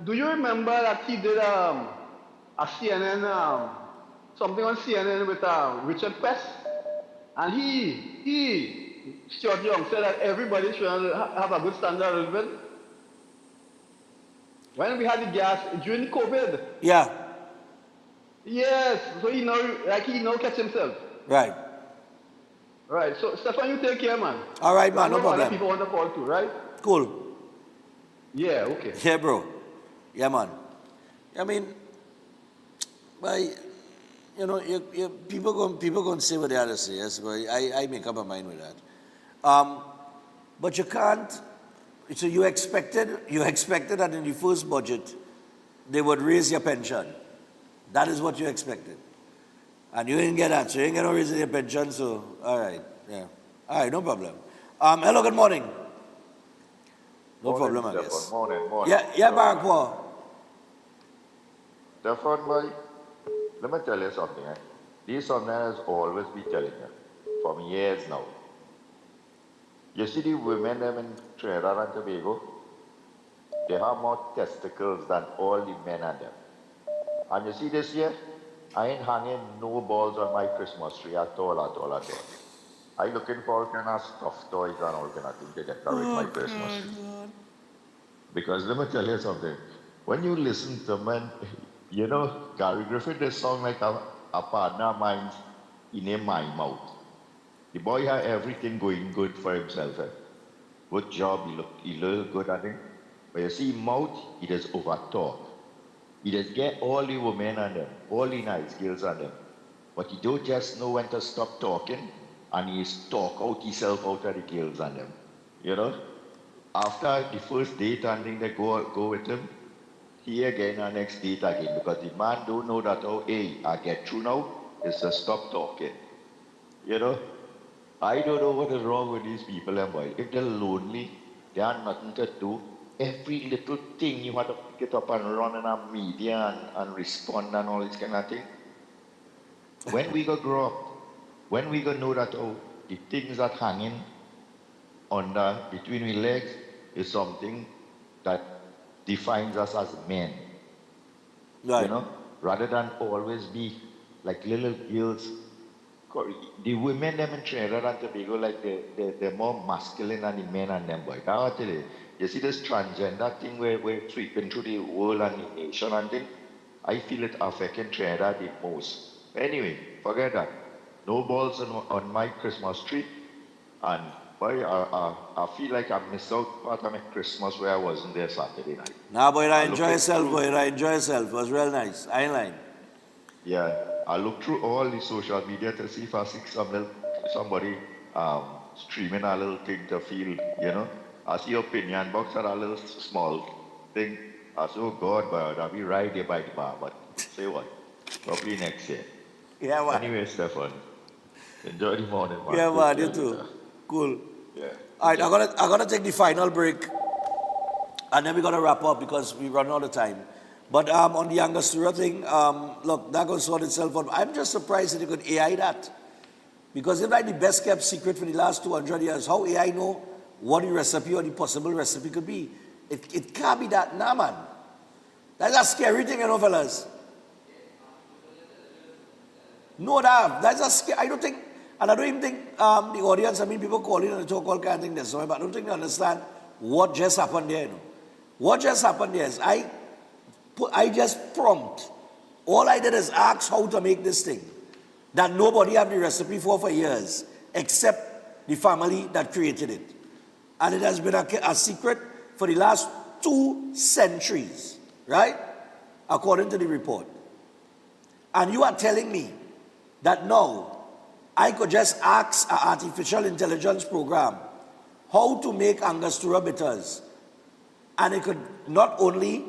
Do you remember that he did a CNN, something on CNN with Richard Pest? And he, Stuart Young, said that everybody should have a good standard of living. When we had the gas during COVID. Yeah. Yes, so he now catch himself. Right. Right, so Stefan, you take care, man. All right, man, no problem. Other people want to call too, right? Cool. Yeah, okay. Yeah, bro. Yeah, man. I mean, you know, people going to say what they have to say, yes, but I make up my mind with that. But you can't, so you expected that in the first budget, they would raise your pension. That is what you expected. And you didn't get that, so you didn't get no raise in your pension, so, all right, yeah. All right, no problem. Hello, good morning. No problem, I guess. Morning. Yeah, Barack Paul. Stefan, boy, let me tell you something. This is something I has always been telling you for years now. You see the women them in Trinidad and Tobago, they have more testicles than all the men and them. And you see this year, I ain't hanging no balls on my Christmas tree at all. I looking for all kind of stuffed toys and all kind of things to decorate my Christmas tree. Because let me tell you something. When you listen to men, you know, Gary Griffith, this song like a partner of mine in my mouth. The boy had everything going good for himself. Good job, he look good at it. But you see, mouth, he does over talk. He does get all the women and them, all the nice girls and them. But he don't just know when to stop talking, and he talk out himself out of the girls and them. You know? After the first date and thing, they go with him, he again and next date again, because the man don't know that, oh, hey, I get through now, is to stop talking. You know? I don't know what is wrong with these people, and boy. If they're lonely, they have nothing to do. Every little thing you have to pick it up and run in a media and respond and all this kind of thing. When we go grow up, when we go know that, oh, the things that hanging under between our legs is something that defines us as men. Right. You know, rather than always be like little girls. The women them in Trinidad and Tobago, like they're more masculine than the men and them, boy. Now I tell you, you see this transgender thing where we're sweeping through the world and the nation and thing, I feel it affecting Trinidad the most. Anyway, forget that. No balls on my Christmas tree, and boy, I feel like I missed out part of my Christmas where I wasn't there Saturday night. Nah, boy, I enjoy yourself, boy. I enjoy yourself. It was real nice. I ain't lying. Yeah, I look through all the social media to see if I see somebody streaming a little thing to feel, you know. I see opinion box and a little small thing. I say, oh God, but I'll be right there by the bar. But say what? Probably next year. Yeah, man. Anyway, Stefan, enjoy the morning, man. Yeah, man, you too. Cool. Yeah. All right, I'm gonna take the final break, and then we're gonna wrap up because we run out of time. But on the Angostura thing, look, that will sort itself out. I'm just surprised that you could AI that. Because it's like the best kept secret for the last 200 years. How AI know what the recipe or the possible recipe could be. It can't be that, nah, man. That's a scary thing, you know, fellas. No, that's a scary, I don't think, and I don't even think the audience, I mean, people calling and talk all kind of things, but I don't think they understand what just happened there, you know. What just happened there is, I just prompt. All I did is ask how to make this thing that nobody had the recipe for years, except the family that created it. And it has been a secret for the last 2 centuries, right? According to the report. And you are telling me that now I could just ask an artificial intelligence program how to make Angostura bitters, and it could not only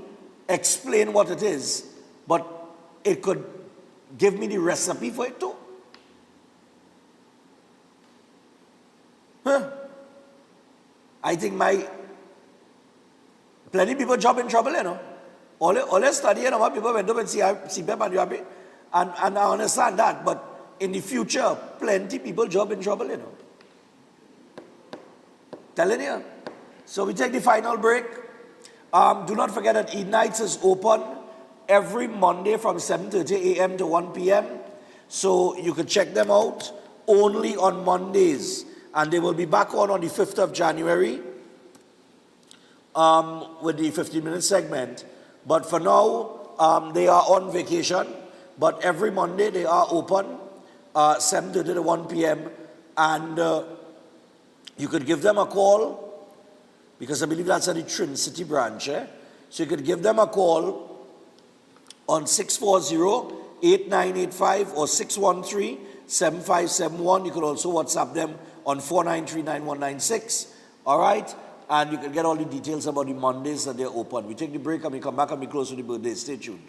explain what it is, but it could give me the recipe for it too. Huh? I think plenty people job in trouble, you know. All they study, you know, what people went up and see them and you happy. And I understand that, but in the future, plenty people job in trouble, you know. Telling you. So we take the final break. Do not forget that Eid Nights is open every Monday from 7:30 a.m. to 1 p.m. So you can check them out only on Mondays. And they will be back on the 5th of January with the 15-minute segment. But for now, they are on vacation. But every Monday they are open, 7:30 to 1 p.m. And you could give them a call, because I believe that's at the Trin City branch. So you could give them a call on 640-8985 or 613-7571. You could also WhatsApp them on 493-9196. All right? And you can get all the details about the Mondays that they're open. We take the break and we come back and we close with the birthday. Stay tuned.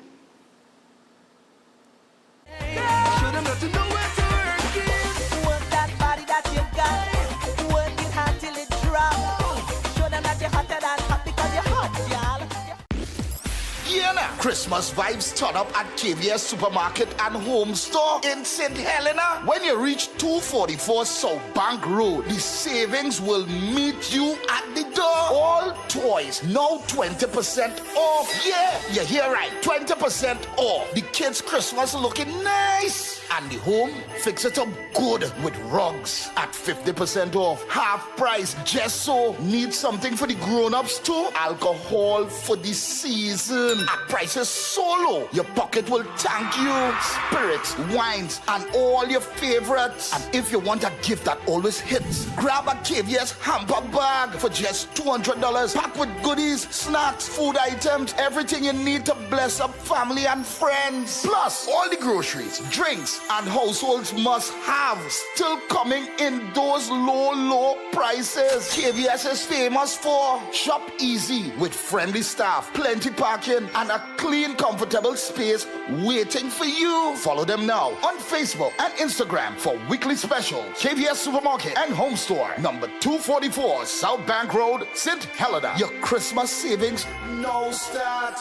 Yeah, now. Christmas vibes turn up at KVS Supermarket and Home Store in St. Helena. When you reach 244 South Bank Road, the savings will meet you at the door. All toys now 20% off. Yeah, you hear right, 20% off. The kids' Christmas looking nice. And the home, fix it up good with rugs at 50% off. Half price, just so. Need something for the grown-ups too? Alcohol for the season. At prices so low, your pocket will thank you. Spirits, wines, and all your favorites. And if you want a gift that always hits, grab a KVS hamper bag for just $200. Packed with goodies, snacks, food items, everything you need to bless up family and friends. Plus, all the groceries, drinks, and households must have still coming in those low prices. KVS is famous for shop easy with friendly staff, plenty parking, and a clean, comfortable space waiting for you. Follow them now on Facebook and Instagram for weekly specials. KVS Supermarket and Home Store, number 244 South Bank Road, St. Helena. Your Christmas savings now start.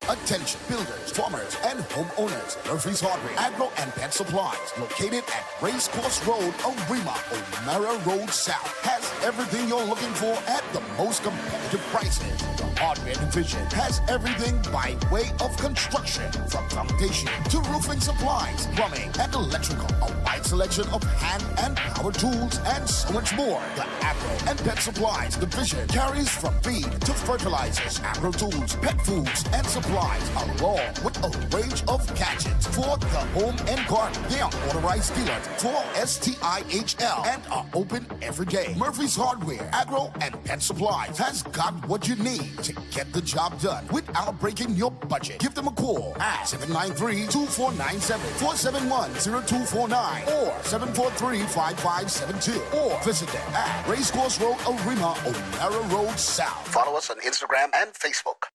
Attention builders, farmers, and homeowners. Murphy's Hardware, Agro and Pet Supplies, located at Racecourse Road, Arima, O'Mara Road South, has everything you're looking for at the most competitive prices. The Hardware Division has everything by way of construction, from foundation to roofing supplies, plumbing, and electrical. A wide selection of hand and power tools, and so much more. The Agro and Pet Supplies Division carries from feed to fertilizers, agro tools, pet foods, and supplies, along with a range of gadgets for the home and garden. They are authorized dealers for STIHL and are open every day. Murphy's Hardware, Agro, and Pet Supplies has got what you need to get the job done without breaking your budget. Give them a call at 793-2497, 471-0249, or 743-5572, or visit them at Racecourse Road, Arima, O'Mara Road South. Follow us on Instagram and Facebook.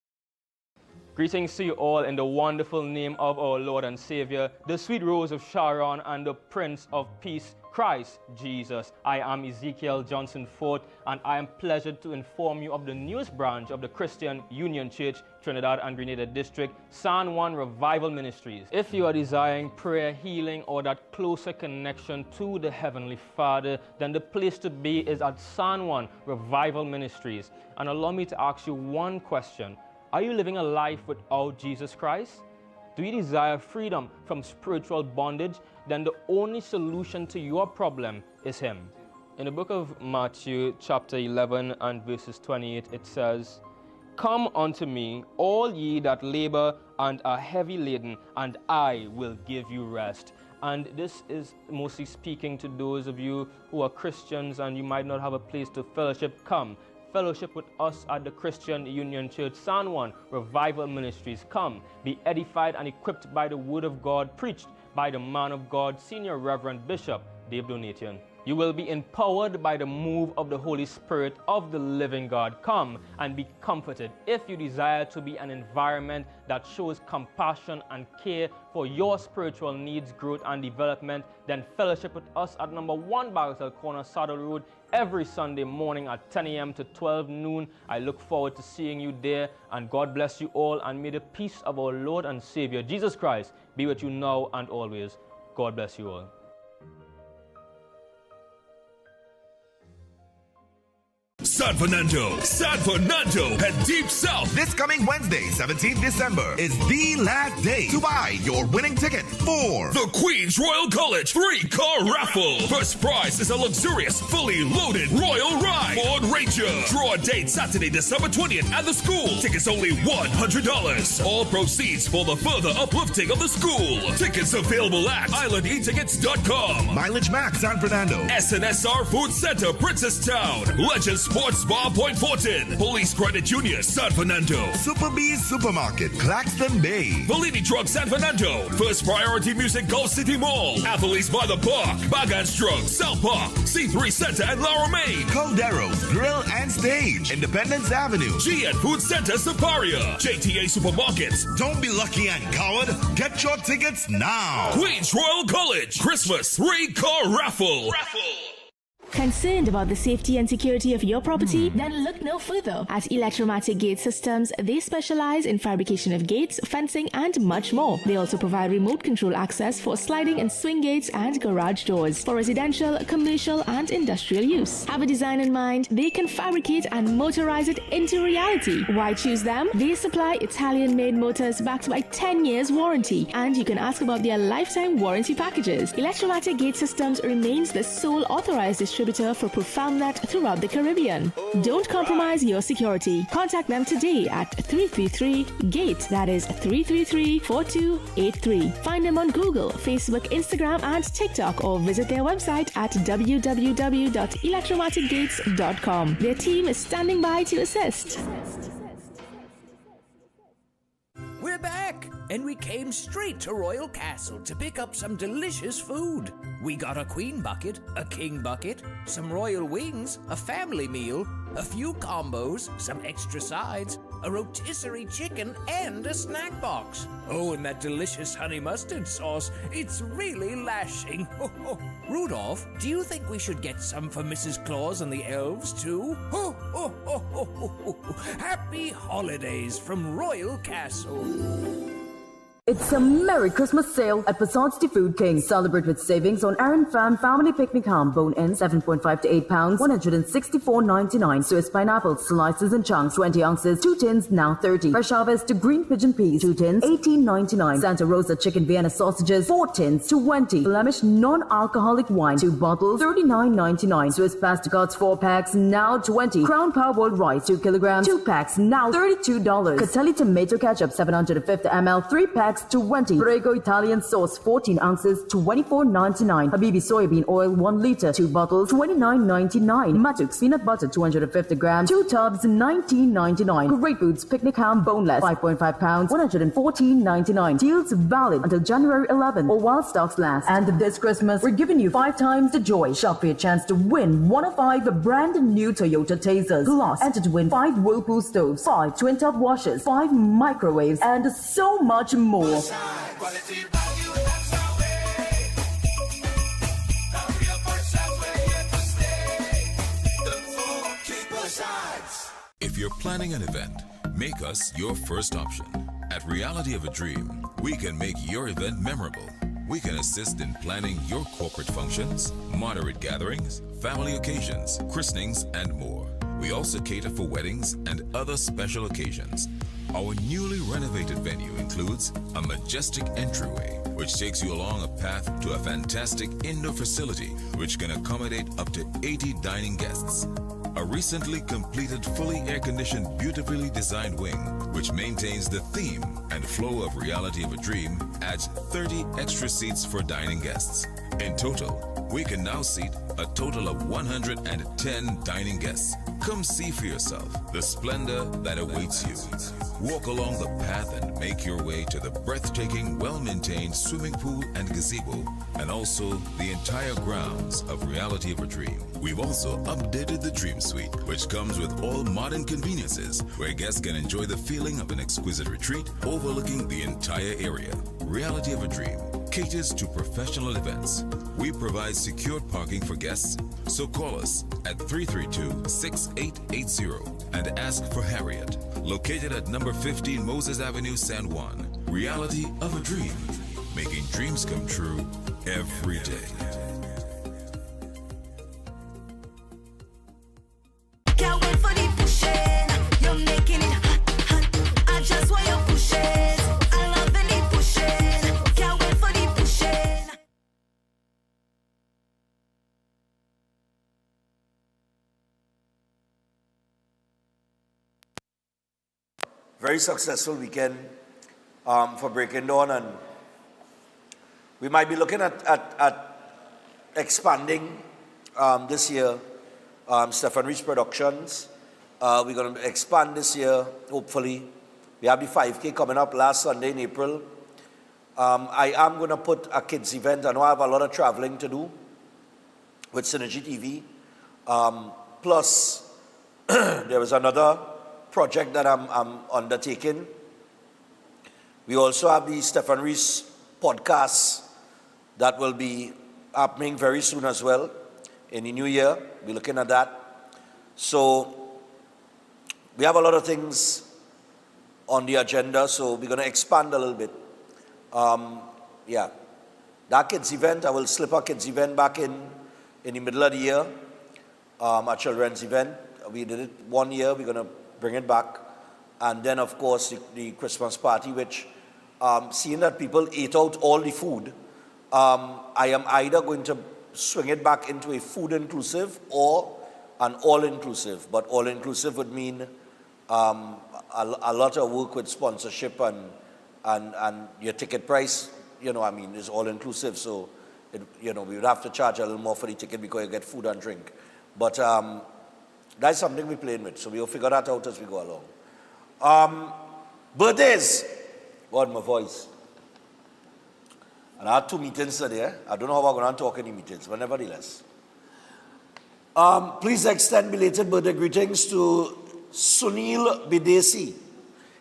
Greetings to you all in the wonderful name of our Lord and Savior, the sweet rose of Sharon and the Prince of Peace, Christ Jesus. I am Ezekiel Johnson Fort, and I am pleasured to inform you of the newest branch of the Christian Union Church, Trinidad and Grenada District, San Juan Revival Ministries. If you are desiring prayer, healing, or that closer connection to the Heavenly Father, then the place to be is at San Juan Revival Ministries. And allow me to ask you one question. Are you living a life without Jesus Christ? Do you desire freedom from spiritual bondage? Then the only solution to your problem is Him. In the book of Matthew chapter 11 and verses 28, it says, "Come unto me, all ye that labor and are heavy laden, and I will give you rest." And this is mostly speaking to those of you who are Christians and you might not have a place to fellowship. Come. Fellowship with us at the Christian Union Church, San Juan Revival Ministries. Come, be edified and equipped by the Word of God, preached by the man of God, Senior Reverend Bishop Dave Donation. You will be empowered by the move of the Holy Spirit of the living God. Come and be comforted. If you desire to be an environment that shows compassion and care for your spiritual needs, growth, and development, then fellowship with us at number 1 Bagatelle Corner, Saddle Road, every Sunday morning at 10 a.m. to 12 noon. I look forward to seeing you there, and God bless you all, and may the peace of our Lord and Savior, Jesus Christ, be with you now and always. God bless you all. San Fernando and Deep South. This coming Wednesday, 17th December, is the last day to buy your winning ticket for the Queen's Royal College 3-car raffle. First prize is a luxurious, fully loaded Royal Ride Ford Ranger. Draw date Saturday, December 20th at the school. Tickets only $100. All proceeds for the further uplifting of the school. Tickets available at islandetickets.com. Mileage Max San Fernando. SNSR Food Center, Princesstown. Legends Sports Bar, Point Fortin. Police Credit Union, San Fernando. Super B's Supermarket, Claxton Bay. Bellini Truck, San Fernando. First Priority Music, Gulf City Mall. Athletes by the Park, Baggage Truck, South Park, C3 Center, and La Romaine. Caldero's Grill and Stage, Independence Avenue. GN Food Center, Siparia. JTA Supermarkets. Don't be lucky and coward. Get your tickets now. Queen's Royal College, Christmas 3-car raffle. Concerned about the safety and security of your property? Then look no further. At Electromatic Gate Systems, they specialize in fabrication of gates, fencing, and much more. They also provide remote control access for sliding and swing gates and garage doors for residential, commercial, and industrial use. Have a design in mind? They can fabricate and motorize it into reality. Why choose them? They supply Italian-made motors backed by 10 years warranty, and you can ask about their lifetime warranty packages. Electromatic Gate Systems remains the sole authorized distributor for ProfoundNet throughout the Caribbean. Don't compromise your security. Contact them today at 333-GATE, that is 333-4283. Find them on Google, Facebook, Instagram, and TikTok, or visit their website at www.electromaticgates.com. Their team is standing by to assist. We're back, and we came straight to Royal Castle to pick up some delicious food. We got a queen bucket, a king bucket, some royal wings, a family meal, a few combos, some extra sides, a rotisserie chicken, and a snack box. Oh, and that delicious honey mustard sauce, it's really lashing. Rudolph, do you think we should get some for Mrs. Claus and the elves too? Happy holidays from Royal Castle. It's a Merry Christmas sale at Passage de Food King. Celebrate with savings on Aaron Fan Family Picnic Ham, bone in 7.5 to 8 pounds, $164.99. Swiss pineapple slices and chunks, 20 ounces, 2 tins, now 30. Fresh harvest to green pigeon peas, 2 tins, $18.99. Santa Rosa chicken Vienna sausages, 4 tins, 20. Flemish non-alcoholic wine, 2 bottles, $39.99. Swiss pasticots, 4 packs, now 20. Crown Parboiled rice, 2 kilograms, 2 packs, now $32. Catelli tomato ketchup, 750 ml, 3 packs, 20. Prego Italian sauce, 14 ounces, $24.99. Habibi soybean oil, 1 liter, 2 bottles, $29.99. Matux peanut butter, 250 grams, 2 tubs, $19.99. Great Foods picnic ham, boneless, 5.5 pounds, $114.99. Deals valid until January 11th or while stocks last. And this Christmas, we're giving you 5 times the joy. Shop for your chance to win one of 5 brand new Toyota Tasers. Plus, enter to win 5 Whirlpool stoves, 5 twin top washers, 5 microwaves, and so much more. If you're planning an event, make us your first option. At Reality of a Dream, we can make your event memorable. We can assist in planning your corporate functions, moderate gatherings, family occasions, christenings, and more. We also cater for weddings and other special occasions. Our newly renovated venue includes a majestic entryway, which takes you along a path to a fantastic indoor facility which can accommodate up to 80 dining guests. A recently completed, fully air-conditioned, beautifully designed wing, which maintains the theme and flow of Reality of a Dream, adds 30 extra seats for dining guests. In total, we can now seat a total of 110 dining guests. Come see for yourself the splendor that awaits you. Walk along the path and make your way to the breathtaking, well-maintained swimming pool and gazebo, and also the entire grounds of Reality of a Dream. We've also updated the Dream Suite, which comes with all modern conveniences, where guests can enjoy the feeling of an exquisite retreat overlooking the entire area. Reality of a Dream caters to professional events. We provide secured parking for guests, so call us at 332-6880 and ask for Harriet, located at number 15 Moses Avenue, San Juan. Reality of a Dream, making dreams come true every day. Can't wait for the pushing. You're making it hot, hot. I just want you pushing. I love the pushing. Can't wait for the pushing. Very successful weekend for Breaking Dawn, and we might be looking at expanding this year. Stefan Reach Productions, we're going to expand this year, hopefully. We have the 5K coming up last Sunday in April. I am going to put a kids event. I know I have a lot of traveling to do with Synergy TV. Plus, there is another project that I'm undertaking. We also have the Stefan Rees podcast that will be happening very soon as well. in the new year. We're looking at that. So we have a lot of things on the agenda, so we're going to expand a little bit. That kids event, I will slip our kids event back in the middle of the year, our children's event. We did it 1 year, we're going to bring it back. And then, of course, the Christmas party, which, seeing that people ate out all the food, I am either going to swing it back into a food inclusive or an all-inclusive. But all-inclusive would mean a lot of work with sponsorship and your ticket price, is all-inclusive. So, we would have to charge a little more for the ticket because you get food and drink. But that's something we're playing with. So we'll figure that out as we go along. Birthdays. God, my voice. And I had 2 meetings today. I don't know how I'm going to talk in the meetings, but nevertheless. Please extend belated birthday greetings to Sunil Bidesi.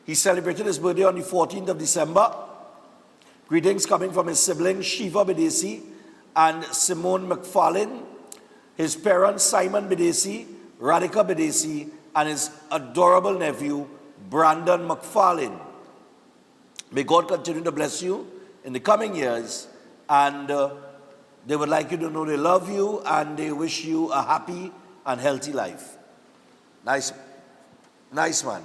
He celebrated his birthday on the 14th of December. Greetings coming from his siblings Shiva Bidesi and Simone McFarlane, his parents Simon Bidesi, Radhika Bidesi, and his adorable nephew Brandon McFarlane. May God continue to bless you in the coming years, and they would like you to know they love you and they wish you a happy and healthy life. Nice man.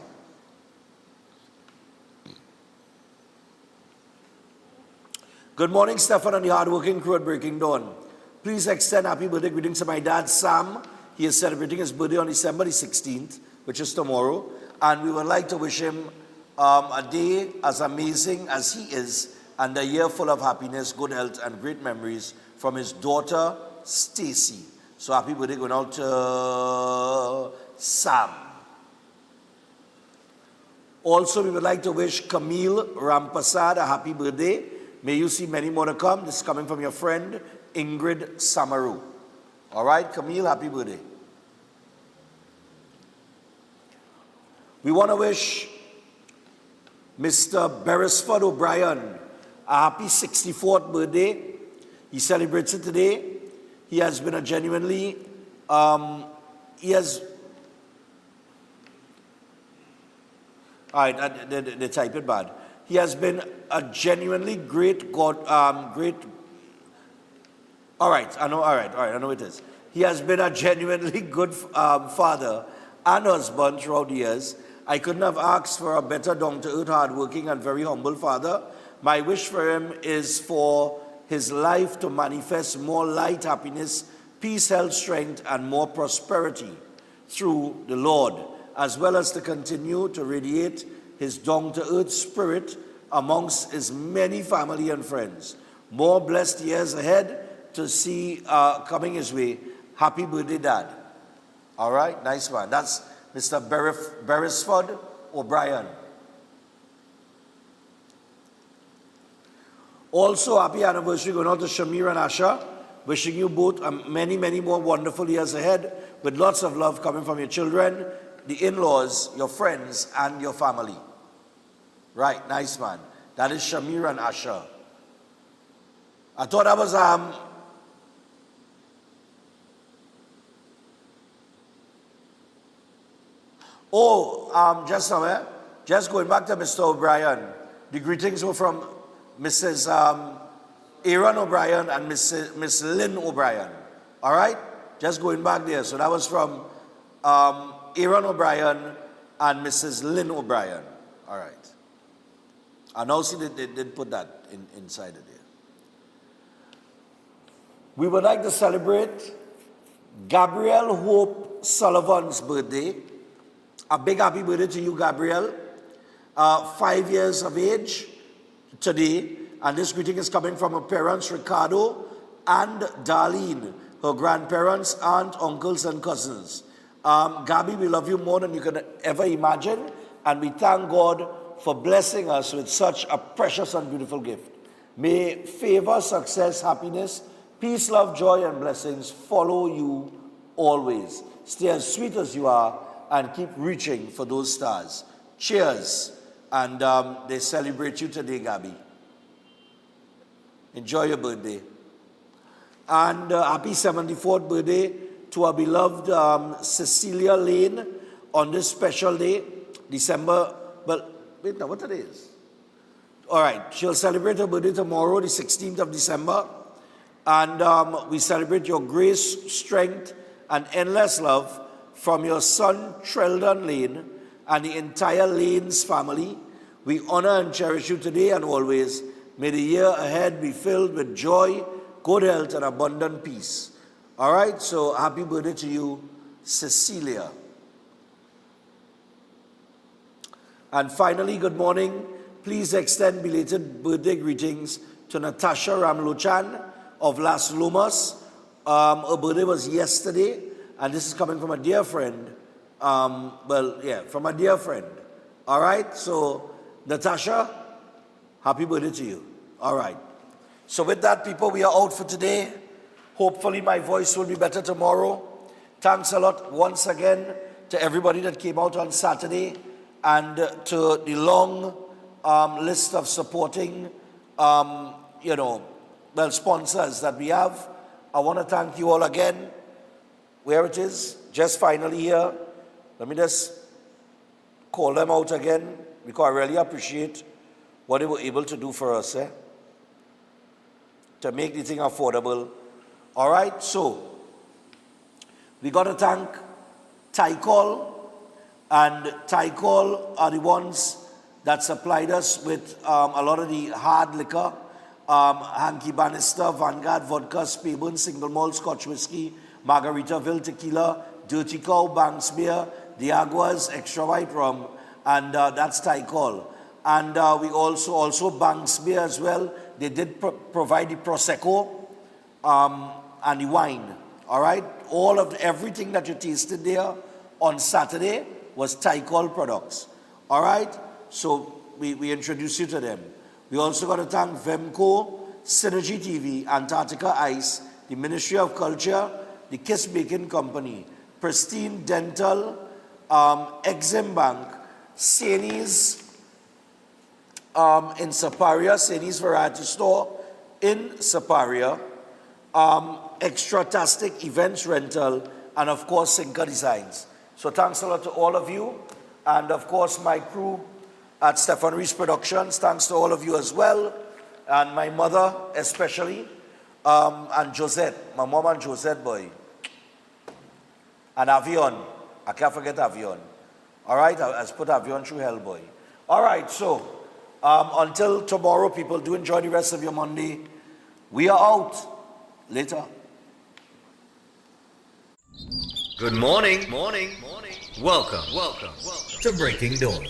Good morning, Stefan and the hardworking crew at Breaking Dawn. Please extend happy birthday greetings to my dad, Sam. He is celebrating his birthday on December the 16th, which is tomorrow. And we would like to wish him a day as amazing as he is and a year full of happiness, good health, and great memories from his daughter, Stacy. So happy birthday going out to Sam. Also, we would like to wish Camille Rampasad a happy birthday. May you see many more to come. This is coming from your friend, Ingrid Samaru. All right, Camille, happy birthday. We want to wish Mr. Beresford O'Brien a happy 64th birthday. He celebrates it today. He has been a genuinely, they type it bad. He has been a genuinely great I know it is. He has been a genuinely good father and husband throughout the years. I couldn't have asked for a better down-to-earth, hardworking, and very humble father. My wish for him is for his life to manifest more light, happiness, peace, health, strength, and more prosperity through the Lord, as well as to continue to radiate his down-to-earth spirit amongst his many family and friends. More blessed years ahead to see coming his way. Happy birthday, Dad. All right, nice one. That's Mr. Beresford O'Brien. Also, happy anniversary going on to Shamir and Asha. Wishing you both many, many more wonderful years ahead with lots of love coming from your children, the in-laws, your friends, and your family. Right, nice man. That is Shamir and Asha. I thought that was just going back to Mr. O'Brien. The greetings were from Mrs. Aaron O'Brien and Miss Lynn O'Brien. All right? Just going back there. So that was from Aaron O'Brien and Mrs. Lynn O'Brien. All right. I now see that they did put that inside of there. We would like to celebrate Gabrielle Hope Sullivan's birthday. A big happy birthday to you, Gabrielle. 5 years of age today. And this greeting is coming from her parents, Ricardo and Darlene, her grandparents, aunt, uncles, and cousins. Gabby, we love you more than you can ever imagine. And we thank God for blessing us with such a precious and beautiful gift. May favor, success, happiness, peace, love, joy, and blessings follow you always. Stay as sweet as you are and keep reaching for those stars. Cheers. And they celebrate you today, Gabby. Enjoy your birthday. And happy 74th birthday to our beloved Cecilia Lane on this special day, December, wait now, what today is? All right, she'll celebrate her birthday tomorrow, the 16th of December. And we celebrate your grace, strength, and endless love from your son, Treldon Lane, and the entire Lane's family. We honor and cherish you today and always. May the year ahead be filled with joy, good health, and abundant peace. All right, so happy birthday to you, Cecilia. And finally, good morning. Please extend belated birthday greetings to Natasha Ramlochan of Las Lomas. Her birthday was yesterday, and this is coming from a dear friend. From a dear friend. All right, so Natasha, happy birthday to you. All right. So with that, people, we are out for today. Hopefully my voice will be better tomorrow. Thanks a lot once again to everybody that came out on Saturday and to the long list of supporting, sponsors that we have. I want to thank you all again. Where it is, just finally here. Let me just call them out again because I really appreciate what they were able to do for us, to make the thing affordable. All right, so we got to thank Tycol, and Tycol are the ones that supplied us with a lot of the hard liquor, Hanky Bannister, Vanguard Vodka, Speyburn, Single Malt, Scotch Whiskey, Margaritaville Tequila, Dirty Cow, Banks Beer, Diaguas, Extra White Rum, and that's Tycol. And we also Banks Beer as well. They did provide the Prosecco and the wine. All right, everything that you tasted there on Saturday was Tycol products. All right, so we introduce you to them. We also got to thank Vemco, Synergy TV, Antarctica Ice, the Ministry of Culture, the Kiss Baking Company, Pristine Dental, Exim Bank, Sani's in Saparia, Sani's Variety Store in Saparia, Extratastic Events Rental, and of course Sinca Designs. So thanks a lot to all of you, and of course my crew at Stefan Reese Productions. Thanks to all of you as well, and my mother especially, and Josette, my mom and Josette boy, and Avion. I can't forget Avion. All right, I put Avion through hell, boy. All right, so until tomorrow, people, do enjoy the rest of your Monday. We are out. Later. Good morning. Welcome to Breaking Dawn.